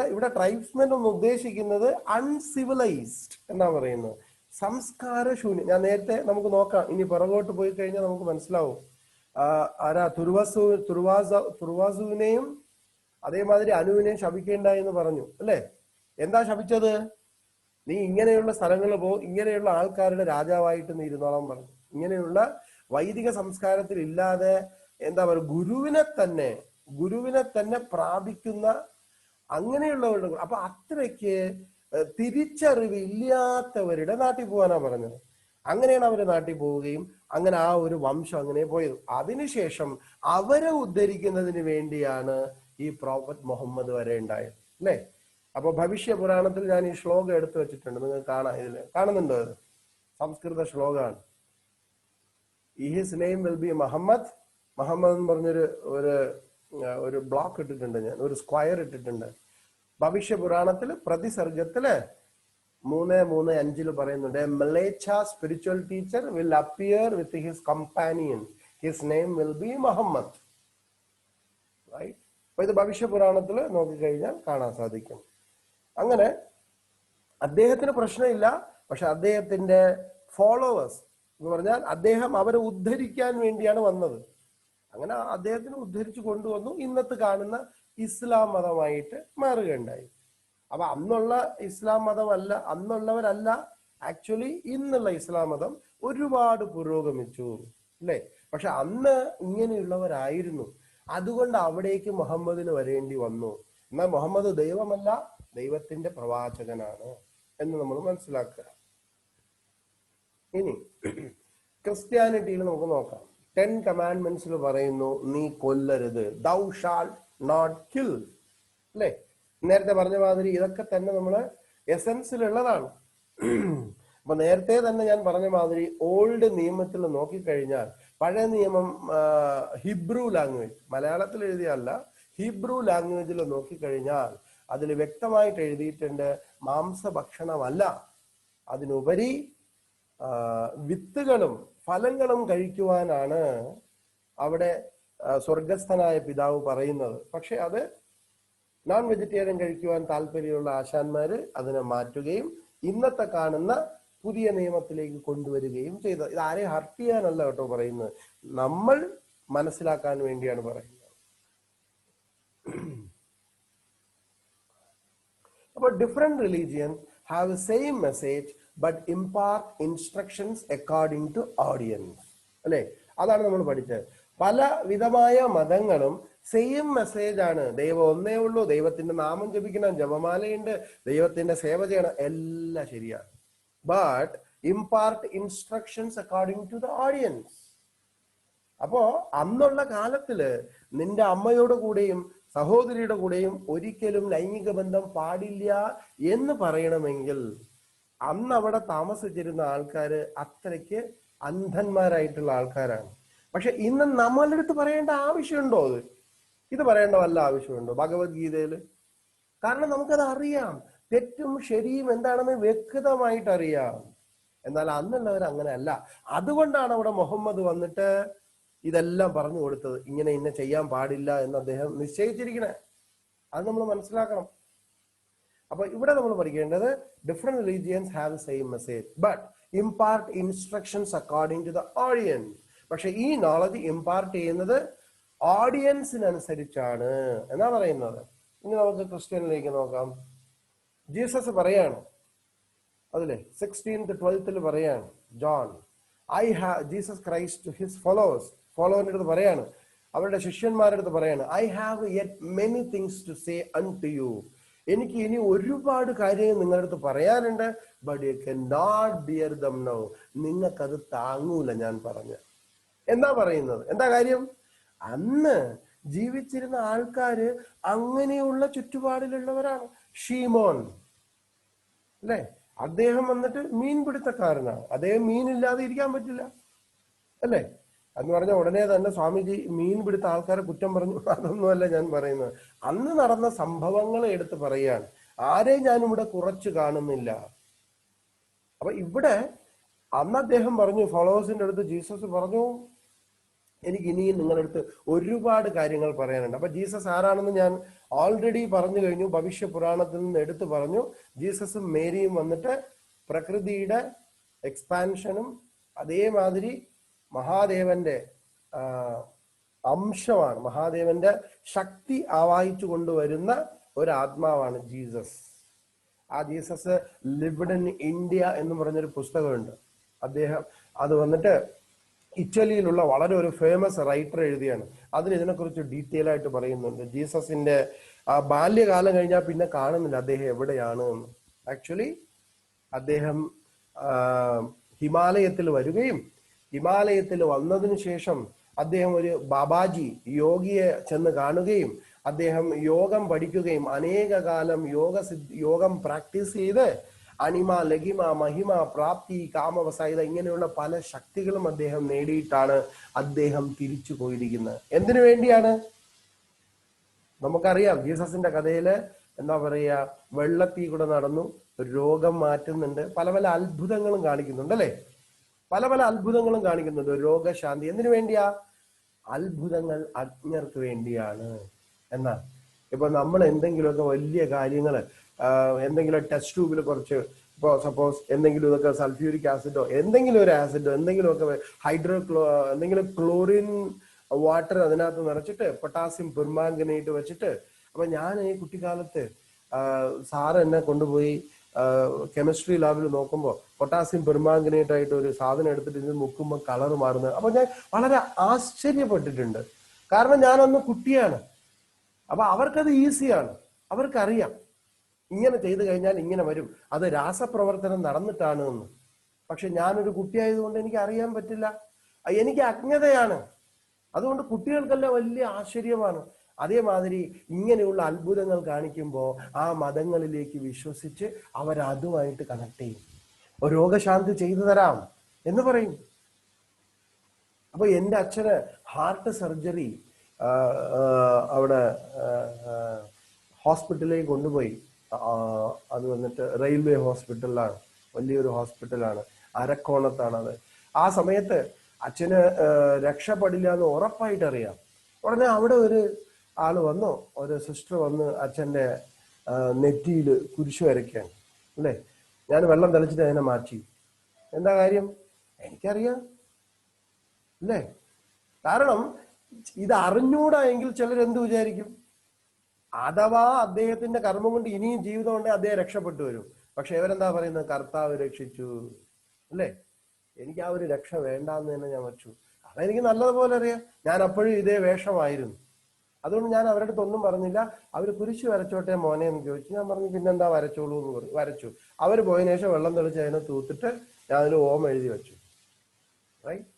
ഇവിടെ ട്രൈബ്സ്മെൻ എന്ന് ഉദ്ദേശിക്കുന്നത് അൺസിവിലൈസ്ഡ് എന്നാ പറയുന്നത്, സംസ്കാരശൂന്യം. ഞാൻ നേരത്തെ നമുക്ക് നോക്കാം, ഇനി പുറകോട്ട് പോയി കഴിഞ്ഞാൽ നമുക്ക് മനസ്സിലാവും. ആരാ? തുർവാസുവിനെയും അതേമാതിരി അനുവിനെയും ശപിക്കേണ്ടായി എന്ന് പറഞ്ഞു, അല്ലെ? എന്താ ശപിച്ചത്? നീ ഇങ്ങനെയുള്ള സ്ഥലങ്ങളിൽ ഇങ്ങനെയുള്ള ആൾക്കാരുടെ രാജാവായിട്ട് നീ ഇരുന്നോളാൻ പറഞ്ഞു. ഇങ്ങനെയുള്ള വൈദിക സംസ്കാരത്തിൽ ഇല്ലാതെ എന്താ പറയുക, ഗുരുവിനെ തന്നെ പ്രാപിക്കുന്ന അങ്ങനെയുള്ളവരുടെ. അപ്പൊ അത്രയ്ക്ക് തിരിച്ചറിവില്ലാത്തവരുടെ നാട്ടിൽ പോകാനാ പറഞ്ഞത്. അങ്ങനെയാണ് അവര് നാട്ടിൽ പോവുകയും അങ്ങനെ ആ ഒരു വംശം അങ്ങനെ പോയത്. അതിനുശേഷം അവരെ ഉദ്ധരിക്കുന്നതിന് വേണ്ടിയാണ് ഈ പ്രോഫറ്റ് മുഹമ്മദ് വരെ ഉണ്ടായത്, അല്ലെ? അപ്പൊ ഭവിഷ്യ പുരാണത്തിൽ ഞാൻ ഈ ശ്ലോകം എടുത്തു വെച്ചിട്ടുണ്ട്, നിങ്ങൾ കാണാം. ഇതില് കാണുന്നുണ്ടോ? അത് സംസ്കൃത ശ്ലോകമാണ്. His name will be Muhammad. Muhammad എന്ന് പറഞ്ഞൊരു ഒരു ബ്ലോക്ക് ഇട്ടിട്ടുണ്ട്, ഞാൻ ഒരു സ്ക്വയർ ഇട്ടിട്ടുണ്ട്. ഭവിഷ്യ പുരാണത്തില് പ്രതിസർഗത്തില് 3:3-5 പറയുന്നുണ്ട്, മലേച്ഛ spiritual teacher will appear with his companion, his name will be Muhammad. Right? അപ്പൊ ഇത് ഭവിഷ്യ പുരാണത്തില് നോക്കിക്കഴിഞ്ഞാൽ കാണാൻ സാധിക്കും. അങ്ങനെ അദ്ദേഹത്തിന് പ്രശ്നമില്ല. പക്ഷെ അദ്ദേഹത്തിന്റെ ഫോളോവേഴ്സ് എന്ന് പറഞ്ഞാൽ അദ്ദേഹം അവരെ ഉദ്ധരിക്കാൻ വേണ്ടിയാണ് വന്നത്. അങ്ങനെ അദ്ദേഹത്തിന് ഉദ്ധരിച്ചു കൊണ്ടുവന്നു. ഇന്നത്തെ കാണുന്ന ഇസ്ലാം മതമായിട്ട് മാറുകയുണ്ടായി. അപ്പൊ അന്നുള്ള ഇസ്ലാം മതമല്ല, അന്നുള്ളവരല്ല ആക്ച്വലി ഇന്നുള്ള ഇസ്ലാം മതം ഒരുപാട് പുരോഗമിച്ചു, അല്ലെ? പക്ഷെ അന്ന് ഇങ്ങനെയുള്ളവരായിരുന്നു. അതുകൊണ്ട് അവിടേക്ക് മുഹമ്മദിന് വരേണ്ടി വന്നു. എന്നാൽ മുഹമ്മദ് ദൈവമല്ല, ദൈവത്തിന്റെ പ്രവാചകനാണ് എന്ന് നമ്മൾ മനസ്സിലാക്കുക. ഇനി ക്രിസ്ത്യാനിറ്റിയിൽ നമുക്ക് നോക്കാം. 10 കമാൻഡ്മെന്റ്സിൽ പറയുന്നു, നീ കൊല്ലരുത്, ദൗ ഷാൾ നോട്ട് കിൽ, അല്ലെ? നേരത്തെ പറഞ്ഞ മാതിരി ഇതൊക്കെ തന്നെ നമ്മള് എസൻസിലുള്ളതാണ്. അപ്പൊ നേരത്തെ തന്നെ ഞാൻ പറഞ്ഞ മാതിരി ഓൾഡ് നിയമത്തിൽ നോക്കിക്കഴിഞ്ഞാൽ, പഴയ നിയമം ഹിബ്രു ലാംഗ്വേജ്, മലയാളത്തിൽ എഴുതിയല്ല, ഹിബ്രു ലാംഗ്വേജിൽ നോക്കിക്കഴിഞ്ഞാൽ അതിൽ വ്യക്തമായിട്ട് എഴുതിയിട്ടുണ്ട്, മാംസഭക്ഷണമല്ല, അതിനുപരി വിത്തുകളും ഫലങ്ങളും കഴിക്കുവാനാണ് അവിടെ സ്വർഗസ്ഥനായ പിതാവ് പറയുന്നത്. പക്ഷെ അത് നോൺ വെജിറ്റേറിയൻ കഴിക്കുവാൻ താല്പര്യമുള്ള ആശാന്മാര് അതിനെ മാറ്റുകയും ഇന്നത്തെ കാണുന്ന പുതിയ നിയമത്തിലേക്ക് കൊണ്ടുവരികയും ചെയ്തത്. ഇത് ആരെയും ഹർട്ട് ചെയ്യാനല്ല കേട്ടോ പറയുന്നത്, നമ്മൾ മനസ്സിലാക്കാൻ വേണ്ടിയാണ് പറയുന്നത്. അപ്പൊ different religions have same message but impart instructions according to audience, അല്ലെ? അതാണ് നമ്മൾ പഠിച്ചത്. പല വിധമായ മതങ്ങളും സെയിം മെസ്സേജ് ആണ്. ദൈവം ഒന്നേ ഉള്ളൂ, ദൈവത്തിന്റെ നാമം ജപിക്കണം, ജപമാലയുണ്ട്, ദൈവത്തിന്റെ സേവ ചെയ്യണം, എല്ലാം ശരിയാണ്. But impart instructions according to the audience. അപ്പോ അന്നുള്ള കാലത്തില് നിന്റെ അമ്മയുടെ കൂടെയും സഹോദരിയുടെ കൂടെയും ഒരിക്കലും ലൈംഗിക ബന്ധം പാടില്ല എന്ന് പറയണമെങ്കിൽ അന്ന് അവിടെ താമസിച്ചിരുന്ന ആൾക്കാര് അത്രയ്ക്ക് അന്ധന്മാരായിട്ടുള്ള ആൾക്കാരാണ്. പക്ഷെ ഇന്ന് നമ്മളുടെ അടുത്ത് പറയേണ്ട ആവശ്യമുണ്ടോ? ഇത് പറയേണ്ട വല്ല ആവശ്യമുണ്ടോ ഭഗവത്ഗീതയില്? കാരണം നമുക്കത് അറിയാം, തെറ്റും ശരിയും എന്താണെന്ന് വ്യക്തമായിട്ട് അറിയാം. എന്നാൽ അന്നുള്ളവർ അങ്ങനെ അല്ല. അതുകൊണ്ടാണ് അവിടെ മുഹമ്മദ് വന്നിട്ട് ഇതെല്ലാം പറഞ്ഞു കൊടുത്തത്. ഇങ്ങനെ ഇന്ന ചെയ്യാൻ പാടില്ല എന്ന് അദ്ദേഹം നിശ്ചയിച്ചിരിക്കണേ. അത് നമ്മൾ മനസ്സിലാക്കണം. അപ്പൊ ഇവിടെ നമ്മൾ പഠിക്കേണ്ടത് different religions have same message but impart instructions according to the audience. പക്ഷെ ഈ നോളജ് ഇംപാർട്ട് ചെയ്യുന്നത് ഓഡിയൻസിനനുസരിച്ചാണ് എന്നാ പറയുന്നത്. ഇനി നമുക്ക് ക്രിസ്ത്യനിലേക്ക് നോക്കാം. ജീസസ് പറയാണ് അതിലെ 16th 12th പറയാണ്, ജോൺ ജീസസ് ക്രൈസ്റ്റ് ഹിസ് ഫോളോവറിന്റെ അടുത്ത് പറയാണ്, അവരുടെ ശിഷ്യന്മാരുടെ അടുത്ത് പറയാണ്, I have yet many things to say unto you. എനിക്ക് ഇനി ഒരുപാട് കാര്യങ്ങൾ നിങ്ങളുടെ അടുത്ത് പറയാനുണ്ട്. But you can not bear them now. നിങ്ങൾക്കത് താങ്ങൂല ഞാൻ പറഞ്ഞ. എന്താ പറയുന്നത്? എന്താ കാര്യം? അന്ന് ജീവിച്ചിരുന്ന ആൾക്കാര് അങ്ങനെയുള്ള ചുറ്റുപാടിലുള്ളവരാണ്. ഷീമോൻ അല്ലെ, അദ്ദേഹം വന്നിട്ട് മീൻപിടുത്തക്കാരനാണ്. അദ്ദേഹം മീനില്ലാതെ ഇരിക്കാൻ പറ്റില്ല അല്ലേ എന്ന് പറഞ്ഞ ഉടനെ തന്നെ സ്വാമിജി മീൻ പിടുത്ത ആൾക്കാരെ കുറ്റം പറഞ്ഞു. അതൊന്നുമല്ല ഞാൻ പറയുന്നത്. അന്ന് നടന്ന സംഭവങ്ങൾ എടുത്ത് പറയാണ്. ആരെയും ഞാനിവിടെ കുറച്ച് കാണുന്നില്ല. അപ്പൊ ഇവിടെ അന്ന് അദ്ദേഹം പറഞ്ഞു, ഫോളോവേഴ്സിന്റെ അടുത്ത് ജീസസ് പറഞ്ഞു, എനിക്ക് ഇനിയും നിങ്ങളുടെ അടുത്ത് ഒരുപാട് കാര്യങ്ങൾ പറയാനുണ്ട്. അപ്പൊ ജീസസ് ആരാണെന്ന് ഞാൻ ഓൾറെഡി പറഞ്ഞു കഴിഞ്ഞു. ഭവിഷ്യ പുരാണത്തിൽ നിന്ന് എടുത്തു പറഞ്ഞു. ജീസസും മേരിയും വന്നിട്ട് പ്രകൃതിയുടെ എക്സ്പാൻഷനും അതേമാതിരി മഹാദേവന്റെ അംശമാണ്. മഹാദേവന്റെ ശക്തി ആവാഹിച്ചു കൊണ്ടുവരുന്ന ഒരു ആത്മാവാണ് ജീസസ്. ആ ജീസസ് ലിവ്ഡ് ഇൻ ഇന്ത്യ എന്ന് പറഞ്ഞൊരു പുസ്തകമുണ്ട്. അദ്ദേഹം അത് വന്നിട്ട് ഇറ്റലിയിലുള്ള വളരെ ഒരു ഫേമസ് റൈറ്റർ എഴുതിയാണ്. അതിൽ ഇതിനെക്കുറിച്ച് ഡീറ്റെയിൽ ആയിട്ട് പറയുന്നുണ്ട്. ജീസസിന്റെ ബാല്യകാലം കഴിഞ്ഞാൽ പിന്നെ കാണുന്നില്ല അദ്ദേഹം എവിടെയാണ് എന്ന്. ആക്ച്വലി അദ്ദേഹം ഹിമാലയത്തിൽ വരികയും ഹിമാലയത്തിൽ വന്നതിന് ശേഷം അദ്ദേഹം ഒരു ബാബാജി യോഗിയെ ചെന്ന് കാണുകയും അദ്ദേഹം യോഗം പഠിക്കുകയും അനേക കാലം യോഗം പ്രാക്ടീസ് ചെയ്ത് അനിമ, ലഘിമ, മഹിമ, പ്രാപ്തി, കാമവസായിത ഇങ്ങനെയുള്ള പല ശക്തികളും അദ്ദേഹം നേടിയിട്ടാണ് അദ്ദേഹം തിരിച്ചു പോയിരിക്കുന്നത്. എന്തിനു വേണ്ടിയാണ്? നമുക്കറിയാം ജീസസിന്റെ കഥയില് എന്താ പറയാ, വെള്ളത്തീ കൂടെ നടന്നു, രോഗം മാറ്റുന്നുണ്ട്, പല പല അത്ഭുതങ്ങളും കാണിക്കുന്നുണ്ട് അല്ലെ, പല പല അത്ഭുതങ്ങളും കാണിക്കുന്നുണ്ട്. രോഗശാന്തി എന്തിനു വേണ്ടിയാ? അത്ഭുതങ്ങൾ അജ്ഞർക്ക് വേണ്ടിയാണ് എന്നാ. ഇപ്പൊ നമ്മൾ എന്തെങ്കിലുമൊക്കെ വലിയ കാര്യങ്ങള് എന്തെങ്കിലും ടെസ്റ്റ് ട്യൂബിൽ കുറച്ച് ഇപ്പോൾ സപ്പോസ് എന്തെങ്കിലും ഇതൊക്കെ സൾഫ്യൂരിക് ആസിഡോ എന്തെങ്കിലും ഒരു ആസിഡോ എന്തെങ്കിലുമൊക്കെ എന്തെങ്കിലും ക്ലോറിൻ വാട്ടർ അതിനകത്ത് നിറച്ചിട്ട് പൊട്ടാസ്യം പെർമാംഗനേറ്റ് വെച്ചിട്ട്, അപ്പൊ ഞാൻ ഈ കുട്ടിക്കാലത്ത് സാറ് എന്നെ കൊണ്ടുപോയി കെമിസ്ട്രി ലാബിൽ നോക്കുമ്പോൾ പൊട്ടാസ്യം പെർമാംഗനേറ്റ് ആയിട്ട് ഒരു സാധനം എടുത്തിട്ട് ഇത് മുക്കുമ്പോൾ കളർ മാറുന്നത്. അപ്പൊ ഞാൻ വളരെ ആശ്ചര്യപ്പെട്ടിട്ടുണ്ട്. കാരണം ഞാനന്ന് കുട്ടിയാണ്. അപ്പൊ അവർക്കത് ഈസിയാണ്, അവർക്കറിയാം ഇങ്ങനെ ചെയ്തു കഴിഞ്ഞാൽ ഇങ്ങനെ വരും, അത് രാസപ്രവർത്തനം നടന്നിട്ടാണ് എന്ന്. പക്ഷെ ഞാനൊരു കുട്ടിയായതുകൊണ്ട് എനിക്ക് അറിയാൻ പറ്റില്ല, എനിക്ക് അജ്ഞതയാണ്. അതുകൊണ്ട് കുട്ടികൾക്കെല്ലാം വലിയ ആശ്ചര്യമാണ്. അതേമാതിരി ഇങ്ങനെയുള്ള അത്ഭുതങ്ങൾ കാണിക്കുമ്പോൾ ആ മതങ്ങളിലേക്ക് വിശ്വസിച്ച് അവരതുമായിട്ട് കണക്ട് ചെയ്യും. രോഗശാന്തി ചെയ്തു തരാം എന്ന് പറയും. അപ്പൊ എൻ്റെ അച്ഛന് ഹാർട്ട് സർജറി അവിടെ ഹോസ്പിറ്റലിലേക്ക് കൊണ്ടുപോയി. അത് വന്നിട്ട് റെയിൽവേ ഹോസ്പിറ്റലിലാണ്, വലിയൊരു ഹോസ്പിറ്റലാണ്, അരക്കോണത്താണത്. ആ സമയത്ത് അച്ഛന് രക്ഷപ്പെടില്ല എന്ന് ഉറപ്പായിട്ട് അറിയാം. ഉടനെ അവിടെ ഒരു ആള് വന്നു, ഒരു സിസ്റ്റർ വന്ന് അച്ഛൻ്റെ നെറ്റിയിൽ കുരിശു വരയ്ക്കാണ് അല്ലേ. ഞാൻ വെള്ളം തളിച്ചിട്ട് അതിനെ മാറ്റി. എന്താ കാര്യം? എനിക്കറിയാം അല്ലേ. കാരണം ഇത് അറിഞ്ഞൂടാ എങ്കിൽ ചിലരെന്ത് വിചാരിക്കും? അഥവാ അദ്ദേഹത്തിന്റെ കർമ്മം കൊണ്ട് ഇനിയും ജീവിതം ഉണ്ടെങ്കിൽ അദ്ദേഹം രക്ഷപ്പെട്ടു വരും. പക്ഷെ ഇവരെന്താ പറയുന്നത്? കർത്താവ് രക്ഷിച്ചു അല്ലേ. എനിക്ക് ആ ഒരു രക്ഷ വേണ്ടാന്ന് തന്നെ ഞാൻ വച്ചു. അതെനിക്ക് നല്ലതുപോലെ അറിയാം. ഞാൻ അപ്പോഴും ഇതേ വേഷമായിരുന്നു. അതുകൊണ്ട് ഞാൻ അവരുടെ അടുത്ത് ഒന്നും പറഞ്ഞില്ല. അവർ കുരിശ് വരച്ചോട്ടെ മോനെ എന്ന് ചോദിച്ചു. ഞാൻ പറഞ്ഞു പിന്നെന്താ, വരച്ചോളൂ എന്ന് പറഞ്ഞു. വരച്ചു. അവർ പോയതിനു ശേഷം വെള്ളം തെളിച്ച് അതിനെ തൂത്തിട്ട് ഞാൻ അതിൽ ഓം എഴുതി വെച്ചു. റൈറ്റ്.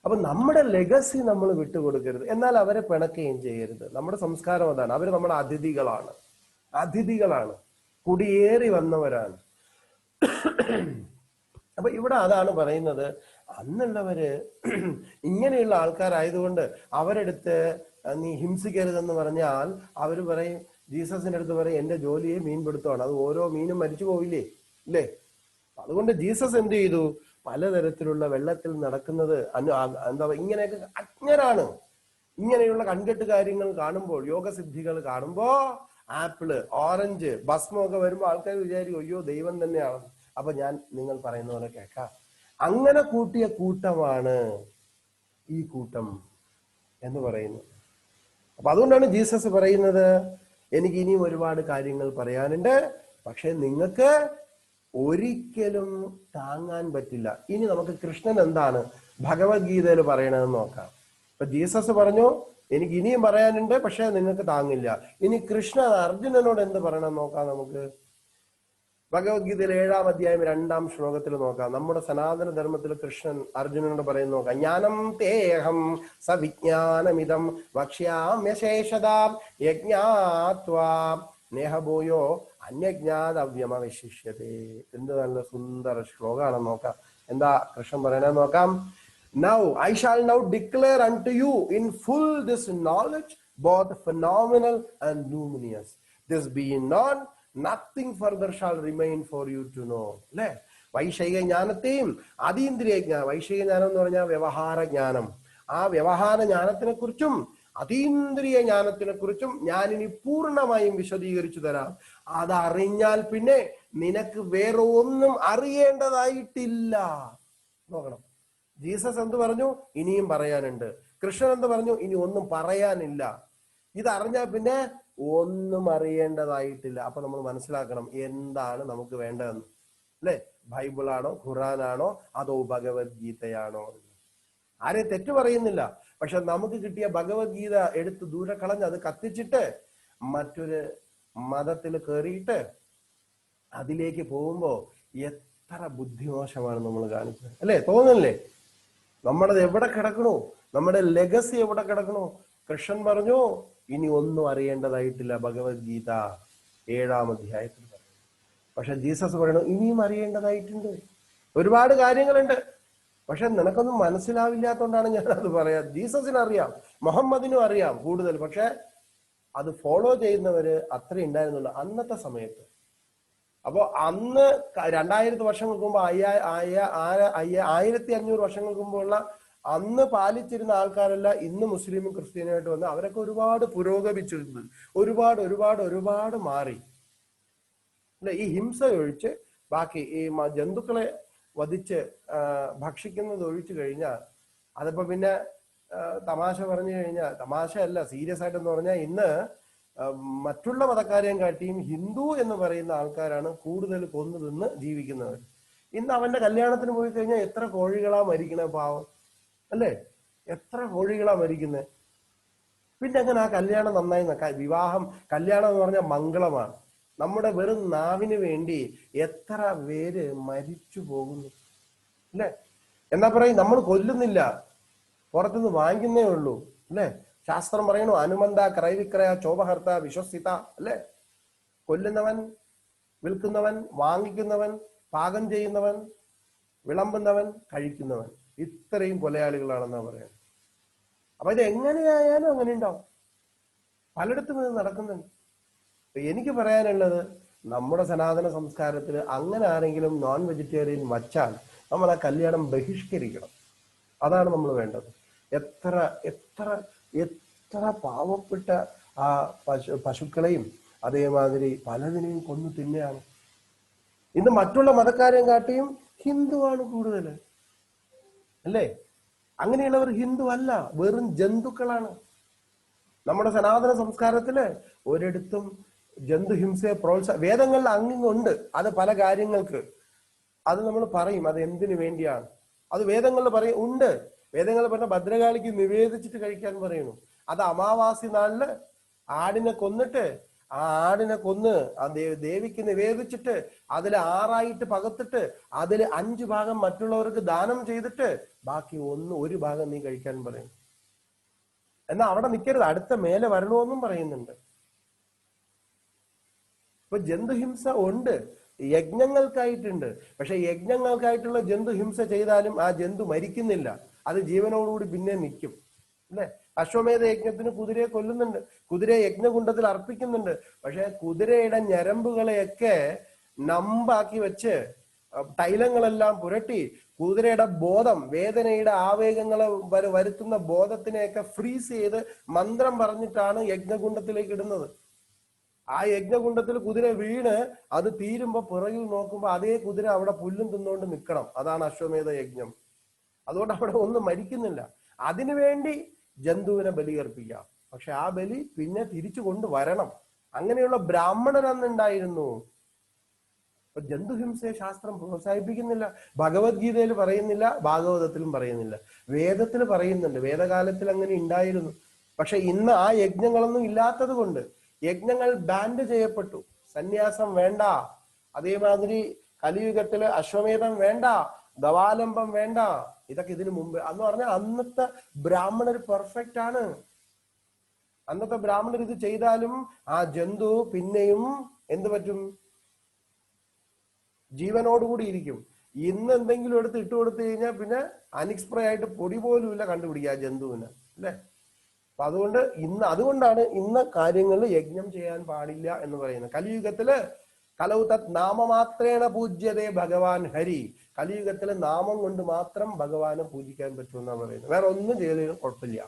അപ്പൊ നമ്മുടെ ലെഗസി നമ്മൾ വിട്ടുകൊടുക്കരുത്, എന്നാൽ അവരെ പിണക്കുകയും ചെയ്യരുത്. നമ്മുടെ സംസ്കാരം അതാണ്. അവർ നമ്മുടെ അതിഥികളാണ്, കുടിയേറി വന്നവരാണ്. അപ്പൊ ഇവിടെ അതാണ് പറയുന്നത്. അന്നുള്ളവര് ഇങ്ങനെയുള്ള ആൾക്കാരായതുകൊണ്ട് അവരെടുത്ത് നീ ഹിംസിക്കരുതെന്ന് പറഞ്ഞാൽ അവര് പറയും, ജീസസിന്റെ അടുത്ത് പറയും, എന്റെ ജോലിയെ മീൻപിടുത്തമാണ്, അത് ഓരോ മീനും മരിച്ചു പോവില്ലേ ഇല്ലേ? അതുകൊണ്ട് ജീസസ് എന്ത് ചെയ്തു? പലതരത്തിലുള്ള വെള്ളത്തിൽ നടക്കുന്നത് എന്താ ഇങ്ങനെയൊക്കെ അജ്ഞരാണ്. ഇങ്ങനെയുള്ള കൺകെട്ട് കാര്യങ്ങൾ കാണുമ്പോൾ, യോഗസിദ്ധികൾ കാണുമ്പോ, ആപ്പിള്, ഓറഞ്ച്, ഭസ്മൊക്കെ വരുമ്പോ ആൾക്കാർ വിചാരിക്കും അയ്യോ ദൈവം തന്നെയാണ്. അപ്പൊ ഞാൻ നിങ്ങൾ പറയുന്ന പോലെ കേൾക്കാം. അങ്ങനെ കൂട്ടിയ കൂട്ടമാണ് ഈ കൂട്ടം എന്ന് പറയുന്നത്. അപ്പൊ അതുകൊണ്ടാണ് ജീസസ് പറയുന്നത്, എനിക്ക് ഇനിയും ഒരുപാട് കാര്യങ്ങൾ പറയാനുണ്ട്, പക്ഷെ നിങ്ങൾക്ക് ഒരിക്കലും താങ്ങാൻ പറ്റില്ല. ഇനി നമുക്ക് കൃഷ്ണൻ എന്താണ് ഭഗവത്ഗീതയിൽ പറയണതെന്ന് നോക്കാം. ഇപ്പൊ ജീസസ് പറഞ്ഞു എനിക്ക് ഇനിയും പറയാനുണ്ട്, പക്ഷെ നിങ്ങൾക്ക് താങ്ങില്ല. ഇനി കൃഷ്ണൻ അർജുനനോട് എന്ത് പറയണമെന്ന് നോക്കാം നമുക്ക്. ഭഗവത്ഗീതയിൽ 7-ാം അധ്യായം 2-ാം ശ്ലോകത്തിൽ നോക്കാം. നമ്മുടെ സനാതന ധർമ്മത്തിൽ കൃഷ്ണൻ അർജുനനോട് പറയുന്ന നോക്കാം. ജ്ഞാനം തേഹം സവിജ്ഞാനമിതം വക്ഷ്യാമ്യശേഷതാം യജ്ഞാത്വാ നേഹഭൂയോ അന്യജ്ഞാതവ്യമവശിഷ്യതേ. എന്ത് നല്ല സുന്ദര ശ്ലോകമാണെന്ന് നോക്കാം. എന്താ കൃഷ്ണൻ പറയണെന്ന് നോക്കാം. Now I shall now declare unto you in full this knowledge, both phenomenal and luminous. This being known, nothing further shall remain for you to know. അല്ലെ? വൈഷയിക ജ്ഞാനത്തെയും അതീന്ദ്രിയ ജ്ഞാനം, വൈഷയിക ജ്ഞാനം എന്ന് പറഞ്ഞാൽ വ്യവഹാര ജ്ഞാനം, ആ വ്യവഹാര ജ്ഞാനത്തിനെ കുറിച്ചും അതീന്ദ്രിയ ജ്ഞാനത്തിനെ കുറിച്ചും ഞാനിനി പൂർണ്ണമായും വിശദീകരിച്ചു തരാം. അതറിഞ്ഞാൽ പിന്നെ നിനക്ക് വേറെ ഒന്നും അറിയേണ്ടതായിട്ടില്ല. നോക്കണം, ജീസസ് എന്ത് പറഞ്ഞു? ഇനിയും പറയാനുണ്ട്. കൃഷ്ണൻ എന്ത് പറഞ്ഞു? ഇനി ഒന്നും പറയാനില്ല. ഇതറിഞ്ഞാൽ പിന്നെ ഒന്നും അറിയേണ്ടതായിട്ടില്ല. അപ്പൊ നമ്മൾ മനസ്സിലാക്കണം എന്താണ് നമുക്ക് വേണ്ടതെന്ന്, അല്ലെ? ബൈബിളാണോ, ഖുറാനാണോ, അതോ ഭഗവത്ഗീതയാണോ? ആരെയും തെറ്റു പറയുന്നില്ല. പക്ഷെ നമുക്ക് കിട്ടിയ ഭഗവത്ഗീത എടുത്ത് ദൂരെ കളഞ്ഞ് അത് കത്തിച്ചിട്ട് മറ്റൊരു മതത്തിൽ കയറിയിട്ട് അതിലേക്ക് പോകുമ്പോ എത്ര ബുദ്ധിമോശമാണ് നമ്മൾ കാണിക്കുന്നത്, അല്ലെ? തോന്നല്ലേ? നമ്മളത് എവിടെ കിടക്കണോ? നമ്മുടെ ലെഗസി എവിടെ കിടക്കണോ? കൃഷ്ണൻ പറഞ്ഞു ഇനി ഒന്നും അറിയേണ്ടതായിട്ടില്ല, ഭഗവത്ഗീത 7-ാം അധ്യായത്തിൽ പറഞ്ഞു. പക്ഷെ ജീസസ് പറയണു ഇനിയും അറിയേണ്ടതായിട്ടുണ്ട്, ഒരുപാട് കാര്യങ്ങളുണ്ട്. പക്ഷെ നിനക്കൊന്നും മനസ്സിലാവില്ലാത്തതുകൊണ്ടാണ് ഞാൻ അത് പറയാം. ജീസസിന് അറിയാം, മുഹമ്മദിനും അറിയാം കൂടുതൽ. പക്ഷെ അത് ഫോളോ ചെയ്യുന്നവര് അത്ര ഉണ്ടായിരുന്നുള്ളൂ അന്നത്തെ സമയത്ത്. അപ്പോ അന്ന് 2000 വർഷങ്ങൾക്ക് മുമ്പ് 1500 വർഷങ്ങൾക്ക് മുമ്പുള്ള അന്ന് പാലിച്ചിരുന്ന ആൾക്കാരല്ല ഇന്ന് മുസ്ലിമും ക്രിസ്ത്യാനിയായിട്ട് വന്ന് അവരൊക്കെ ഒരുപാട് പുരോഗമിച്ചിരുന്നു, ഒരുപാട് ഒരുപാട് ഒരുപാട് മാറി. അല്ലെ? ഈ ഹിംസ ഒഴിച്ച് ബാക്കി ഈ ജന്തുക്കളെ വധിച്ച് ഭക്ഷിക്കുന്നത് ഒഴിച്ചു കഴിഞ്ഞാൽ, അതിപ്പോ പിന്നെ തമാശ പറഞ്ഞു കഴിഞ്ഞാൽ, തമാശയല്ല സീരിയസ് ആയിട്ടെന്ന് പറഞ്ഞാൽ, ഇന്ന് മറ്റുള്ള മതക്കാരെയും കാട്ടിയും ഹിന്ദു എന്ന് പറയുന്ന ആൾക്കാരാണ് കൂടുതൽ കൊന്നു തിന്ന് ജീവിക്കുന്നവർ. ഇന്ന് അവന്റെ കല്യാണത്തിന് പോയി കഴിഞ്ഞാൽ എത്ര കോഴികളാ മരിക്കണേ പാവം, അല്ലേ? എത്ര കോഴികളാ മരിക്കുന്നത്. പിന്നെ അങ്ങനെ ആ കല്യാണം നന്നായി വിവാഹം, കല്യാണം എന്ന് പറഞ്ഞാൽ മംഗളമാണ്. നമ്മുടെ വെറും നാവിന് വേണ്ടി എത്ര പേര് മരിച്ചു പോകുന്നു, അല്ലെ? എന്നാ പറയും നമ്മൾ കൊല്ലുന്നില്ല, പുറത്തുനിന്ന് വാങ്ങിക്കുന്നേ ഉള്ളൂ, അല്ലെ? ശാസ്ത്രം പറയണു അനുമന്ത ക്രയവിക്രയ ചോപഹർത്ത വിശ്വസിത, അല്ലെ? കൊല്ലുന്നവൻ, വിൽക്കുന്നവൻ, വാങ്ങിക്കുന്നവൻ, പാകം ചെയ്യുന്നവൻ, വിളമ്പുന്നവൻ, കഴിക്കുന്നവൻ, ഇത്രയും കൊലയാളികളാണെന്നാ പറയുന്നത്. അപ്പൊ ഇത് എങ്ങനെയായാലും അങ്ങനെ ഉണ്ടാവും, പലയിടത്തും ഇത് നടക്കുന്നുണ്ട്. എനിക്ക് പറയാനുള്ളത്, നമ്മുടെ സനാതന സംസ്കാരത്തിൽ അങ്ങനെ ആരെങ്കിലും നോൺ വെജിറ്റേറിയൻ വച്ചാൽ നമ്മൾ ആ കല്യാണം ബഹിഷ്കരിക്കണം. അതാണ് നമ്മൾ വേണ്ടത്. എത്ര എത്ര എത്ര പാവപ്പെട്ട ആ പശുക്കളെയും അതേമാതിരി പലതിനെയും കൊന്നു തിന്നെയാണ്. ഇന്ന് മറ്റുള്ള മതക്കാരെയും കാട്ടിയും ഹിന്ദുവാണ് കൂടുതൽ, അല്ലേ? അങ്ങനെയുള്ളവർ ഹിന്ദു അല്ല, വെറും ജന്തുക്കളാണ്. നമ്മുടെ സനാതന സംസ്കാരത്തില് ഒരിടത്തും ജന്തുഹിംസയെ വേദങ്ങളിൽ അങ്ങിങ്ങുണ്ട്. അത് പല കാര്യങ്ങൾക്ക് അത് നമ്മൾ പറയും, അത് എന്തിനു വേണ്ടിയാണ് അത് വേദങ്ങളിൽ പറയും ഉണ്ട്. വേദങ്ങളിൽ പറഞ്ഞ ഭദ്രകാളിക്ക് നിവേദിച്ചിട്ട് കഴിക്കാൻ പറയുന്നു. അത് അമാവാസി നാളില് ആടിനെ കൊന്നിട്ട് ആ ആടിനെ കൊന്ന് ആ ദേവിക്ക് നിവേദിച്ചിട്ട് അതിൽ 6 പകത്തിട്ട് അതിൽ 5 ഭാഗം മറ്റുള്ളവർക്ക് ദാനം ചെയ്തിട്ട് ബാക്കി ഒരു ഭാഗം നീ കഴിക്കാൻ പറയും. എന്നാ അവിടെ നിൽക്കരുത്, അടുത്ത മേലെ വരണമെന്നും പറയുന്നുണ്ട്. ഇപ്പൊ ജന്തുഹിംസ ഉണ്ട്. യജ്ഞങ്ങൾക്കായിട്ടുണ്ട്. പക്ഷെ യജ്ഞങ്ങൾക്കായിട്ടുള്ള ജന്തു ഹിംസ ചെയ്താലും ആ ജന്തു മരിക്കുന്നില്ല, അത് ജീവനോടുകൂടി പിന്നെ നിൽക്കും. അല്ലെ? അശ്വമേധ യജ്ഞത്തിന് കുതിരയെ കൊല്ലുന്നുണ്ട്, കുതിരയെ യജ്ഞകുണ്ടത്തിൽ അർപ്പിക്കുന്നുണ്ട്. പക്ഷെ കുതിരയുടെ ഞരമ്പുകളെയൊക്കെ നമ്പാക്കി വെച്ച് തൈലങ്ങളെല്ലാം പുരട്ടി കുതിരയുടെ ബോധം, വേദനയുടെ ആവേഗങ്ങളെ വരുത്തുന്ന ബോധത്തിനെയൊക്കെ ഫ്രീസ് ചെയ്ത് മന്ത്രം പറഞ്ഞിട്ടാണ് യജ്ഞകുണ്ടത്തിലേക്ക് ഇടുന്നത്. ആ യജ്ഞകുണ്ടത്തിൽ കുതിര വീണ് അത് തീരുമ്പോ പുറകിൽ നോക്കുമ്പോ അതേ കുതിര അവിടെ പുല്ലും തിന്നുകൊണ്ട് നിൽക്കണം. അതാണ് അശ്വമേധ യജ്ഞം. അതുകൊണ്ട് അവിടെ ഒന്നും മരിക്കുന്നില്ല. അതിനുവേണ്ടി ജന്തുവിനെ ബലിയർപ്പിക്കാം. പക്ഷെ ആ ബലി പിന്നെ തിരിച്ചു കൊണ്ടുവരണം. അങ്ങനെയുള്ള ബ്രാഹ്മണൻ അന്നുണ്ടായിരുന്നു. ജന്തുഹിംസയെ ശാസ്ത്രം പ്രോത്സാഹിപ്പിക്കുന്നില്ല. ഭഗവത്ഗീതയിൽ പറയുന്നില്ല, ഭാഗവതത്തിലും പറയുന്നില്ല, വേദത്തിൽ പറയുന്നുണ്ട്. വേദകാലത്തിൽ അങ്ങനെ ഉണ്ടായിരുന്നു. പക്ഷെ ഇന്ന് ആ യജ്ഞങ്ങളൊന്നും ഇല്ലാത്തത് കൊണ്ട് യജ്ഞങ്ങൾ ബാൻഡ് ചെയ്യപ്പെട്ടു. സന്യാസം വേണ്ട, അതേമാതിരി കലിയുഗത്തില് അശ്വമേധം വേണ്ട, ഗവാലംബം വേണ്ട. ഇതൊക്കെ ഇതിനു മുമ്പ് എന്ന് പറഞ്ഞാൽ അന്നത്തെ ബ്രാഹ്മണർ പെർഫെക്റ്റ് ആണ്. അന്നത്തെ ബ്രാഹ്മണർ ഇത് ചെയ്താലും ആ ജന്തു പിന്നെയും എന്ത് പറ്റും? ജീവനോടുകൂടി ഇരിക്കും. ഇന്ന് എന്തെങ്കിലും എടുത്ത് ഇട്ട് കൊടുത്തു കഴിഞ്ഞാൽ പിന്നെ അനിക്സ്പ്രേ ആയിട്ട് പൊടി പോലും ഇല്ല കണ്ടുപിടിക്കുക ജന്തുവിന്, അല്ലെ? അപ്പൊ അതുകൊണ്ടാണ് ഇന്ന് കാര്യങ്ങളിൽ യജ്ഞം ചെയ്യാൻ പാടില്ല എന്ന് പറയുന്നത്. കലിയുഗത്തില് കലൗ തത് നാമമാത്രേണ പൂജ്യതേ ഭഗവാൻ ഹരി. കലിയുഗത്തില് നാമം കൊണ്ട് മാത്രം ഭഗവാനെ പൂജിക്കാൻ പറ്റുമെന്നാണ് പറയുന്നത്. വേറെ ഒന്നും ചെയ്തതിനും കുഴപ്പമില്ല.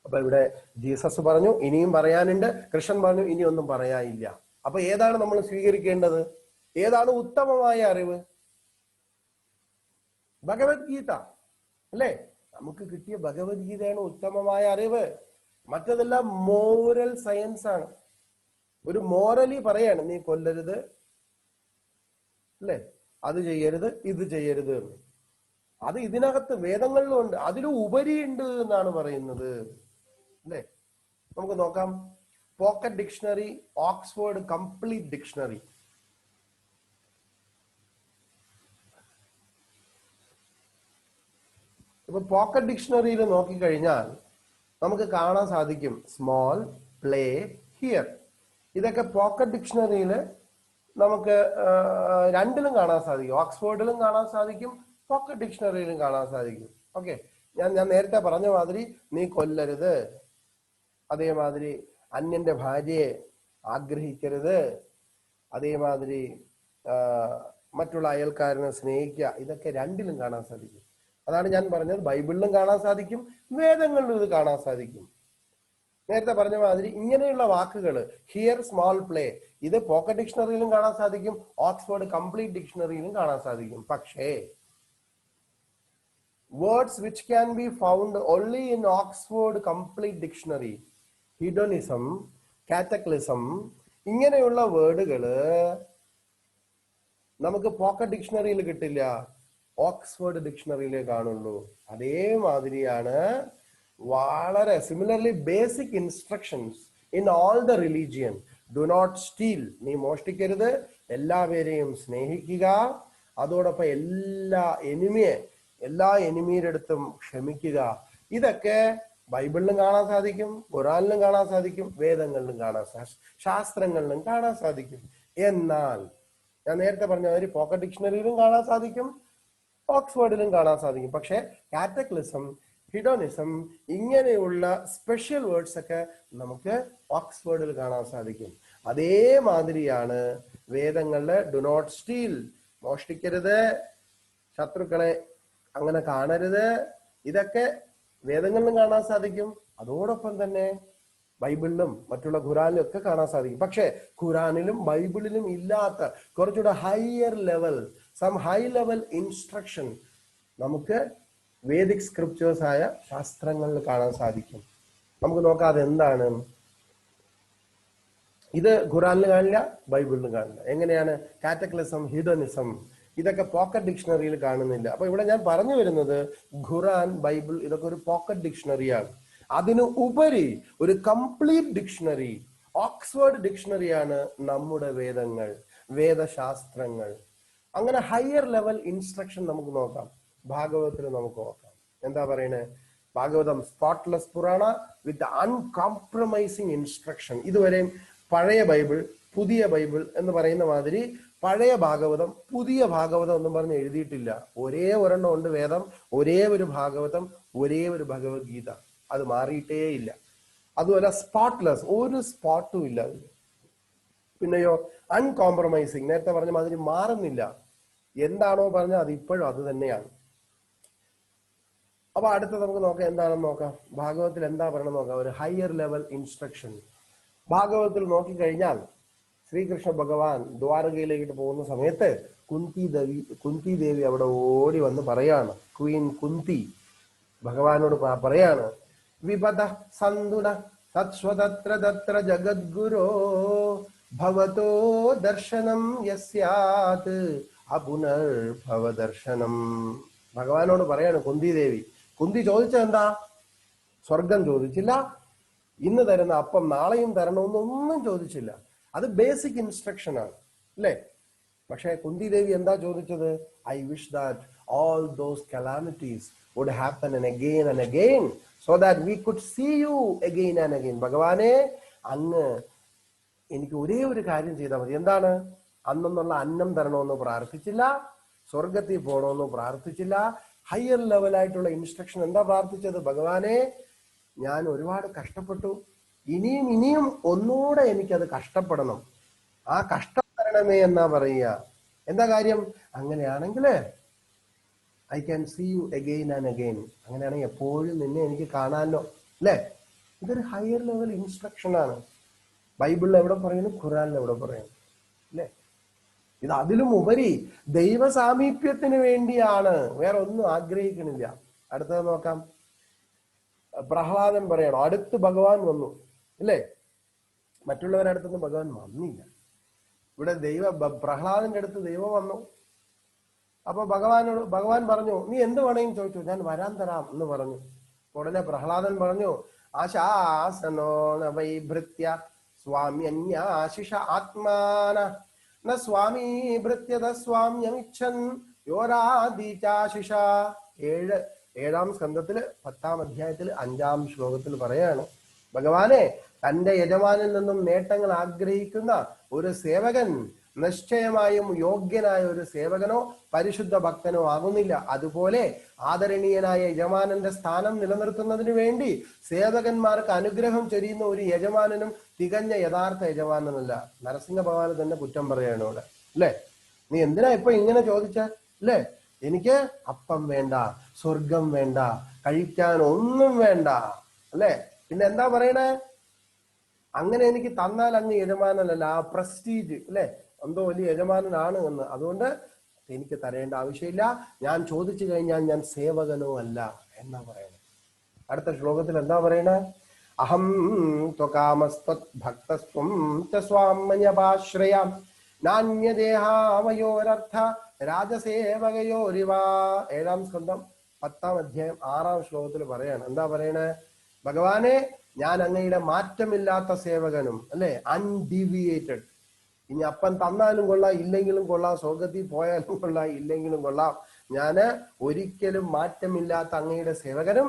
അപ്പൊ ഇവിടെ ജീസസ് പറഞ്ഞു ഇനിയും പറയാനുണ്ട്, കൃഷ്ണൻ പറഞ്ഞു ഇനി ഒന്നും പറയാനില്ല. അപ്പൊ ഏതാണ് നമ്മൾ സ്വീകരിക്കേണ്ടത്? ഏതാണ് ഉത്തമമായ അറിവ്? ഭഗവത്ഗീത അല്ലേ? നമുക്ക് കിട്ടിയ ഭഗവത്ഗീതയാണ് ഉത്തമമായ അറിവ്. മറ്റതെല്ലാം മോറൽ സയൻസ് ആണ്. ഒരു മോറലി പറയാണ്, നീ കൊല്ലരുത്, അല്ലെ, അത് ചെയ്യരുത്, ഇത് ചെയ്യരുത് എന്ന്. അത് ഇതിനകത്ത് വേദങ്ങളിലുണ്ട്, അതിലും ഉപരിയുണ്ട് എന്നാണ് പറയുന്നത്, അല്ലെ? നമുക്ക് നോക്കാം. Pocket dictionary, Oxford complete dictionary. ഇപ്പൊ പോക്കറ്റ് ഡിക്ഷണറിയിൽ നോക്കിക്കഴിഞ്ഞാൽ നമുക്ക് കാണാൻ സാധിക്കും സ്മോൾ, പ്ലേ, ഹിയർ. ഇതൊക്കെ പോക്കറ്റ് ഡിക്ഷണറിയിൽ നമുക്ക് രണ്ടിലും കാണാൻ സാധിക്കും. ഓക്സ്ഫോർഡിലും കാണാൻ സാധിക്കും, പോക്കറ്റ് ഡിക്ഷണറിയിലും കാണാൻ സാധിക്കും. ഓക്കെ, ഞാൻ നേരത്തെ പറഞ്ഞ മാതിരി നീ കൊല്ലരുത്, അതേമാതിരി അന്യന്റെ ഭാര്യയെ ആഗ്രഹിക്കരുത്, അതേമാതിരി മറ്റുള്ള അയൽക്കാരനെ സ്നേഹിക്കുക, ഇതൊക്കെ രണ്ടിലും കാണാൻ സാധിക്കും. അതാണ് ഞാൻ പറഞ്ഞത്, ബൈബിളിലും കാണാൻ സാധിക്കും, വേദങ്ങളിലും ഇത് കാണാൻ സാധിക്കും. നേരത്തെ പറഞ്ഞ മാതിരി ഇങ്ങനെയുള്ള വാക്കുകൾ ഹിയർ, സ്മോൾ, പ്ലേ, ഇത് പോക്കറ്റ് ഡിക്ഷണറിയിലും കാണാൻ സാധിക്കും, ഓക്സ്ഫോർഡ് കംപ്ലീറ്റ് ഡിക്ഷണറിയിലും കാണാൻ സാധിക്കും. പക്ഷേ words which can be found only in Oxford complete dictionary, hedonism, cataclysm, ഇങ്ങനെയുള്ള വേർഡുകള് നമുക്ക് പോക്കറ്റ് ഡിക്ഷണറിയിൽ കിട്ടില്ല, ഓക്സ്ഫോർഡ് ഡിക്ഷണറിയിലേ കാണുള്ളൂ. അതേമാതിരിയാണ് വളരെ similarly basic instructions in all the religion. Do not steal, നീ മോഷ്ടിക്കരുത്, എല്ലാവരെയും സ്നേഹിക്കുക, അതോടൊപ്പം എല്ലാ എനിമിയുടെ അടുത്തും ക്ഷമിക്കുക. ഇതൊക്കെ ബൈബിളിലും കാണാൻ സാധിക്കും, ഖുറാനിലും കാണാൻ സാധിക്കും, വേദങ്ങളിലും കാണാൻ ശാസ്ത്രങ്ങളിലും കാണാൻ സാധിക്കും. എന്നാൽ ഞാൻ നേരത്തെ പറഞ്ഞ മാതിരി പോക്കറ്റ് ഡിക്ഷണറിയിലും കാണാൻ സാധിക്കും, ഓക്സ്ഫോർഡിലും കാണാൻ സാധിക്കും. പക്ഷെ കാറ്റക്ലിസം, ഹിഡോണിസം, ഇങ്ങനെയുള്ള സ്പെഷ്യൽ വേർഡ്സ് ഒക്കെ നമുക്ക് ഓക്സ്ഫോർഡിൽ കാണാൻ സാധിക്കും. അതേമാതിരിയാണ് വേദങ്ങളില് ഡു നോട്ട് സ്റ്റീൽ, മോഷ്ടിക്കരുത്, ശത്രുക്കളെ അങ്ങനെ കാണരുത്, ഇതൊക്കെ വേദങ്ങളിലും കാണാൻ സാധിക്കും. അതോടൊപ്പം തന്നെ ബൈബിളിലും മറ്റുള്ള ഖുറാനിലും ഒക്കെ കാണാൻ സാധിക്കും. പക്ഷെ ഖുറാനിലും ബൈബിളിലും ഇല്ലാത്ത കുറച്ചുകൂടെ higher level, some high level instruction നമുക്ക് വേദിക് സ്ക്രിപ്റ്റേഴ്സ് ആയ ശാസ്ത്രങ്ങളിൽ കാണാൻ സാധിക്കും. നമുക്ക് നോക്കാം അതെന്താണ്. ഇത് ഖുറാനിലും കാണില്ല, ബൈബിളിലും കാണില്ല. എങ്ങനെയാണ്? കാറ്റക്ലിസം, ഹിഡോണിസം, ഇതൊക്കെ പോക്കറ്റ് ഡിക്ഷണറിയിൽ കാണുന്നില്ല. അപ്പൊ ഇവിടെ ഞാൻ പറഞ്ഞു വരുന്നത് ഖുറാൻ, ബൈബിൾ ഇതൊക്കെ ഒരു പോക്കറ്റ് ഡിക്ഷണറിയാണ്. അതിനു ഉപരി ഒരു കംപ്ലീറ്റ് ഡിക്ഷണറി, ഓക്സ്ഫോർഡ് ഡിക്ഷണറിയാണ് നമ്മുടെ വേദങ്ങൾ, വേദശാസ്ത്രങ്ങൾ. അങ്ങനെ ഹയർ ലെവൽ ഇൻസ്ട്രക്ഷൻ നമുക്ക് നോക്കാം. ഭാഗവതത്തിൽ നമുക്ക് നോക്കാം. എന്താ പറയണേ? ഭാഗവതം സ്പോട്ട്ലെസ് പുരാണ വിത്ത് അൺകോംപ്രമൈസിങ് ഇൻസ്ട്രക്ഷൻ. ഇതുവരെയും പഴയ ബൈബിൾ പുതിയ ബൈബിൾ എന്ന് പറയുന്ന മാതിരി പഴയ ഭാഗവതം പുതിയ ഭാഗവതം എന്നും പറഞ്ഞ് എഴുതിയിട്ടില്ല. ഒരേ ഒരെണ്ണം ഉണ്ട് വേദം, ഒരേ ഒരു ഭാഗവതം, ഒരേ ഒരു ഭഗവത്ഗീത. അത് മാറിയിട്ടേ ഇല്ല. അതുപോലെ സ്പോട്ട്ലെസ്, ഒരു സ്പോട്ടും ഇല്ല അതിൽ. പിന്നെയോ അൺകോംപ്രമൈസിങ്, നേരത്തെ പറഞ്ഞ മാതിരി മാറുന്നില്ല. എന്താണോ പറഞ്ഞാൽ അത് ഇപ്പോഴും അത് തന്നെയാണ്. അപ്പൊ അടുത്ത നമുക്ക് നോക്കാം, എന്താണെന്ന് നോക്കാം. ഭാഗവതത്തിൽ എന്താ പറയണം നോക്കാം. ഒരു ഹയർ ലെവൽ ഇൻസ്ട്രക്ഷൻ ഭാഗവതത്തിൽ നോക്കിക്കഴിഞ്ഞാൽ ശ്രീകൃഷ്ണ ഭഗവാൻ ദ്വാരകയിലേക്ക് പോകുന്ന സമയത്ത് കുന്തി ദേവി അവിടെ ഓടി വന്ന് പറയാണ്, ക്വീൻ കുന്തി ഭഗവാനോട് പറയാണ്, വിപദ സന്തുന തത്സ്വതത്ര തത്ര ജഗദ്ഗുരോ ഭവതോ ദർശനം യസ്യാത് അപുനർഭവ ദർശനം. ഭഗവാനോട് പറയാണ് കുന്തി ദേവി. കുന്തി ചോദിച്ചത് എന്താ? സ്വർഗം ചോദിച്ചില്ല, ഇന്ന് തരുന്ന അപ്പം നാളെയും തരണമെന്നൊന്നും ചോദിച്ചില്ല. അത് ബേസിക് ഇൻസ്ട്രക്ഷൻ ആണ് അല്ലേ? പക്ഷെ കുന്തി ദേവി എന്താ ചോദിച്ചത്? I wish that all those calamities would happen and again so that we could see you again and again. ഭഗവാനെ, അങ്ങ് എനിക്ക് ഒരേ ഒരു കാര്യം ചെയ്താൽ മതി. എന്താണ്? അന്നുള്ള അന്നം തരണമെന്ന് പ്രാർത്ഥിച്ചില്ല, സ്വർഗത്തിൽ പോകണമെന്ന് പ്രാർത്ഥിച്ചില്ല. ഹയർ ലെവലായിട്ടുള്ള ഇൻസ്ട്രക്ഷൻ എന്താ പ്രാർത്ഥിച്ചത്? ഭഗവാനെ, ഞാൻ ഒരുപാട് കഷ്ടപ്പെട്ടു, ഇനിയും ഒന്നുകൂടെ എനിക്കത് കഷ്ടപ്പെടണം, ആ കഷ്ടം തരണമേ എന്നാ പറയുക. എന്താ കാര്യം? അങ്ങനെയാണെങ്കിൽ I can see you again and again. അങ്ങനെയാണെങ്കിൽ എപ്പോഴും നിന്നെ എനിക്ക് കാണാമല്ലോ അല്ലേ? ഇതൊരു ഹയർ ലെവൽ ഇൻസ്ട്രക്ഷൻ ആണ്. ബൈബിളിൽ എവിടെ പറയുന്നു, ഖുറാനിൽ എവിടെ പറയുന്നു അല്ലേ? ഇത് അതിലും ഉപരി ദൈവ സാമീപ്യത്തിന് വേണ്ടിയാണ്, വേറെ ഒന്നും ആഗ്രഹിക്കണില്ല. അടുത്തത് നോക്കാം. പ്രഹ്ലാദൻ പറയണം, അടുത്ത് ഭഗവാൻ വന്നു അല്ലേ? മറ്റുള്ളവരുടെ അടുത്തൊന്നും ഭഗവാൻ വന്നില്ല. ഇവിടെ പ്രഹ്ലാദന്റെ അടുത്ത് ദൈവം വന്നു. അപ്പൊ ഭഗവാൻ പറഞ്ഞു, നീ എന്ത് വേണമെങ്കിലും ചോദിച്ചു, ഞാൻ വരാൻ തരാം എന്ന് പറഞ്ഞു. ഉടനെ പ്രഹ്ലാദൻ പറഞ്ഞു, ആശാസനോ വൈഭൃത്യ സ്വാമ്യന്യാശിഷ ആത്മാന ന സ്വാമീ ഭൃത്യത സ്വാമ്യമിച്ഛൻ യോരാദീചാശിഷ. 7-ാം സ്കന്ധത്തില് 10-ാം അധ്യായത്തിൽ 5-ാം ശ്ലോകത്തിൽ പറയാണ്, ഭഗവാനെ, തന്റെ യജമാനിൽ നിന്നും നേട്ടങ്ങൾ ആഗ്രഹിക്കുന്ന ഒരു സേവകൻ നിശ്ചയമായും യോഗ്യനായ ഒരു സേവകനോ പരിശുദ്ധ ഭക്തനോ ആകുന്നില്ല. അതുപോലെ ആദരണീയനായ യജമാനന്റെ സ്ഥാനം നിലനിർത്തുന്നതിന് വേണ്ടി സേവകന്മാർക്ക് അനുഗ്രഹം ചൊരിയുന്ന ഒരു യജമാനനും തികഞ്ഞ യഥാർത്ഥ യജമാനനല്ല. നരസിംഹ ഭഗവാന് തന്നെ കുറ്റം പറയാണ് ഇവിടെ അല്ലേ? നീ എന്തിനാ ഇപ്പൊ ഇങ്ങനെ ചോദിച്ച അല്ലേ? എനിക്ക് അപ്പം വേണ്ട, സ്വർഗം വേണ്ട, കഴിക്കാൻ ഒന്നും വേണ്ട അല്ലേ? പിന്നെ എന്താ പറയണേ? അങ്ങനെ എനിക്ക് തന്നാൽ അങ്ങ് യജമാനനല്ല, ആ പ്രസ്റ്റീജ് അല്ലെ, എന്തോ വലിയ യജമാനനാണ് എന്ന്, അതുകൊണ്ട് എനിക്ക് തരേണ്ട ആവശ്യമില്ല, ഞാൻ ചോദിച്ചു കഴിഞ്ഞാൽ ഞാൻ സേവകനോ അല്ല എന്നാ പറയണേ. അടുത്ത ശ്ലോകത്തിൽ എന്താ പറയണേ? അഹം ത്വകാമസ്ത്വത് ഭക്തസ്ത്വം ച സ്വാമന്യപാശ്രയാം നാന്യദേഹാമയോരർത്ഥ രാജസേവകയോരിവ. 7-ാം സ്കന്ധം 10-ാം അധ്യായം 6-ാം ശ്ലോകത്തിൽ പറയാണ്. എന്താ പറയണേ? ഭഗവാനെ, ഞാൻ അങ്ങയുടെ മാറ്റമില്ലാത്ത സേവകനും അല്ലെ, അൺഡീവിയേറ്റഡ്. ഇനി അപ്പം തന്നാലും കൊള്ളാം, ഇല്ലെങ്കിലും കൊള്ളാം, സ്വർഗത്തിൽ പോയാലും കൊള്ളാം, ഇല്ലെങ്കിലും കൊള്ളാം, ഞാന് ഒരിക്കലും മാറ്റമില്ലാത്ത അങ്ങയുടെ സേവകനും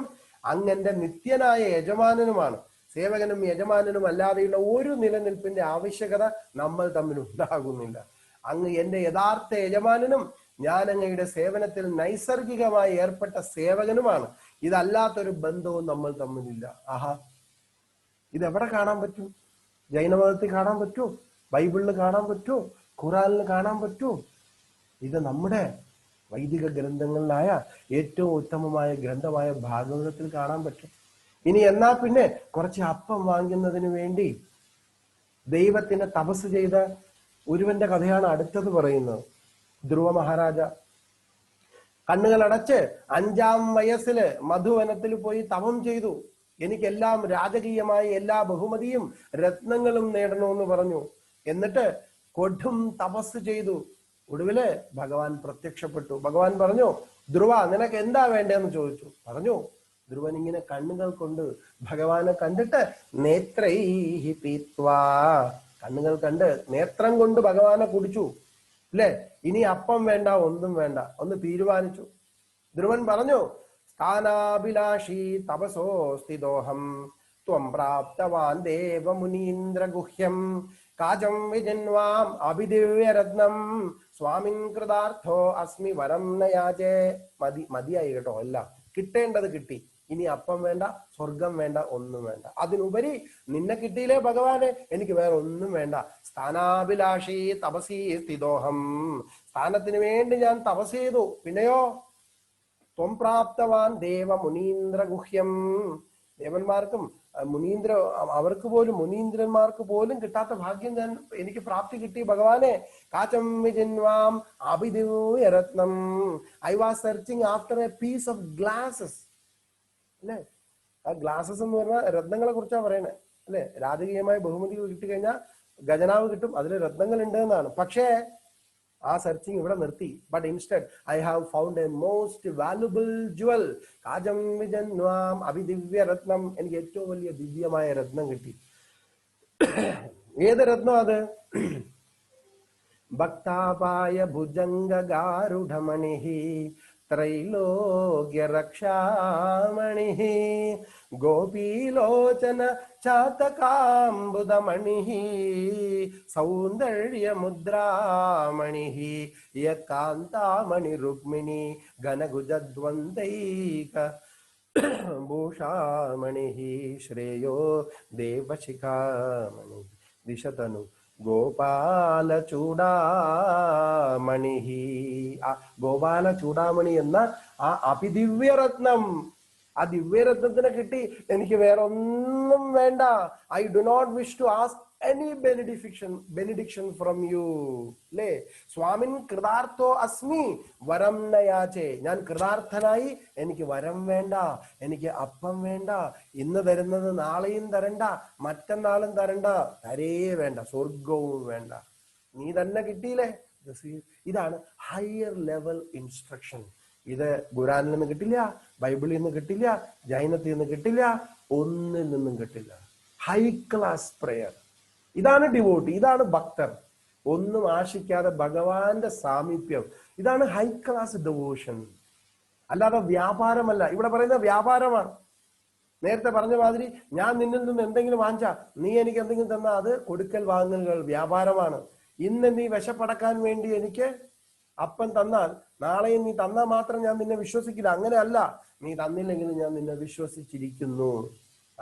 അങ്ങന്റെ നിത്യനായ യജമാനനുമാണ്. സേവകനും യജമാനനും അല്ലാതെയുള്ള ഒരു നിലനിൽപ്പിന്റെ ആവശ്യകത നമ്മൾ തമ്മിൽ ഉണ്ടാകുന്നില്ല. അങ്ങ് എന്റെ യഥാർത്ഥ യജമാനനും ഞാൻ അങ്ങയുടെ സേവനത്തിൽ നൈസർഗികമായി ഏർപ്പെട്ട സേവകനുമാണ്. ഇതല്ലാത്തൊരു ബന്ധവും നമ്മൾ തമ്മിലില്ല. ആഹാ, ഇതെവിടെ കാണാൻ പറ്റും? ജൈനമതത്തിൽ കാണാൻ പറ്റുമോ? ബൈബിളിൽ കാണാൻ പറ്റുമോ? ഖുറാനിൽ കാണാൻ പറ്റുമോ? ഇത് നമ്മുടെ വൈദിക ഗ്രന്ഥങ്ങളിലായ ഏറ്റവും ഉത്തമമായ ഗ്രന്ഥമായ ഭാഗവതത്തിൽ കാണാൻ പറ്റും. ഇനി എന്നാ പിന്നെ കുറച്ച് അപ്പം വാങ്ങുന്നതിന് വേണ്ടി ദൈവത്തിന് തപസ് ചെയ്ത ഒരുവന്റെ കഥയാണ് അടുത്തത് പറയുന്നത്. ധ്രുവ മഹാരാജ കണ്ണുകൾ അടച്ച് 5-ാം വയസ്സില് മധുവനത്തിൽ പോയി തപം ചെയ്തു. എനിക്കെല്ലാം രാജകീയമായ എല്ലാ ബഹുമതിയും രത്നങ്ങളും നേടണമെന്ന് പറഞ്ഞു. എന്നിട്ട് കൊടും തപസ് ചെയ്തു. ഒടുവില് ഭഗവാൻ പ്രത്യക്ഷപ്പെട്ടു. ഭഗവാൻ പറഞ്ഞു, ധ്രുവ, നിനക്ക് എന്താ വേണ്ടതെന്ന് ചോദിച്ചു. പറഞ്ഞു. ധ്രുവൻ ഇങ്ങനെ കണ്ണുകൾ കൊണ്ട് ഭഗവാനെ കണ്ടിട്ട് നേത്രൈഹി പീത്വാ, കണ്ണുകൾ കണ്ട് നേത്രം കൊണ്ട് ഭഗവാനെ കുടിച്ചു അല്ലെ. ഇനി അപ്പം വേണ്ട, ഒന്നും വേണ്ട, ഒന്ന് തീരുമാനിച്ചു. ധ്രുവൻ പറഞ്ഞു, സ്ഥാനാഭിലാഷി തപസോ സ്ഥിതോഹം ത്വം പ്രാപ്തവാൻ ദേവമുനീന്ദ്ര ഗുഹ്യം കാചം വിജന്വാം അഭിദിവ്യരത്നം സ്വാമിൻ കൃതാർത്ഥോ അസ്മി വരം നയാചേ. മതിയായി കേട്ടോ, എല്ലാം കിട്ടേണ്ടത് കിട്ടി. ഇനി അപ്പം വേണ്ട, സ്വർഗം വേണ്ട, ഒന്നും വേണ്ട. അതിനുപരി നിന്നെ കിട്ടിയില്ലേ ഭഗവാനെ, എനിക്ക് വേറെ ഒന്നും വേണ്ട. സ്ഥാനാഭിലാഷി തപസി സ്ഥിതോഹം. സ്ഥാനത്തിന് വേണ്ടി ഞാൻ തപസ് ചെയ്തു. പിന്നെയോ ത്വം പ്രാപ്തവാൻ ദേവ മുനീന്ദ്ര ഗുഹ്യം. ദേവന്മാർക്കും മുനീന്ദ്ര അവർക്ക് പോലും മുനീന്ദ്രന്മാർക്ക് പോലും കിട്ടാത്ത ഭാഗ്യം ഞാൻ എനിക്ക് പ്രാപ്തി കിട്ടി ഭഗവാനെ. കാചം വിജിൻവാം അഭിദിവ്യരത്നം. I was searching after a piece of glasses. അല്ലെ, ആ ഗ്ലാസസ് എന്ന് പറഞ്ഞാൽ രത്നങ്ങളെ കുറിച്ചാണ് പറയണേ അല്ലെ. രാജകീയമായ ബഹുമതി കിട്ടിക്കഴിഞ്ഞാൽ ഖജനാവ് കിട്ടും, അതിൽ രത്നങ്ങൾ ഉണ്ട് എന്നാണ്. പക്ഷേ ആ സെർച്ചിങ് ഇവിടെ നിർത്തി. But instead I have found a most valuable jewel. കാജം വിജന്വാം അഭിദിവ്യരത്നം. എനിക്ക് ഏറ്റവും വലിയ ദിവ്യമായ രത്നം കിട്ടി. ഏത് രത്നം അത്? ഭക്താപായ ഭുജംഗാരുഢമണി ത്രൈലോക്യ രക്ഷാമണി ഗോപീലോചന ചാതകാംബുദമണി സൗന്ദര്യമുദ്രാമണി യകാന്താമണി രുക്മിണി ഘനഗുജദ്വന്ദ്വൈക ഭൂഷാമണി ശ്രേയോ ദേവശിഖാമണി ദിശതനു ഗോപാല ചൂടാമണി. ആ ഗോപാല ചൂടാമണി എന്ന ആ അഭിദിവ്യരത്നം, ആ ദിവ്യരത്നത്തിനെ കിട്ടി. എനിക്ക് വേറെ ഒന്നും വേണ്ട. I do not wish to ask any benediction from you. അല്ലേ, സ്വാമിൻ കൃതാർത്ഥോ അസ്മി വരം നയാചേ. ഞാൻ കൃതാർത്ഥനായി, എനിക്ക് വരം വേണ്ട, എനിക്ക് അപ്പം വേണ്ട, ഇന്ന് തരുന്നത് നാളെയും തരണ്ട, മറ്റന്നാളും തരണ്ട, തരേ വേണ്ട, സ്വർഗവും വേണ്ട, നീ തന്നെ കിട്ടിയില്ലേ. ഇതാണ് ഹയർ ലെവൽ ഇൻസ്ട്രക്ഷൻ. ഇത് ഖുറാനിൽ നിന്ന് കിട്ടില്ല, ബൈബിളിൽ നിന്ന് കിട്ടില്ല, ജൈനത്തിൽ നിന്ന് കിട്ടില്ല, ഒന്നിൽ നിന്നും കിട്ടില്ല. High class prayer. ഇതാണ് ഡിവോട്ടി, ഇതാണ് ഭക്തർ. ഒന്നും ആശിക്കാതെ ഭഗവാന്റെ സാമീപ്യം. ഇതാണ് ഹൈ ക്ലാസ് ഡിവോഷൻ. അല്ലാതെ വ്യാപാരമല്ല. ഇവിടെ പറയുന്ന വ്യാപാരമാണ്. നേരത്തെ പറഞ്ഞ മാതിരി ഞാൻ നിന്നിൽ നിന്ന് എന്തെങ്കിലും വാങ്ങിച്ചാ, നീ എനിക്ക് എന്തെങ്കിലും തന്നാ അത് കൊടുക്കൽ വാങ്ങലുകൾ, വ്യാപാരമാണ്. ഇന്ന് നീ വിശപ്പടക്കാൻ വേണ്ടി എനിക്ക് അപ്പം തന്നാൽ നാളെയും നീ തന്നാൽ മാത്രം ഞാൻ നിന്നെ വിശ്വസിക്കില്ല. അങ്ങനെയല്ല, നീ തന്നില്ലെങ്കിലും ഞാൻ നിന്നെ വിശ്വസിച്ചിരിക്കുന്നു.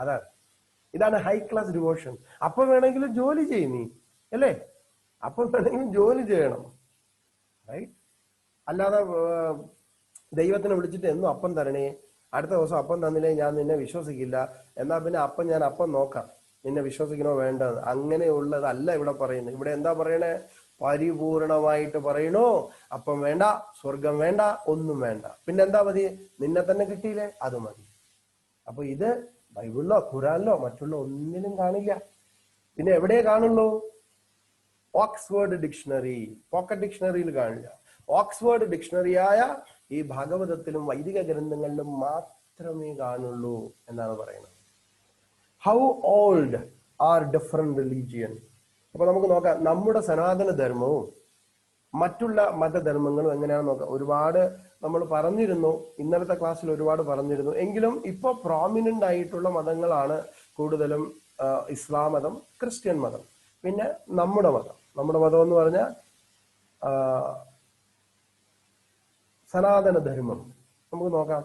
അതാണ്, ഇതാണ് ഹൈ ക്ലാസ് ഡിവോഷൻ. അപ്പം വേണമെങ്കിലും ജോലി ചെയ്യും നീ, അല്ലേ? അപ്പം വേണമെങ്കിലും ജോലി ചെയ്യണം, റൈറ്റ്? അല്ലാതെ ദൈവത്തിനെ വിളിച്ചിട്ട് എന്നും അപ്പം തരണേ, അടുത്ത ദിവസം അപ്പം തന്നില്ലേ ഞാൻ നിന്നെ വിശ്വസിക്കില്ല, എന്നാ പിന്നെ ഞാൻ അപ്പം നോക്കാം, നിന്നെ വിശ്വസിക്കണോ വേണ്ടത്. അങ്ങനെയുള്ളതല്ല ഇവിടെ പറയുന്നത്. ഇവിടെ എന്താ പറയണേ? പരിപൂർണമായിട്ട് പറയണോ, അപ്പം വേണ്ട, സ്വർഗം വേണ്ട, ഒന്നും വേണ്ട. പിന്നെ എന്താ മതി? നിന്നെ തന്നെ കിട്ടിയില്ലേ, അത് മതി. അപ്പൊ ഇത് ബൈബിളിലോ ഖുറാനിലോ മറ്റുള്ള ഒന്നിനും കാണില്ല. പിന്നെ എവിടെ കാണുള്ളൂ? ഓക്സ്ഫോർഡ് ഡിക്ഷണറി, പോക്കറ്റ് ഡിക്ഷണറിയിൽ കാണില്ല. ഓക്സ്ഫോർഡ് ഡിക്ഷണറിയായ ഈ ഭാഗവതത്തിലും വൈദിക ഗ്രന്ഥങ്ങളിലും മാത്രമേ കാണുള്ളൂ എന്നാണ് പറയുന്നത്. How old are different religion. അപ്പൊ നമുക്ക് നോക്കാം, നമ്മുടെ സനാതന ധർമ്മവും മറ്റുള്ള മതധർമ്മങ്ങളും എങ്ങനെയാണെന്ന് നോക്കാം. ഒരുപാട് നമ്മൾ പറഞ്ഞിരുന്നു, ഇന്നലത്തെ ക്ലാസ്സിൽ ഒരുപാട് പറഞ്ഞിരുന്നു. എങ്കിലും ഇപ്പൊ പ്രോമിനന്റ് ആയിട്ടുള്ള മതങ്ങളാണ് കൂടുതലും ഇസ്ലാം മതം, ക്രിസ്ത്യൻ മതം, പിന്നെ നമ്മുടെ മതം. നമ്മുടെ മതം എന്ന് പറഞ്ഞാൽ സനാതന ധർമ്മം. നമുക്ക് നോക്കാം,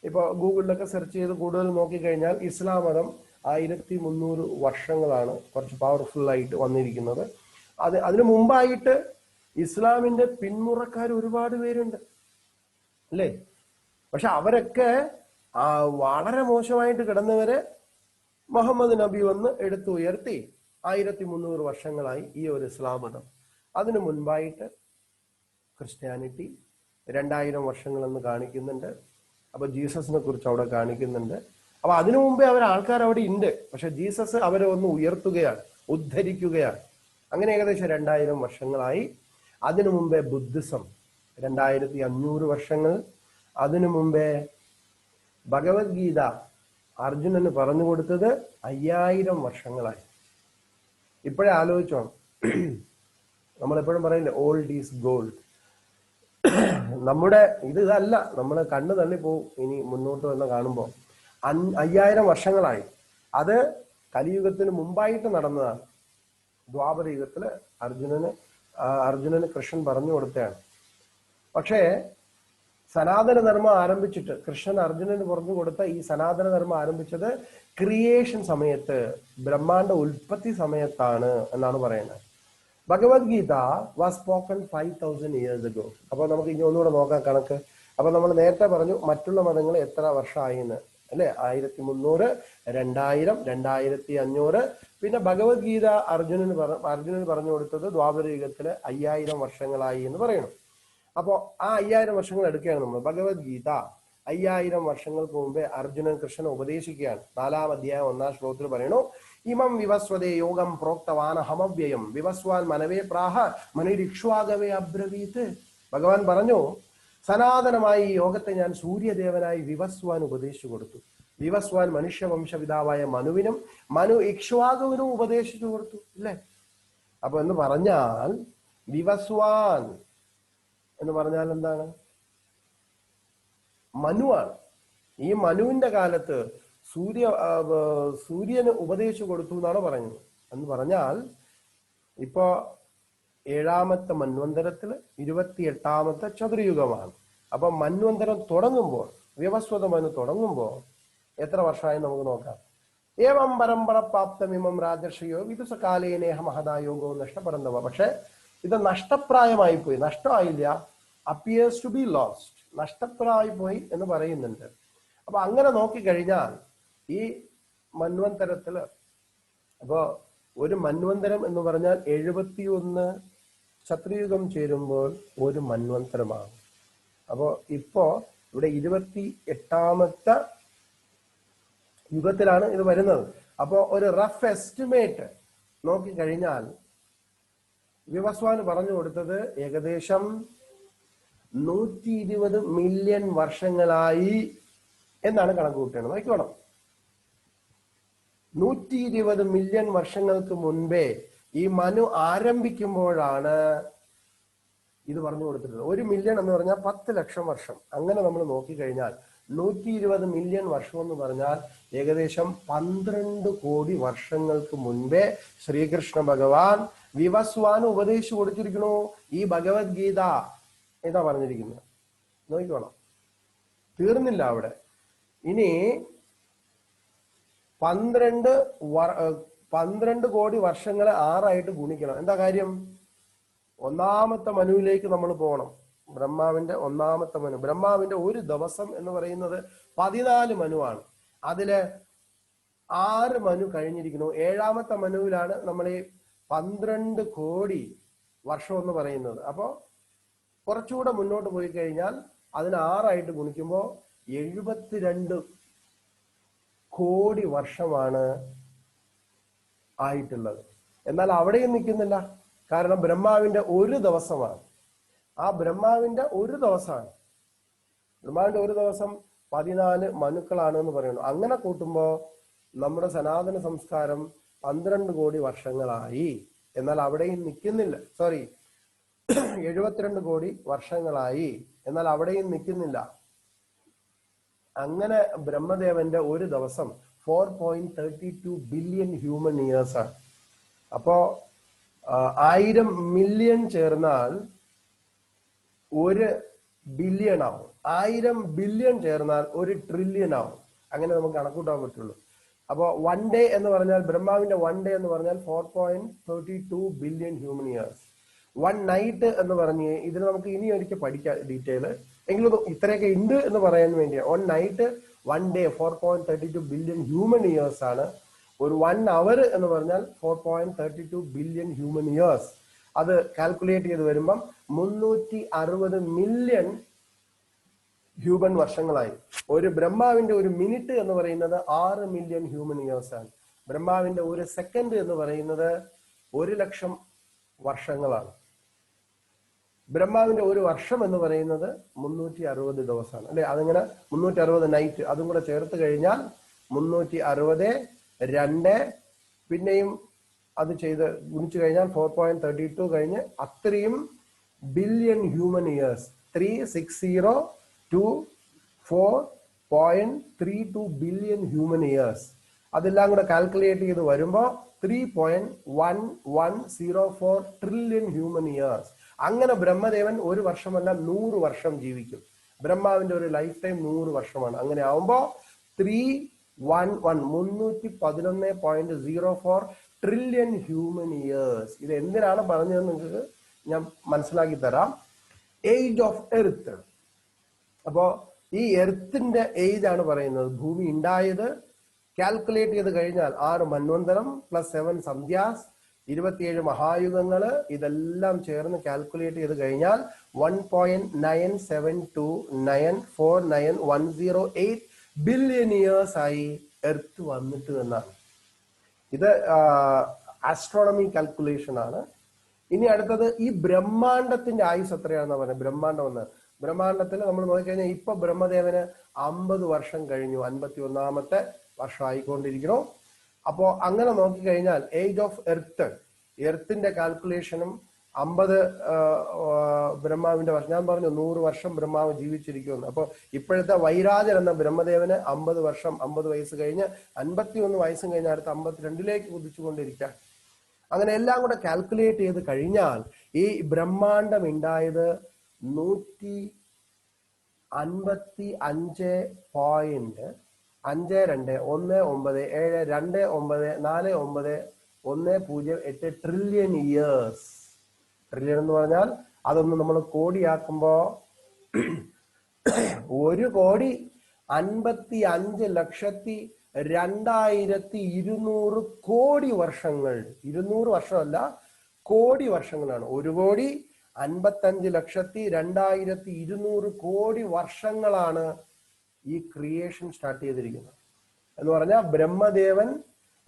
ഇപ്പൊ ഗൂഗിളിലൊക്കെ സെർച്ച് ചെയ്ത് കൂടുതൽ നോക്കിക്കഴിഞ്ഞാൽ ഇസ്ലാം മതം 1300 വർഷങ്ങളാണ് കുറച്ച് പവർഫുൾ ആയിട്ട് വന്നിരിക്കുന്നത്. അതിനു മുമ്പായിട്ട് ഇസ്ലാമിന്റെ പിന്മുറക്കാർ ഒരുപാട് പേരുണ്ട്, അല്ലേ? പക്ഷെ അവരൊക്കെ വളരെ മോശമായിട്ട് കിടന്നവരെ മുഹമ്മദ് നബി വന്ന് എടുത്തുയർത്തി 1300 വർഷങ്ങളായി ഈ ഒരു ഇസ്ലാം മതം. അതിനു മുൻപായിട്ട് ക്രിസ്ത്യാനിറ്റി 2000 വർഷങ്ങളെന്ന് കാണിക്കുന്നുണ്ട്. അപ്പൊ ജീസസിനെ കുറിച്ച് അവിടെ കാണിക്കുന്നുണ്ട്. അപ്പൊ അതിനു മുമ്പേ ആൾക്കാർ അവിടെ ഉണ്ട്. പക്ഷെ ജീസസ് അവരെ ഒന്ന് ഉയർത്തുകയാണ്, ഉദ്ധരിക്കുകയാണ്. അങ്ങനെ ഏകദേശം 2000 വർഷങ്ങളായി. അതിനു മുമ്പേ ബുദ്ധിസം 2500 വർഷങ്ങൾ. അതിനു മുമ്പേ ഭഗവത്ഗീത അർജുനന് പറഞ്ഞു കൊടുത്തത് 5000 വർഷങ്ങളായി. ഇപ്പോഴേ ആലോചിച്ചോ, നമ്മളെപ്പോഴും പറയില്ലേ ഓൾഡ് ഈസ് ഗോൾഡ്. നമ്മുടെ ഇതല്ല, നമ്മളെ കണ്ണ് തള്ളിപ്പോവും ഇനി മുന്നോട്ട് വന്ന് കാണുമ്പോൾ. 5000 വർഷങ്ങളായി. അത് കലിയുഗത്തിന് മുമ്പായിട്ട് നടന്നതാണ്. ദ്വാപര യുഗത്തില് അർജുനന് കൃഷ്ണൻ പറഞ്ഞു കൊടുത്തതാണ്. പക്ഷേ സനാതന ധർമ്മം ആരംഭിച്ചിട്ട് കൃഷ്ണൻ അർജുനന് പറഞ്ഞു കൊടുത്ത ഈ സനാതന ധർമ്മം ആരംഭിച്ചത് ക്രിയേഷൻ സമയത്ത്, ബ്രഹ്മാണ്ട ഉൽപ്പത്തി സമയത്താണ് എന്നാണ് പറയുന്നത്. Bhagavad Gita was spoken 5000 years ago. അപ്പൊ നമുക്ക് ഇനി ഒന്നുകൂടെ നോക്കാം കണക്ക്. അപ്പൊ നമ്മൾ നേരത്തെ പറഞ്ഞു മറ്റുള്ള മതങ്ങൾ എത്ര വർഷമായി എന്ന് അല്ലെ, 1300, 2000, 2500. പിന്നെ ഭഗവത്ഗീത അർജുനന് പറഞ്ഞു കൊടുത്തത് ദ്വാപര യുഗത്തില് 5000 വർഷങ്ങളായി എന്ന് പറയുന്നു. അപ്പോ ആ 5000 വർഷങ്ങൾ എടുക്കുകയാണ് നമ്മൾ. ഭഗവത്ഗീത 5000 വർഷങ്ങൾക്ക് മുമ്പേ അർജുനൻ കൃഷ്ണനെ ഉപദേശിക്കുകയാണ്. 4-ാം അധ്യായം 1-ാം ശ്ലോകത്തിൽ പറയണു, ഇമം വിവസ്വതേ യോഗം പ്രോക്തവാന ഹമവ്യയം വിവസ്വാൻ മനവേ പ്രാഹ മനിരിക്ഷ്വാകവേ അബ്രവീത്. ഭഗവാൻ പറഞ്ഞു, സനാതനമായി ഈ യോഗത്തെ ഞാൻ സൂര്യദേവനായി വിവസ്വാൻ ഉപദേശിച്ചു കൊടുത്തു. വിവസ്വാൻ മനുഷ്യവംശപിതാവായ മനുവിനും മനു ഇക്ഷ്വാകുവിനും ഉപദേശിച്ചു കൊടുത്തു അല്ലേ. അപ്പൊ എന്ന് പറഞ്ഞാൽ വിവസ്വാൻ എന്ന് പറഞ്ഞാൽ എന്താണ്? മനുവാണ്. ഈ മനുവിന്റെ കാലത്ത് സൂര്യന് ഉപദേശിച്ചു കൊടുത്തു എന്നാണ് പറയുന്നത്. എന്ന് പറഞ്ഞാൽ ഇപ്പോ 7-ാമത്തെ മന്വന്തരത്തില് 28-ാമത്തെ ചതുർയുഗമാണ്. അപ്പൊ മന്വന്തരം തുടങ്ങുമ്പോൾ, വ്യവസ്വത മനു തുടങ്ങുമ്പോൾ എത്ര വർഷമായി നമുക്ക് നോക്കാം. ഏവം പരമ്പര പ്രാപ്തമിമം രാജർഷയോ വിദുസകാലേനേഹ മഹദായോഗോ നഷ്ടപരന്തവ. പക്ഷെ ഇത് നഷ്ടപ്രായമായി പോയി, നഷ്ടമായില്ല, അപ്പിയേഴ്സ് ടു ബി ലോസ്റ്റ്, നഷ്ടപ്രായമായി പോയി എന്ന് പറയുന്നുണ്ട്. അപ്പൊ അങ്ങനെ നോക്കിക്കഴിഞ്ഞാൽ ഈ മന്വന്തരത്തില്, അപ്പോ ഒരു മന്വന്തരം എന്ന് പറഞ്ഞാൽ 71 ചതുർയുഗം ചേരുമ്പോൾ ഒരു മന്വന്തരമാണ്. അപ്പോ ഇപ്പോ ഇവിടെ 28-ാമത്തെ യുഗത്തിലാണ് ഇത് വരുന്നത്. അപ്പോ ഒരു റഫ് എസ്റ്റിമേറ്റ് നോക്കിക്കഴിഞ്ഞാൽ വിവസ്വാന് പറഞ്ഞു കൊടുത്തത് ഏകദേശം 120 മില്യൺ വർഷങ്ങളായി എന്നാണ് കണക്ക് കൂട്ടുന്നത്. നോക്കിക്കോണം, 120 മില്യൺ വർഷങ്ങൾക്ക് മുൻപേ ഈ മനു ആരംഭിക്കുമ്പോഴാണ് ഇത് പറഞ്ഞു കൊടുത്തിട്ടുള്ളത്. 1 മില്യൺ എന്ന് പറഞ്ഞാൽ 10 ലക്ഷം വർഷം. അങ്ങനെ നമ്മൾ നോക്കിക്കഴിഞ്ഞാൽ 120 മില്യൺ വർഷം എന്ന് പറഞ്ഞാൽ ഏകദേശം 12 കോടി വർഷങ്ങൾക്ക് മുൻപേ ശ്രീകൃഷ്ണ ഭഗവാൻ വിവസ്വാൻ ഉപദേശിച്ചു കൊടുത്തിരിക്കണു. ഈ ഭഗവത്ഗീത ഏതാ പറഞ്ഞിരിക്കുന്നത് നോക്കിക്കോണം, തീർന്നില്ല അവിടെ. ഇനി 12 കോടി വർഷങ്ങളെ 6 ഗുണിക്കണം. എന്താ കാര്യം? 1-ാമത്തെ മനുവിലേക്ക് നമ്മൾ പോകണം. ബ്രഹ്മാവിന്റെ 1-ാമത്തെ മനു. ബ്രഹ്മാവിന്റെ ഒരു ദിവസം എന്ന് പറയുന്നത് 14 മനുവാണ്. അതില് 6 മനു കഴിഞ്ഞിരിക്കുന്നു. 7-ാമത്തെ മനുവിലാണ് നമ്മൾ ഈ 12 കോടി വർഷം എന്ന് പറയുന്നത്. അപ്പോ കുറച്ചുകൂടെ മുന്നോട്ട് പോയി കഴിഞ്ഞാൽ അതിന് 6 ഗുണിക്കുമ്പോൾ 72 കോടി വർഷമാണ് ആയിട്ടുള്ളത്. എന്നാൽ അവിടെയും നിൽക്കുന്നില്ല. കാരണം ബ്രഹ്മാവിന്റെ ഒരു ദിവസമാണ്. ആ ബ്രഹ്മാവിന്റെ ഒരു ദിവസമാണ്. ബ്രഹ്മാവിന്റെ ഒരു ദിവസം 14 മനുക്കളാണ് എന്ന് പറയുന്നു. അങ്ങനെ കൂട്ടുമ്പോ നമ്മുടെ സനാതന സംസ്കാരം 12 കോടി വർഷങ്ങളായി. എന്നാൽ അവിടെയും നിൽക്കുന്നില്ല. 72 കോടി വർഷങ്ങളായി. എന്നാൽ അവിടെയും നിൽക്കുന്നില്ല. അങ്ങനെ ബ്രഹ്മദേവന്റെ ഒരു ദിവസം 4.32 ബില്യൺ ഹ്യൂമൻ ഇയേഴ്സ് ആണ്. അപ്പോ 1000 മില്യൺ ചേർന്നാൽ 1 ബില്യൺ ആവും. 1000 ബില്യൺ ചേർന്നാൽ 1 ട്രില്യൺ ആവും. അങ്ങനെ നമുക്ക് കണക്കൂട്ടാൻ പറ്റുള്ളൂ. അപ്പോ 1 ഡേ എന്ന് പറഞ്ഞാൽ, ബ്രഹ്മാവിന്റെ 1 ഡേ എന്ന് പറഞ്ഞാൽ 4.32 ബില്യൺ ഹ്യൂമൻ ഇയേഴ്സ്. 1 നൈറ്റ് എന്ന് പറഞ്ഞ് ഇതിന് നമുക്ക് ഇനി ഒരിക്കൽ പഠിക്കാം ഡീറ്റെയിൽ. എങ്കിലും ഇത്രയൊക്കെ ഉണ്ട് എന്ന് പറയാൻ വേണ്ടിയാണ്. 1 night 1 day 4.32 billion human years ആണ്. ഒരു 1 അവർ എന്ന് പറഞ്ഞാൽ 4.32 ബില്യൺ ഹ്യൂമൻ ഇയേഴ്സ്. അത് കാൽക്കുലേറ്റ് ചെയ്ത് വരുമ്പം 360 മില്യൺ ഹ്യൂമൻ വർഷങ്ങളായി. ഒരു ബ്രഹ്മാവിന്റെ ഒരു മിനിറ്റ് എന്ന് പറയുന്നത് 6 മില്യൺ ഹ്യൂമൻ ഇയേഴ്സ് ആണ്. ബ്രഹ്മാവിന്റെ ഒരു സെക്കൻഡ് എന്ന് പറയുന്നത് 1 ലക്ഷം വർഷങ്ങളാണ്. ബ്രഹ്മാവിന്റെ ഒരു വർഷം എന്ന് പറയുന്നത് 360 ദിവസമാണ് അല്ലെ. അതിങ്ങനെ 360 നൈറ്റ് അതും കൂടെ ചേർത്ത് കഴിഞ്ഞാൽ 360 2 പിന്നെയും അത് ചെയ്ത് ഗുണിച്ചു കഴിഞ്ഞാൽ 4.32 കഴിഞ്ഞ് അത്രയും billion human years. 36024.32 billion human years. അതെല്ലാം കൂടെ കാൽക്കുലേറ്റ് ചെയ്ത് വരുമ്പോൾ 3.1104 ട്രില്യൺ ഹ്യൂമൻ ഇയേഴ്സ്. അങ്ങനെ ബ്രഹ്മദേവൻ ഒരു വർഷമല്ല 100 വർഷം ജീവിക്കും. ബ്രഹ്മാവിന്റെ ഒരു ലൈഫ് ടൈം 100 വർഷമാണ്. അങ്ങനെ ആവുമ്പോ 311.04 ട്രില്യൺ ഹ്യൂമൻ ഇയേഴ്സ്. ഇത് എന്തിനാണ് പറഞ്ഞതെന്ന് നിങ്ങൾക്ക് ഞാൻ മനസ്സിലാക്കി തരാം. Age of earth. അപ്പോ ഈ എർത്തിന്റെ ഏജ് ആണ് പറയുന്നത്. ഭൂമി ഉണ്ടായത് കാൽക്കുലേറ്റ് ചെയ്ത് കഴിഞ്ഞാൽ 6 മന്വന്തരം പ്ലസ് 7 സന്ധ്യാസ്, 27 മഹായുഗങ്ങള്, ഇതെല്ലാം ചേർന്ന് കാൽക്കുലേറ്റ് ചെയ്ത് കഴിഞ്ഞാൽ 1.972949108 ബില്യൺ ഇയേഴ്സ് ആയി എർത്ത് വന്നിട്ട് എന്നാണ്. ഇത് ആസ്ട്രോണമി കാൽക്കുലേഷൻ ആണ്. ഇനി അടുത്തത് ഈ ബ്രഹ്മാണ്ടത്തിന്റെ ആയുസ് എത്രയാണെന്ന് പറഞ്ഞത്. ബ്രഹ്മാണ്ടത്തിൽ നമ്മൾ നോക്കിക്കഴിഞ്ഞാൽ ഇപ്പൊ ബ്രഹ്മദേവന് 50 വർഷം കഴിഞ്ഞു, 51ാമത്തെ വർഷം ആയിക്കൊണ്ടിരിക്കണു. അപ്പോ അങ്ങനെ നോക്കിക്കഴിഞ്ഞാൽ ഏജ് ഓഫ് എർത്തിന്റെ കാൽക്കുലേഷനും 50 ബ്രഹ്മാവിന്റെ വർഷം. ഞാൻ പറഞ്ഞു 100 വർഷം ബ്രഹ്മാവ് ജീവിച്ചിരിക്കുമെന്ന്. അപ്പൊ ഇപ്പോഴത്തെ വൈരാജൻ എന്ന ബ്രഹ്മദേവന് 50 വർഷം, 50 വയസ്സ് കഴിഞ്ഞ് 51 വയസ്സും കഴിഞ്ഞ് അടുത്ത 52ലേക്ക് കുതിച്ചുകൊണ്ടിരിക്കാം. അങ്ങനെ എല്ലാം കൂടെ കാൽക്കുലേറ്റ് ചെയ്ത് കഴിഞ്ഞാൽ ഈ ബ്രഹ്മാണ്ടം ഉണ്ടായത് 155.52.1972.49.4910 ട്രില്യൺ ഇയേഴ്സ്. ട്രില്യൺ എന്ന് പറഞ്ഞാൽ അതൊന്ന് നമ്മൾ കോടിയാക്കുമ്പോ 1,55,02,200 കോടി വർഷങ്ങൾ. 200 വർഷമല്ല, കോടി വർഷങ്ങളാണ്. 1,55,02,200 കോടി വർഷങ്ങളാണ് ഈ ക്രിയേഷൻ സ്റ്റാർട്ട് ചെയ്തിരിക്കുന്നത്. എന്ന് പറഞ്ഞാൽ ബ്രഹ്മദേവൻ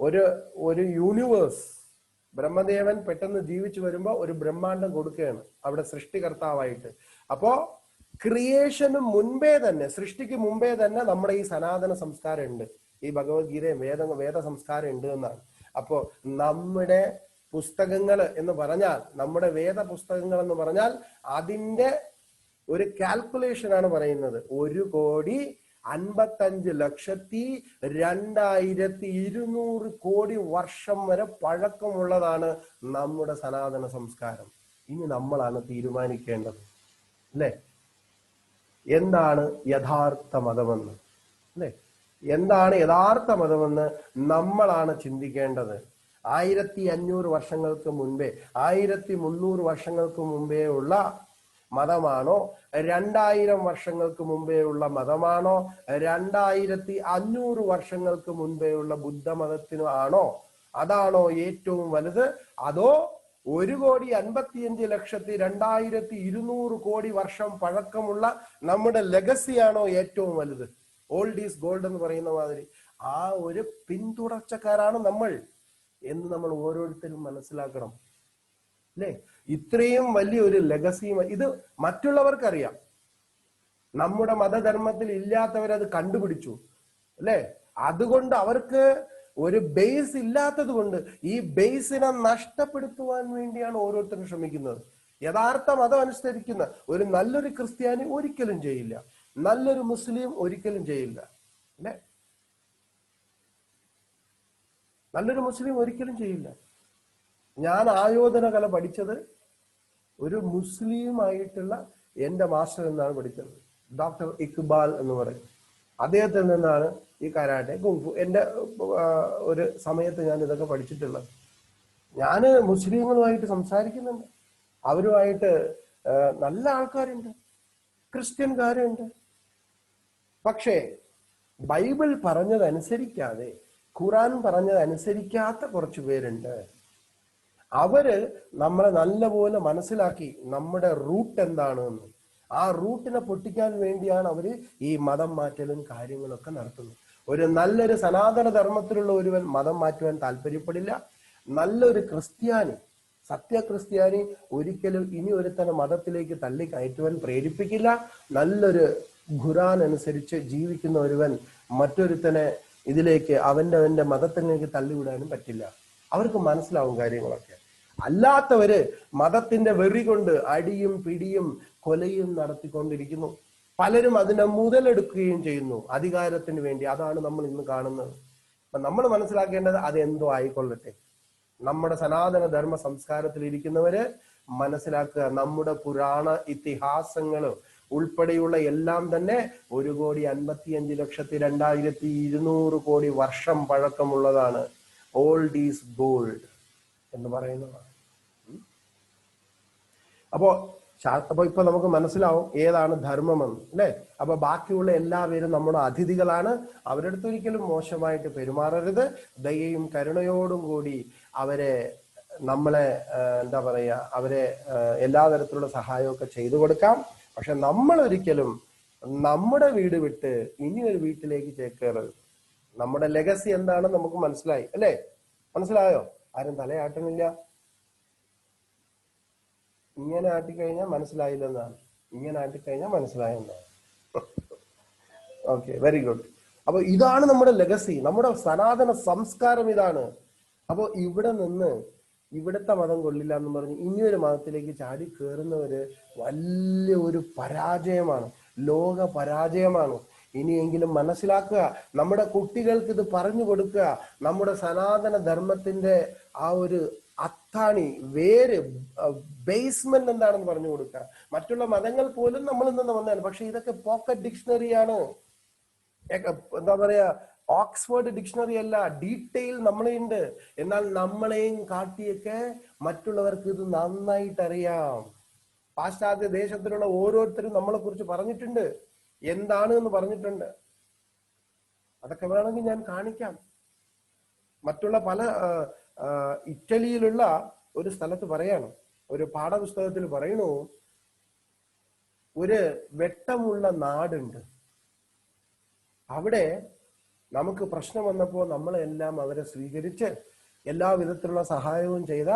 ഒരു യൂണിവേഴ്സ്, ബ്രഹ്മദേവൻ പെട്ടെന്ന് ജീവിച്ചു വരുമ്പോൾ ഒരു ബ്രഹ്മാണ്ടം കൊടുക്കുകയാണ് അവിടെ സൃഷ്ടികർത്താവായിട്ട്. അപ്പോ ക്രിയേഷന് മുൻപേ തന്നെ, സൃഷ്ടിക്ക് മുമ്പേ തന്നെ നമ്മുടെ ഈ സനാതന സംസ്കാരം ഉണ്ട്, ഈ ഭഗവത്ഗീതയും വേദ സംസ്കാരം ഉണ്ട് എന്നാണ്. അപ്പോ നമ്മുടെ പുസ്തകങ്ങൾ എന്ന് പറഞ്ഞാൽ, നമ്മുടെ വേദ പുസ്തകങ്ങൾ എന്ന് പറഞ്ഞാൽ അതിന്റെ ഒരു കാൽക്കുലേഷൻ ആണ് പറയുന്നത്. 1,55,02,200 കോടി വർഷം വരെ പഴക്കമുള്ളതാണ് നമ്മുടെ സനാതന സംസ്കാരം. ഇനി നമ്മളാണ് തീരുമാനിക്കേണ്ടത്, അല്ലെ, എന്താണ് യഥാർത്ഥ മതമെന്ന്. അല്ലെ, എന്താണ് യഥാർത്ഥ മതമെന്ന് നമ്മളാണ് ചിന്തിക്കേണ്ടത്. 1500 വർഷങ്ങൾക്ക് മുൻപേ, 1300 വർഷങ്ങൾക്ക് മുമ്പേ ഉള്ള മതമാണോ, 2000 വർഷങ്ങൾക്ക് മുമ്പേ ഉള്ള മതമാണോ, 2500 വർഷങ്ങൾക്ക് മുൻപേ ഉള്ള ബുദ്ധമതത്തിനോ ആണോ, അതാണോ ഏറ്റവും വലുത്, അതോ 1,55,02,200 കോടി വർഷം പഴക്കമുള്ള നമ്മുടെ ലെഗസിയാണോ ഏറ്റവും വലുത്? ഓൾഡ് ഈസ് ഗോൾഡ് എന്ന് പറയുന്ന മാതിരി ആ ഒരു പിന്തുടർച്ചക്കാരാണ് നമ്മൾ എന്ന് നമ്മൾ ഓരോരുത്തരും മനസ്സിലാക്കണം, അല്ലേ? ഇത്രയും വലിയൊരു ലെഗസിയും ഇത് മറ്റുള്ളവർക്കറിയാം. നമ്മുടെ മതധർമ്മത്തിൽ ഇല്ലാത്തവരത് കണ്ടുപിടിച്ചു, അല്ലെ? അതുകൊണ്ട് അവർക്ക് ഒരു ബേസ് ഇല്ലാത്തത് കൊണ്ട് ഈ ബേസിനെ നഷ്ടപ്പെടുത്തുവാൻ വേണ്ടിയാണ് ഓരോരുത്തരും ശ്രമിക്കുന്നത്. യഥാർത്ഥ മതം അനുസരിക്കുന്ന ഒരു നല്ലൊരു ക്രിസ്ത്യാനി ഒരിക്കലും ചെയ്യില്ല, നല്ലൊരു മുസ്ലിം ഒരിക്കലും ചെയ്യില്ല, അല്ലെ? നല്ലൊരു മുസ്ലിം ഒരിക്കലും ചെയ്യില്ല. ഞാൻ ആയോധന കല പഠിച്ചത് ഒരു മുസ്ലിം ആയിട്ടുള്ള എന്റെ മാസ്റ്റർ എന്നാണ് പഠിച്ചത്, ഡോക്ടർ ഇക്ബാൽ എന്ന് പറയും. അദ്ദേഹത്തിൽ നിന്നാണ് ഈ കരാട്ടെ കുങ്ഫു എന്റെ ഒരു സമയത്ത് ഞാൻ ഇതൊക്കെ പഠിച്ചിട്ടുള്ളത്. ഞാൻ മുസ്ലിങ്ങളുമായിട്ട് സംസാരിക്കുന്നുണ്ട്, അവരുമായിട്ട് നല്ല ആൾക്കാരുണ്ട്, ക്രിസ്ത്യൻകാരുണ്ട്. പക്ഷേ ബൈബിൾ പറഞ്ഞതനുസരിക്കാതെ, ഖുറാൻ പറഞ്ഞതനുസരിക്കാത്ത കുറച്ചു പേരുണ്ട്. അവര് നമ്മളെ നല്ലപോലെ മനസ്സിലാക്കി നമ്മുടെ റൂട്ട് എന്താണെന്ന്, ആ റൂട്ടിനെ പൊട്ടിക്കാൻ വേണ്ടിയാണ് അവര് ഈ മതം മാറ്റലും കാര്യങ്ങളൊക്കെ നടത്തുന്നത്. ഒരു നല്ലൊരു സനാതന ധർമ്മത്തിലുള്ള ഒരുവൻ മതം മാറ്റുവാൻ താല്പര്യപ്പെടില്ല. നല്ലൊരു ക്രിസ്ത്യാനി, സത്യക്രിസ്ത്യാനി ഒരിക്കലും ഇനി ഒരുത്തനെ മതത്തിലേക്ക് തള്ളി കയറ്റുവാൻ പ്രേരിപ്പിക്കില്ല. നല്ലൊരു ഖുറാൻ അനുസരിച്ച് ജീവിക്കുന്ന ഒരുവൻ മറ്റൊരുത്തനെ ഇതിലേക്ക് അവന്റെ മതത്തിലേക്ക് തള്ളിവിടാനും പറ്റില്ല. അവർക്ക് മനസ്സിലാവും കാര്യങ്ങളൊക്കെ. അല്ലാത്തവര് മതത്തിന്റെ വെറി കൊണ്ട് അടിയും പിടിയും കൊലയും നടത്തിക്കൊണ്ടിരിക്കുന്നു. പലരും അതിനെ മുതലെടുക്കുകയും ചെയ്യുന്നു അധികാരത്തിന് വേണ്ടി. അതാണ് നമ്മൾ ഇന്ന് കാണുന്നത്. അപ്പൊ നമ്മൾ മനസ്സിലാക്കേണ്ടത് അത് എന്തോ ആയിക്കൊള്ളട്ടെ, നമ്മുടെ സനാതന ധർമ്മ സംസ്കാരത്തിൽ ഇരിക്കുന്നവര് മനസ്സിലാക്കുക, നമ്മുടെ പുരാണ ഇതിഹാസങ്ങൾ ഉൾപ്പെടെയുള്ള എല്ലാം തന്നെ 1,55,02,200 കോടി വർഷം പഴക്കമുള്ളതാണ്. ഓൾഡ് ഈസ് ഗോൾഡ് എന്ന് പറയുന്നതാണ്. അപ്പോ ഇപ്പൊ നമുക്ക് മനസ്സിലാവും ഏതാണ് ധർമ്മമെന്ന്, അല്ലെ? അപ്പൊ ബാക്കിയുള്ള എല്ലാവരും നമ്മുടെ അതിഥികളാണ്. അവരുടെ അടുത്ത് ഒരിക്കലും മോശമായിട്ട് പെരുമാറരുത്. ദയയും കരുണയോടും കൂടി അവരെ നമ്മളെ എന്താ പറയാ അവരെ എല്ലാ തരത്തിലുള്ള സഹായമൊക്കെ ചെയ്തു കൊടുക്കാം. പക്ഷെ നമ്മൾ ഒരിക്കലും നമ്മുടെ വീട് വിട്ട് ഇനി ഒരു വീട്ടിലേക്ക് ചേക്കേറരുത്. നമ്മുടെ ലെഗസി എന്താണെന്ന് നമുക്ക് മനസ്സിലായി, അല്ലെ? മനസ്സിലായോ? ആരും തലയാട്ടണില്ല. ഇങ്ങനെ ആട്ടിക്കഴിഞ്ഞാൽ മനസ്സിലായില്ലെന്നാണ്, ഇങ്ങനെ ആട്ടിക്കഴിഞ്ഞാൽ മനസ്സിലായെന്നാണ്. Okay, very good. അപ്പൊ ഇതാണ് നമ്മുടെ ലെഗസി, നമ്മുടെ സനാതന സംസ്കാരം ഇതാണ്. അപ്പൊ ഇവിടെ നിന്ന് ഇവിടുത്തെ മതം കൊള്ളില്ല എന്ന് പറഞ്ഞ് ഇനിയൊരു മതത്തിലേക്ക് ചാടി കയറുന്നവര് വലിയ ഒരു പരാജയമാണ്, ലോക പരാജയമാണ്. ഇനിയെങ്കിലും മനസ്സിലാക്കുക, നമ്മുടെ കുട്ടികൾക്ക് ഇത് പറഞ്ഞു കൊടുക്കുക. നമ്മുടെ സനാതന ധർമ്മത്തിന്റെ ആ ഒരു അത്താണി, വേര്, ബേസ്മെന്റ് എന്താണെന്ന് പറഞ്ഞു കൊടുക്കുക. മറ്റുള്ള മതങ്ങൾ പോലും നമ്മളിൽ നിന്ന് വന്നതാണ്, പക്ഷെ ഇതൊക്കെ പോക്കറ്റ് ഡിക്ഷണറിയാണ്. എന്താ പറയാ, ഓക്സ്ഫോർഡ് ഡിക്ഷണറി അല്ല, ഡീറ്റെയിൽ നമ്മളെയുണ്ട്. എന്നാൽ നമ്മളെയും കാട്ടിയൊക്കെ മറ്റുള്ളവർക്ക് ഇത് നന്നായിട്ട് അറിയാം. പാശ്ചാത്യ ദേശത്തിലുള്ള ഓരോരുത്തരും നമ്മളെ കുറിച്ച് പറഞ്ഞിട്ടുണ്ട്, എന്താണ് എന്ന് പറഞ്ഞിട്ടുണ്ട്. അതൊക്കെ വേണമെങ്കിൽ ഞാൻ കാണിക്കാം. മറ്റുള്ള പല ഇറ്റലിയിലുള്ള ഒരു സ്ഥലത്ത് പറയാണ്, ഒരു പാഠപുസ്തകത്തിൽ പറയണു, ഒരു വെട്ടമുള്ള നാടുണ്ട്. അവിടെ നമുക്ക് പ്രശ്നം വന്നപ്പോൾ നമ്മളെല്ലാം അവരെ സ്വീകരിച്ച് എല്ലാ വിധത്തിലുള്ള സഹായവും ചെയ്ത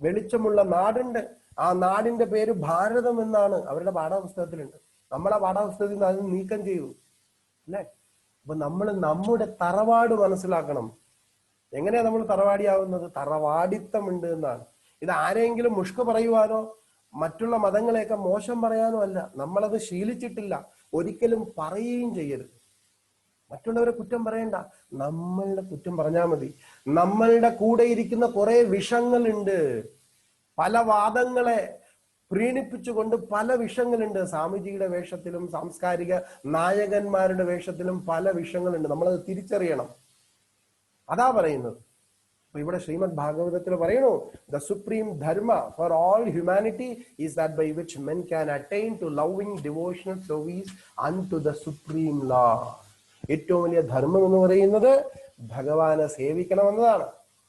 വെളിച്ചമുള്ള നാടുണ്ട്. ആ നാടിന്റെ പേര് ഭാരതം എന്നാണ് അവരുടെ പാഠപുസ്തകത്തിലുണ്ട്. നമ്മളെ പാഠപുസ്തകത്തിൽ നിന്ന് അത് നീക്കം ചെയ്തു, അല്ലെ? അപ്പൊ നമ്മൾ നമ്മുടെ തറവാട് മനസ്സിലാക്കണം. എങ്ങനെയാ നമ്മൾ തറവാടിയാവുന്നത്? തറവാടിത്തമുണ്ട് എന്നാണ്. ഇത് ആരെങ്കിലും മുഷ്ക് പറയുവാനോ മറ്റുള്ള മതങ്ങളെയൊക്കെ മോശം പറയാനോ അല്ല. നമ്മളത് ശീലിച്ചിട്ടില്ല, ഒരിക്കലും പറയുകയും ചെയ്യരുത്. മറ്റുള്ളവരെ കുറ്റം പറയണ്ട, നമ്മളുടെ കുറ്റം പറഞ്ഞാൽ മതി. നമ്മളുടെ കൂടെ ഇരിക്കുന്ന കുറെ വിഷങ്ങളുണ്ട്, പല വാദങ്ങളെ പ്രീണിപ്പിച്ചുകൊണ്ട് പല വിഷങ്ങളുണ്ട്. സ്വാമിജിയുടെ വേഷത്തിലും സാംസ്കാരിക നായകന്മാരുടെ വേഷത്തിലും പല വിഷങ്ങളുണ്ട്. നമ്മളത് തിരിച്ചറിയണം. അതാ പറയുന്നത്. അപ്പൊ ഇവിടെ ശ്രീമദ് ഭാഗവതത്തിൽ പറയണു, the supreme dharma for all humanity is that by which men can attain to loving devotional service unto the supreme Lord. ഏറ്റവും വലിയ ധർമ്മം എന്ന് പറയുന്നത് ഭഗവാനെ സേവിക്കണമെന്നതാണ്.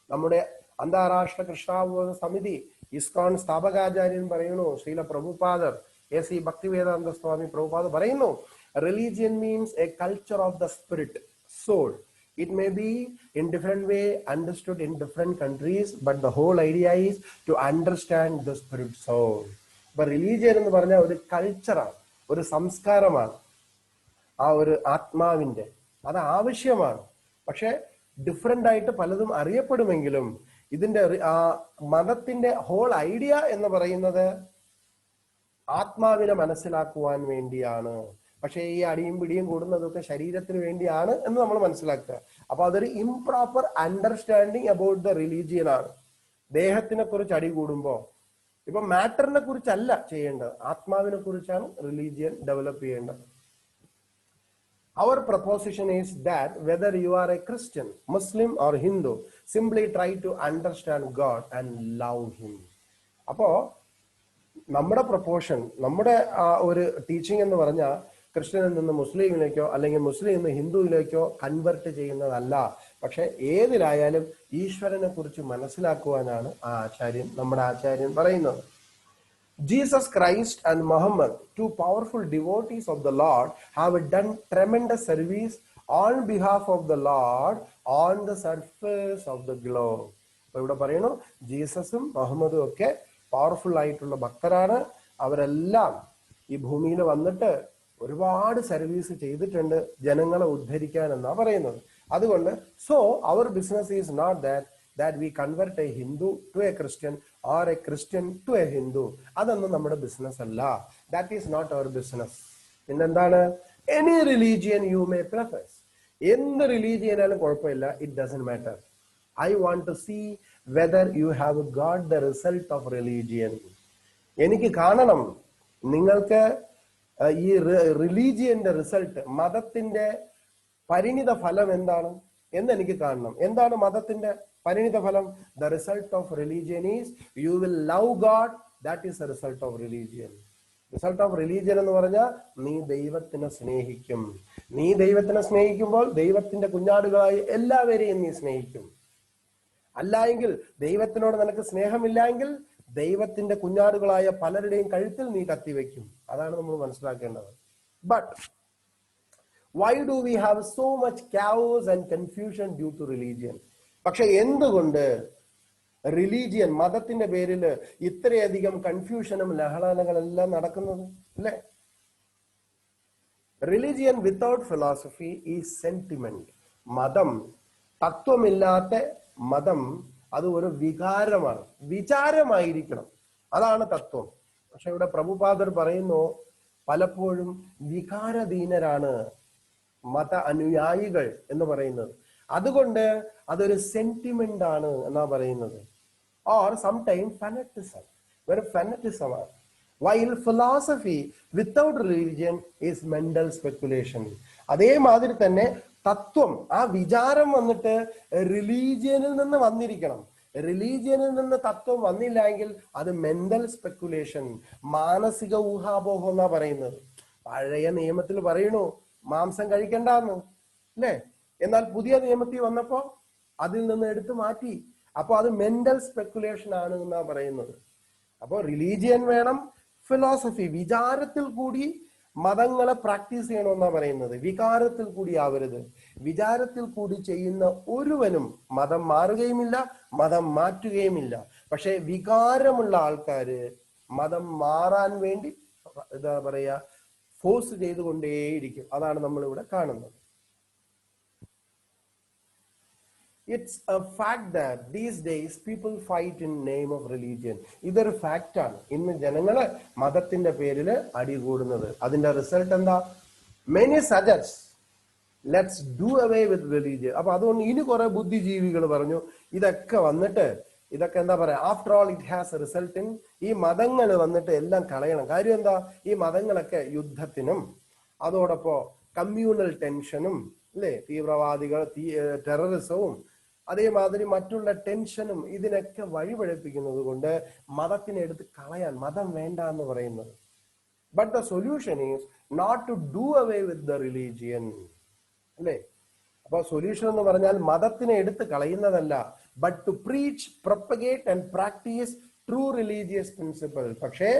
നമ്മുടെ അന്താരാഷ്ട്ര കൃഷ്ണാവബോധ സമിതി ഇസ്കോൺ സ്ഥാപകാചാര്യൻ പറയുന്നു, ശ്രീല പ്രഭുപാദർ എസ് ഇ ഭക്തിവേദാന്ത സ്വാമി പ്രഭുപാദർ പറയുന്നു, religion means a culture of the spirit soul. It may be in different way understood in different countries, but the whole idea is to understand the spirit soul. But religion എന്ന് പറഞ്ഞാൽ ഒരു കൾച്ചറാണ്, ഒരു സംസ്കാരമാണ്, ആ ഒരു ആത്മാവിന്റെ. അത് ആവശ്യമാണ്. പക്ഷെ ഡിഫറെന്റ് ആയിട്ട് പലതും അറിയപ്പെടുമെങ്കിലും ഇതിന്റെ മതത്തിന്റെ ഹോൾ ഐഡിയ എന്ന് പറയുന്നത് ആത്മാവിനെ മനസ്സിലാക്കുവാൻ വേണ്ടിയാണ്. പക്ഷെ ഈ അടിയും പിടിയും കൂടുന്നതൊക്കെ ശരീരത്തിന് വേണ്ടിയാണ് എന്ന് നമ്മൾ മനസ്സിലാക്കുക. അപ്പൊ അതൊരു improper understanding about the religion ആണ്. ദേഹത്തിനെ കുറിച്ച് അടി കൂടുമ്പോ ഇപ്പൊ മാറ്ററിനെ കുറിച്ചല്ല ചെയ്യേണ്ടത്, ആത്മാവിനെ കുറിച്ചാണ് റിലീജിയൻ ഡെവലപ്പ് ചെയ്യേണ്ടത്. Our proposition is that whether you are a Christian, Muslim or Hindu, simply try to understand God and love Him. അപ്പോ നമ്മുടെ പ്രൊപ്പോഷൻ, നമ്മുടെ ഒരു ടീച്ചിങ് എന്ന് പറഞ്ഞാൽ ക്രിസ്ത്യനിൽ നിന്ന് മുസ്ലിമിലേക്കോ അല്ലെങ്കിൽ മുസ്ലിം നിന്ന് ഹിന്ദുവിലേക്കോ കൺവെർട്ട് ചെയ്യുന്നതല്ല. പക്ഷെ ഏതിലായാലും ഈശ്വരനെ കുറിച്ച് മനസ്സിലാക്കുവാനാണ് നമ്മുടെ ആചാര്യൻ പറയുന്നത്. Jesus Christ and Muhammad, two powerful devotees of the Lord, have done tremendous service on behalf of the Lord on the surface of the globe. അപ്പൊ ഇവിടെ പറയുന്നു, ജീസസും മുഹമ്മദും ഒക്കെ പവർഫുൾ ആയിട്ടുള്ള ഭക്തരാണ്. അവരെല്ലാം ഈ ഭൂമിയിൽ വന്നിട്ട് ഒരുപാട് സർവീസ് ചെയ്തിട്ടുണ്ട് ജനങ്ങളെ ഉദ്ധരിക്കാൻ എന്നാ പറയുന്നത്. അതുകൊണ്ട് so our business is not that we convert a Hindu to a Christian or a Christian to a Hindu. അതൊന്നും നമ്മുടെ ബിസിനസ് അല്ല. That is not our business. പിന്നെന്താണ്? Any religion you may profess. എന്ത് റിലീജിയനാലും കുഴപ്പമില്ല, it doesn't matter. I want to see whether you have got the result of religion. എനിക്ക് കാണണം നിങ്ങൾക്ക് ഈ റിലീജിയന്റെ റിസൾട്ട്, മതത്തിന്റെ പരിണിത ഫലം എന്താണ് എന്ന് എനിക്ക് കാണണം. എന്താണ് മതത്തിന്റെ പരിണിത ഫലം? The result of religion is you will love God. That is the result of religion. Result of religion എന്ന് പറഞ്ഞാൽ നീ ദൈവത്തിനെ സ്നേഹിക്കും. നീ ദൈവത്തിനെ സ്നേഹിക്കുമ്പോൾ ദൈവത്തിന്റെ കുഞ്ഞാടുകളായി എല്ലാവരെയും നീ സ്നേഹിക്കും. അല്ല എങ്കിൽ, ദൈവത്തിനോട് നിനക്ക് സ്നേഹമില്ല എങ്കിൽ ദൈവത്തിന്റെ കുഞ്ഞാടുകളായ പലരുടെയും കഴുത്തിൽ നീ കത്തിവെക്കും. അതാണ് നമ്മൾ മനസ്സിലാക്കേണ്ടത്. But why do we have so much chaos and confusion due to religion? പക്ഷെ എന്തുകൊണ്ട് റിലീജിയൻ, മതത്തിന്റെ പേരിൽ ഇത്രയധികം കൺഫ്യൂഷനും ലഹളകളെല്ലാം നടക്കുന്നത് അല്ലേ? Religion without philosophy is sentiment. മതം, തത്വമില്ലാത്ത മതം, അത് ഒരു വികാരമാണ്, വിചാരമായിരിക്കണം. അതാണ് തത്വം. പക്ഷെ ഇവിടെ പ്രഭുപാദർ പറയുന്നു, പലപ്പോഴും വികാരധീനരാണ് മത അനുയായികൾ എന്ന് പറയുന്നത്. അതുകൊണ്ട് അതൊരു സെന്റിമെന്റ് ആണ് എന്നാ പറയുന്നത്. ഓർ സംടൈം ഫാനറ്റിസം, വെറും ഫാനറ്റിസമാണ്. While philosophy without religion is mental speculation. അതേമാതിരി തന്നെ തത്വം, ആ വിചാരം വന്നിട്ട് റിലീജിയനിൽ നിന്ന് വന്നിരിക്കണം. റിലീജിയനിൽ നിന്ന് തത്വം വന്നില്ല എങ്കിൽ അത് മെന്റൽ സ്പെക്കുലേഷൻ, മാനസിക ഊഹാപോഹം എന്നാ പറയുന്നത്. പഴയ നിയമത്തിൽ പറയണു മാംസം കഴിക്കണ്ടെന്ന് അല്ലേ? എന്നാൽ പുതിയ നിയമത്തിൽ വന്നപ്പോ അതിൽ നിന്ന് എടുത്തു മാറ്റി. അപ്പൊ അത് മെന്റൽ സ്പെക്കുലേഷൻ ആണ് എന്നാ പറയുന്നത്. അപ്പൊ റിലീജിയൻ വേണം, ഫിലോസഫി, വിചാരത്തിൽ കൂടി മതങ്ങളെ പ്രാക്ടീസ് ചെയ്യണമെന്നാ പറയുന്നത്. വികാരത്തിൽ കൂടി ആവരുത്. വിചാരത്തിൽ കൂടി ചെയ്യുന്ന ഒരുവനും മതം മാറുകയുമില്ല, മതം മാറ്റുകയുമില്ല. പക്ഷെ വികാരമുള്ള ആൾക്കാര് മതം മാറാൻ വേണ്ടി എന്താ പറയാ, ഫോഴ്സ് ചെയ്തുകൊണ്ടേയിരിക്കും. അതാണ് നമ്മൾ ഇവിടെ കാണുന്നത്. It's a fact that these days people fight in name of religion. ഇതൊരു ഫാക്റ്റ് ആണ്. ഇന്ന് ജനങ്ങള് മതത്തിന്റെ പേരില് അടികൂടുന്നത്. അതിന്റെ റിസൾട്ട് എന്താ? Many suggest let's do away with religion. അപ്പൊ അതുകൊണ്ട് ഇനി കുറെ ബുദ്ധിജീവികൾ പറഞ്ഞു ഇതൊക്കെ വന്നിട്ട്, ഇതൊക്കെ എന്താ പറയാ, after all it has A result in, ഈ മതങ്ങൾ വന്നിട്ട് എല്ലാം കളയണം. കാര്യം എന്താ? ഈ മതങ്ങളൊക്കെ യുദ്ധത്തിനും അതോടൊപ്പം കമ്മ്യൂണൽ ടെൻഷനും അല്ലെ, തീവ്രവാദികൾ, ടെററിസവും അതേമാതിരി മറ്റുള്ള ടെൻഷനും ഇതിനൊക്കെ വഴിപഴപ്പിക്കുന്നത് കൊണ്ട് മതത്തിനെ എടുത്ത് കളയാൻ, മതം വേണ്ട എന്ന് പറയുന്നത്. But the solution is not to do away with the religion അല്ലേ? അപ്പൊ സൊല്യൂഷൻ എന്ന് പറഞ്ഞാൽ മതത്തിനെ എടുത്ത് കളയുന്നതല്ല, but to preach, propagate and practise true religious principle. പക്ഷേ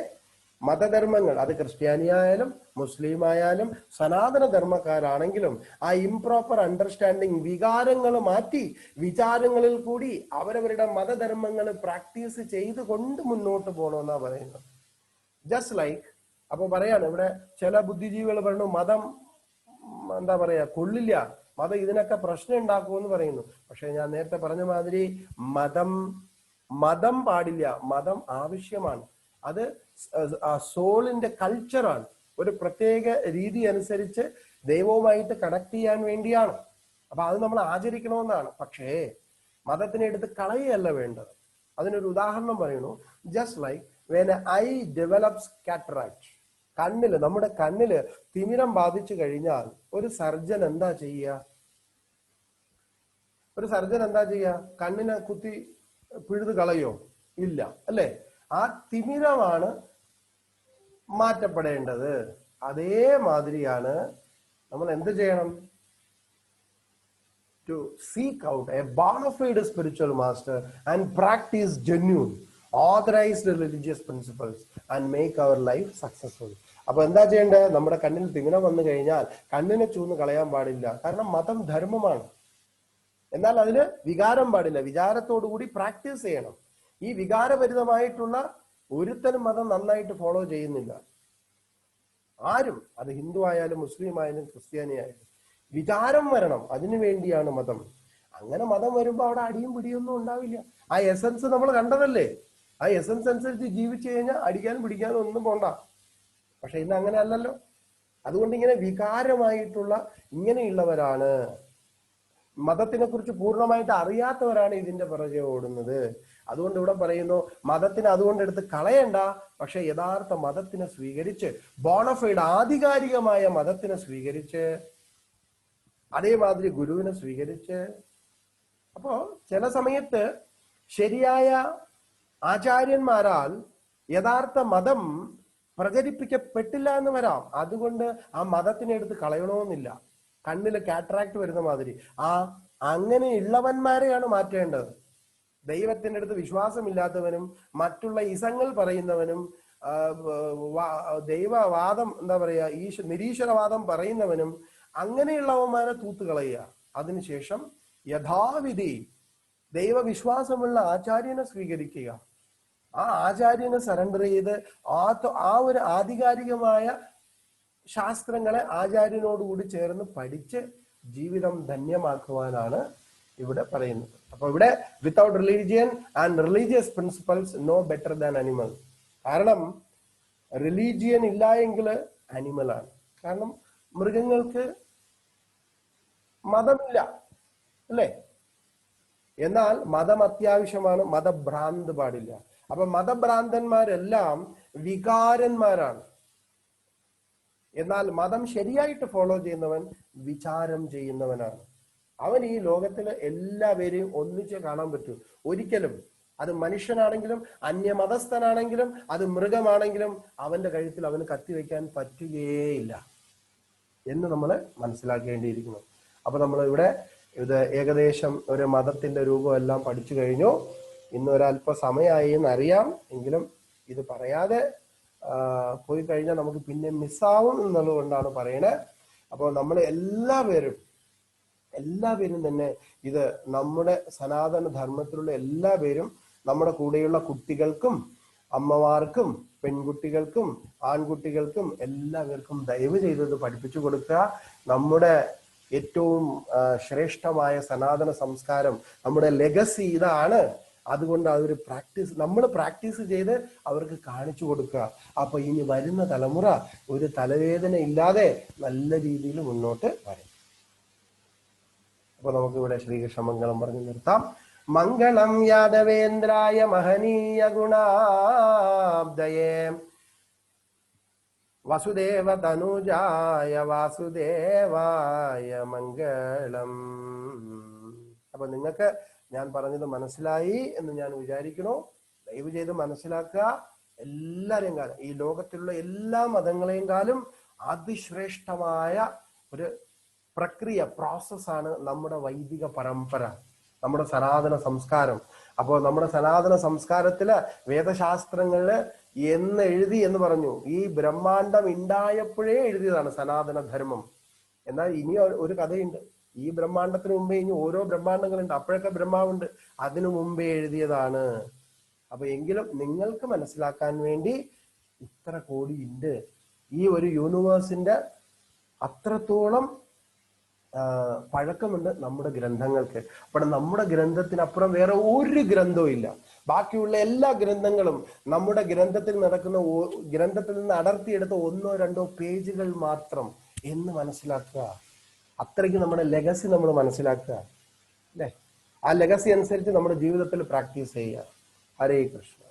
മതധർമ്മങ്ങൾ, അത് ക്രിസ്ത്യാനി ആയാലും മുസ്ലിം ആയാലും സനാതന ധർമ്മക്കാരാണെങ്കിലും, ആ ഇംപ്രോപ്പർ അണ്ടർസ്റ്റാൻഡിങ്, വികാരങ്ങൾ മാറ്റി വിചാരങ്ങളിൽ കൂടി അവരവരുടെ മതധർമ്മങ്ങൾ പ്രാക്ടീസ് ചെയ്തുകൊണ്ട് മുന്നോട്ട് പോകണമെന്നാ പറയുന്നത്. ജസ്റ്റ് ലൈക്ക്, അപ്പൊ പറയാണ് ഇവിടെ ചില ബുദ്ധിജീവികൾ പറഞ്ഞു മതം എന്താ പറയാ കൊള്ളില്ല, മതം ഇതിനൊക്കെ പ്രശ്നം ഉണ്ടാക്കുമെന്ന് പറയുന്നു. പക്ഷെ ഞാൻ നേരത്തെ പറഞ്ഞ മാതിരി മതം പാടില്ല, മതം ആവശ്യമാണ്. അത് സോളിന്റെ കൾച്ചറാണ്. ഒരു പ്രത്യേക രീതി അനുസരിച്ച് ദൈവവുമായിട്ട് കണക്ട് ചെയ്യാൻ വേണ്ടിയാണ്. അപ്പൊ അത് നമ്മൾ ആചരിക്കണമെന്നാണ്. പക്ഷേ മതത്തിനെ എടുത്ത് കളയല്ല വേണ്ടത്. അതിനൊരു ഉദാഹരണം പറയുന്നു. Just like when I develops cataract, കണ്ണില്, നമ്മുടെ കണ്ണില് തിമിരം ബാധിച്ചു കഴിഞ്ഞാൽ ഒരു സർജൻ എന്താ ചെയ്യുക? കണ്ണിനെ കുത്തി പിഴുത് കളയോ? ഇല്ല അല്ലെ? ആ തിമിരമാണ് മാറ്റപ്പെടേണ്ടത്. അതേമാതിരിയാണ് നമ്മൾ എന്ത് ചെയ്യണം? To seek out a bonafide spiritual master and practice genuine authorized religious principles and make our life successful. അപ്പൊ എന്താ ചെയ്യേണ്ടത്? നമ്മുടെ കണ്ണിൽ തിമിരം വന്നു കഴിഞ്ഞാൽ കണ്ണിനെ ചൂന്ന് കളയാൻ പാടില്ല. കാരണം മതം ധർമ്മമാണ്. എന്നാൽ അതിന് വികാരം പാടില്ല. വിചാരത്തോടു കൂടി പ്രാക്ടീസ് ചെയ്യണം. ഈ വികാരഭരിതമായിട്ടുള്ള ഒരുത്തനും മതം നന്നായിട്ട് ഫോളോ ചെയ്യുന്നില്ല. ആരും, അത് ഹിന്ദു ആയാലും മുസ്ലിം ആയാലും ക്രിസ്ത്യാനി ആയാലും, വിചാരം വരണം. അതിനു വേണ്ടിയാണ് മതം. അങ്ങനെ മതം വരുമ്പോ അവിടെ അടിയും പിടിയൊന്നും ഉണ്ടാവില്ല. ആ എസൻസ് നമ്മൾ കണ്ടതല്ലേ? ആ എസൻസ് അനുസരിച്ച് ജീവിച്ചു കഴിഞ്ഞാൽ അടിക്കാനും പിടിക്കാനും ഒന്നും പോണ്ട. പക്ഷെ ഇന്ന് അങ്ങനെ അല്ലല്ലോ. അതുകൊണ്ട് ഇങ്ങനെ വികാരമായിട്ടുള്ള ഇങ്ങനെയുള്ളവരാണ് മതത്തിനെ കുറിച്ച് പൂർണ്ണമായിട്ട് അറിയാത്തവരാണ് ഇതിന്റെ പുറകെ ഓടുന്നത്. അതുകൊണ്ട് ഇവിടെ പറയുന്നു, മതത്തിനെ അതുകൊണ്ട് എടുത്ത് കളയണ്ട, പക്ഷെ യഥാർത്ഥ മതത്തിനെ സ്വീകരിച്ച്, ബോണഫൈഡ് ആധികാരികമായ മതത്തിനെ സ്വീകരിച്ച്, അതേമാതിരി ഗുരുവിനെ സ്വീകരിച്ച്. അപ്പോ ചില സമയത്ത് ശരിയായ ആചാര്യന്മാരാൽ യഥാർത്ഥ മതം പ്രചരിപ്പിക്കപ്പെട്ടില്ല എന്ന് വരാം. അതുകൊണ്ട് ആ മതത്തിനെ എടുത്ത് കളയണമെന്നില്ല. കണ്ണില് കാറ്ററാക്ട് വരുന്ന മാതിരി അങ്ങനെയുള്ളവന്മാരെയാണ് മാറ്റേണ്ടത്. ദൈവത്തിന്റെ അടുത്ത് വിശ്വാസമില്ലാത്തവനും മറ്റുള്ള ഇസങ്ങൾ പറയുന്നവനും ദൈവവാദം എന്താ പറയാ നിരീശ്വരവാദം പറയുന്നവനും അങ്ങനെയുള്ളവന്മാരെ തൂത്തുകളയുക. അതിനുശേഷം യഥാവിധി ദൈവവിശ്വാസമുള്ള ആചാര്യനെ സ്വീകരിക്കുക. ആ ആചാര്യനെ സറണ്ടർ ചെയ്ത് ആ ഒരു ആധികാരികമായ ശാസ്ത്രങ്ങളെ ആചാര്യനോടുകൂടി ചേർന്ന് പഠിച്ച് ജീവിതം ധന്യമാക്കുവാനാണ് ഇവിടെ പറയുന്നത്. അപ്പൊ ഇവിടെ without religion and religious principles no better than animal. കാരണം റിലീജിയൻ ഇല്ല എങ്കിൽ അനിമലാണ്. കാരണം മൃഗങ്ങൾക്ക് മതമില്ല, അല്ലേ? എന്നാൽ മതം അത്യാവശ്യമാണ്, മതഭ്രാന്ത് പാടില്ല. അപ്പൊ മതഭ്രാന്തന്മാരെല്ലാം വികാരന്മാരാണ്. എന്നാൽ മതം ശരിയായിട്ട് ഫോളോ ചെയ്യുന്നവൻ വിചാരം ചെയ്യുന്നവനാണ്. അവൻ ഈ ലോകത്തിലെ എല്ലാവരെയും ഒന്നിച്ച് കാണാൻ പറ്റൂ. ഒരിക്കലും അത് മനുഷ്യനാണെങ്കിലും അന്യമതസ്ഥനാണെങ്കിലും അത് മൃഗമാണെങ്കിലും അവന്റെ കഴുത്തിൽ അവന് കത്തിവെക്കാൻ പറ്റുകയേയില്ല എന്ന് നമ്മൾ മനസ്സിലാക്കേണ്ടിയിരിക്കുന്നു. അപ്പൊ നമ്മൾ ഇവിടെ ഇത് ഏകദേശം ഒരു മതത്തിന്റെ രൂപം എല്ലാം പഠിച്ചു കഴിഞ്ഞു. ഇന്ന് ഒരല്പ സമയമായി എന്നറിയാം, എങ്കിലും ഇത് പറയാതെ പോയി കഴിഞ്ഞാൽ നമുക്ക് പിന്നെ മിസ്സാവും എന്നുള്ളത് കൊണ്ടാണ് പറയണേ. അപ്പോൾ നമ്മൾ എല്ലാവരും തന്നെ ഇത് നമ്മുടെ സനാതന ധർമ്മത്തിലുള്ള എല്ലാവരും നമ്മുടെ കൂടെയുള്ള കുട്ടികൾക്കും അമ്മമാർക്കും പെൺകുട്ടികൾക്കും ആൺകുട്ടികൾക്കും എല്ലാവർക്കും ദയവ് ചെയ്തത് പഠിപ്പിച്ചു കൊടുക്കുക. നമ്മുടെ ഏറ്റവും ശ്രേഷ്ഠമായ സനാതന സംസ്കാരം, നമ്മുടെ ലെഗസി ഇതാണ്. അതുകൊണ്ട് അതൊരു നമ്മൾ പ്രാക്ടീസ് ചെയ്ത് അവർക്ക് കാണിച്ചു കൊടുക്കുക. അപ്പൊ ഇനി വരുന്ന തലമുറ ഒരു തലവേദന ഇല്ലാതെ നല്ല രീതിയിൽ മുന്നോട്ട് വരും. അപ്പൊ നമുക്ക് ഇവിടെ ശ്രീകൃഷ്ണ മംഗളം പറഞ്ഞു നിർത്താം. മംഗളം യാദവേന്ദ്രായ മഹനീയ ഗുണാബ്ദയേ വസുദേവ തനുജായ വാസുദേവായ മംഗളം. അപ്പൊ നിങ്ങൾക്ക് ഞാൻ പറഞ്ഞത് മനസ്സിലായി എന്ന് ഞാൻ വിചാരിക്കണു. ദയവ് ചെയ്ത് മനസ്സിലാക്കുക. എല്ലാരെയും കാലം ഈ ലോകത്തിലുള്ള എല്ലാ മതങ്ങളെയും കാലം അതിശ്രേഷ്ഠമായ ഒരു പ്രക്രിയ, പ്രോസസ്സാണ് നമ്മുടെ വൈദിക പരമ്പര, നമ്മുടെ സനാതന സംസ്കാരം. അപ്പോൾ നമ്മുടെ സനാതന സംസ്കാരത്തില് വേദശാസ്ത്രങ്ങളില് എന്ന് എഴുതി എന്ന് പറഞ്ഞു, ഈ ബ്രഹ്മാണ്ടം ഉണ്ടായപ്പോഴേ എഴുതിയതാണ് സനാതന ധർമ്മം. എന്നാൽ ഇനി ഒരു കഥയുണ്ട്. ഈ ബ്രഹ്മാണ്ടത്തിന് മുമ്പേ ഇനി ഓരോ ബ്രഹ്മാണ്ടങ്ങളുണ്ട്, അപ്പോഴൊക്കെ ബ്രഹ്മാവുണ്ട്, അതിനു മുമ്പേ എഴുതിയതാണ്. അപ്പൊ എങ്കിലും നിങ്ങൾക്ക് മനസ്സിലാക്കാൻ വേണ്ടി ഇത്ര കോടി ഉണ്ട്. ഈ ഒരു യൂണിവേഴ്സിന്റെ അത്രത്തോളം പഴക്കമുണ്ട് നമ്മുടെ ഗ്രന്ഥങ്ങൾക്ക്. അപ്പോൾ നമ്മുടെ ഗ്രന്ഥത്തിനപ്പുറം വേറെ ഒരു ഗ്രന്ഥവും ഇല്ല. ബാക്കിയുള്ള എല്ലാ ഗ്രന്ഥങ്ങളും നമ്മുടെ ഗ്രന്ഥത്തിൽ നിന്ന് അടർത്തിയെടുത്ത 1-2 പേജുകൾ മാത്രം എന്ന് മനസ്സിലാക്കുക. അത്രയ്ക്ക് നമ്മുടെ ലെഗസി നമ്മൾ മനസ്സിലാക്കുക, അല്ലെ? ആ ലെഗസി അനുസരിച്ച് നമ്മുടെ ജീവിതത്തിൽ പ്രാക്ടീസ് ചെയ്യുക. ഹരേ കൃഷ്ണ.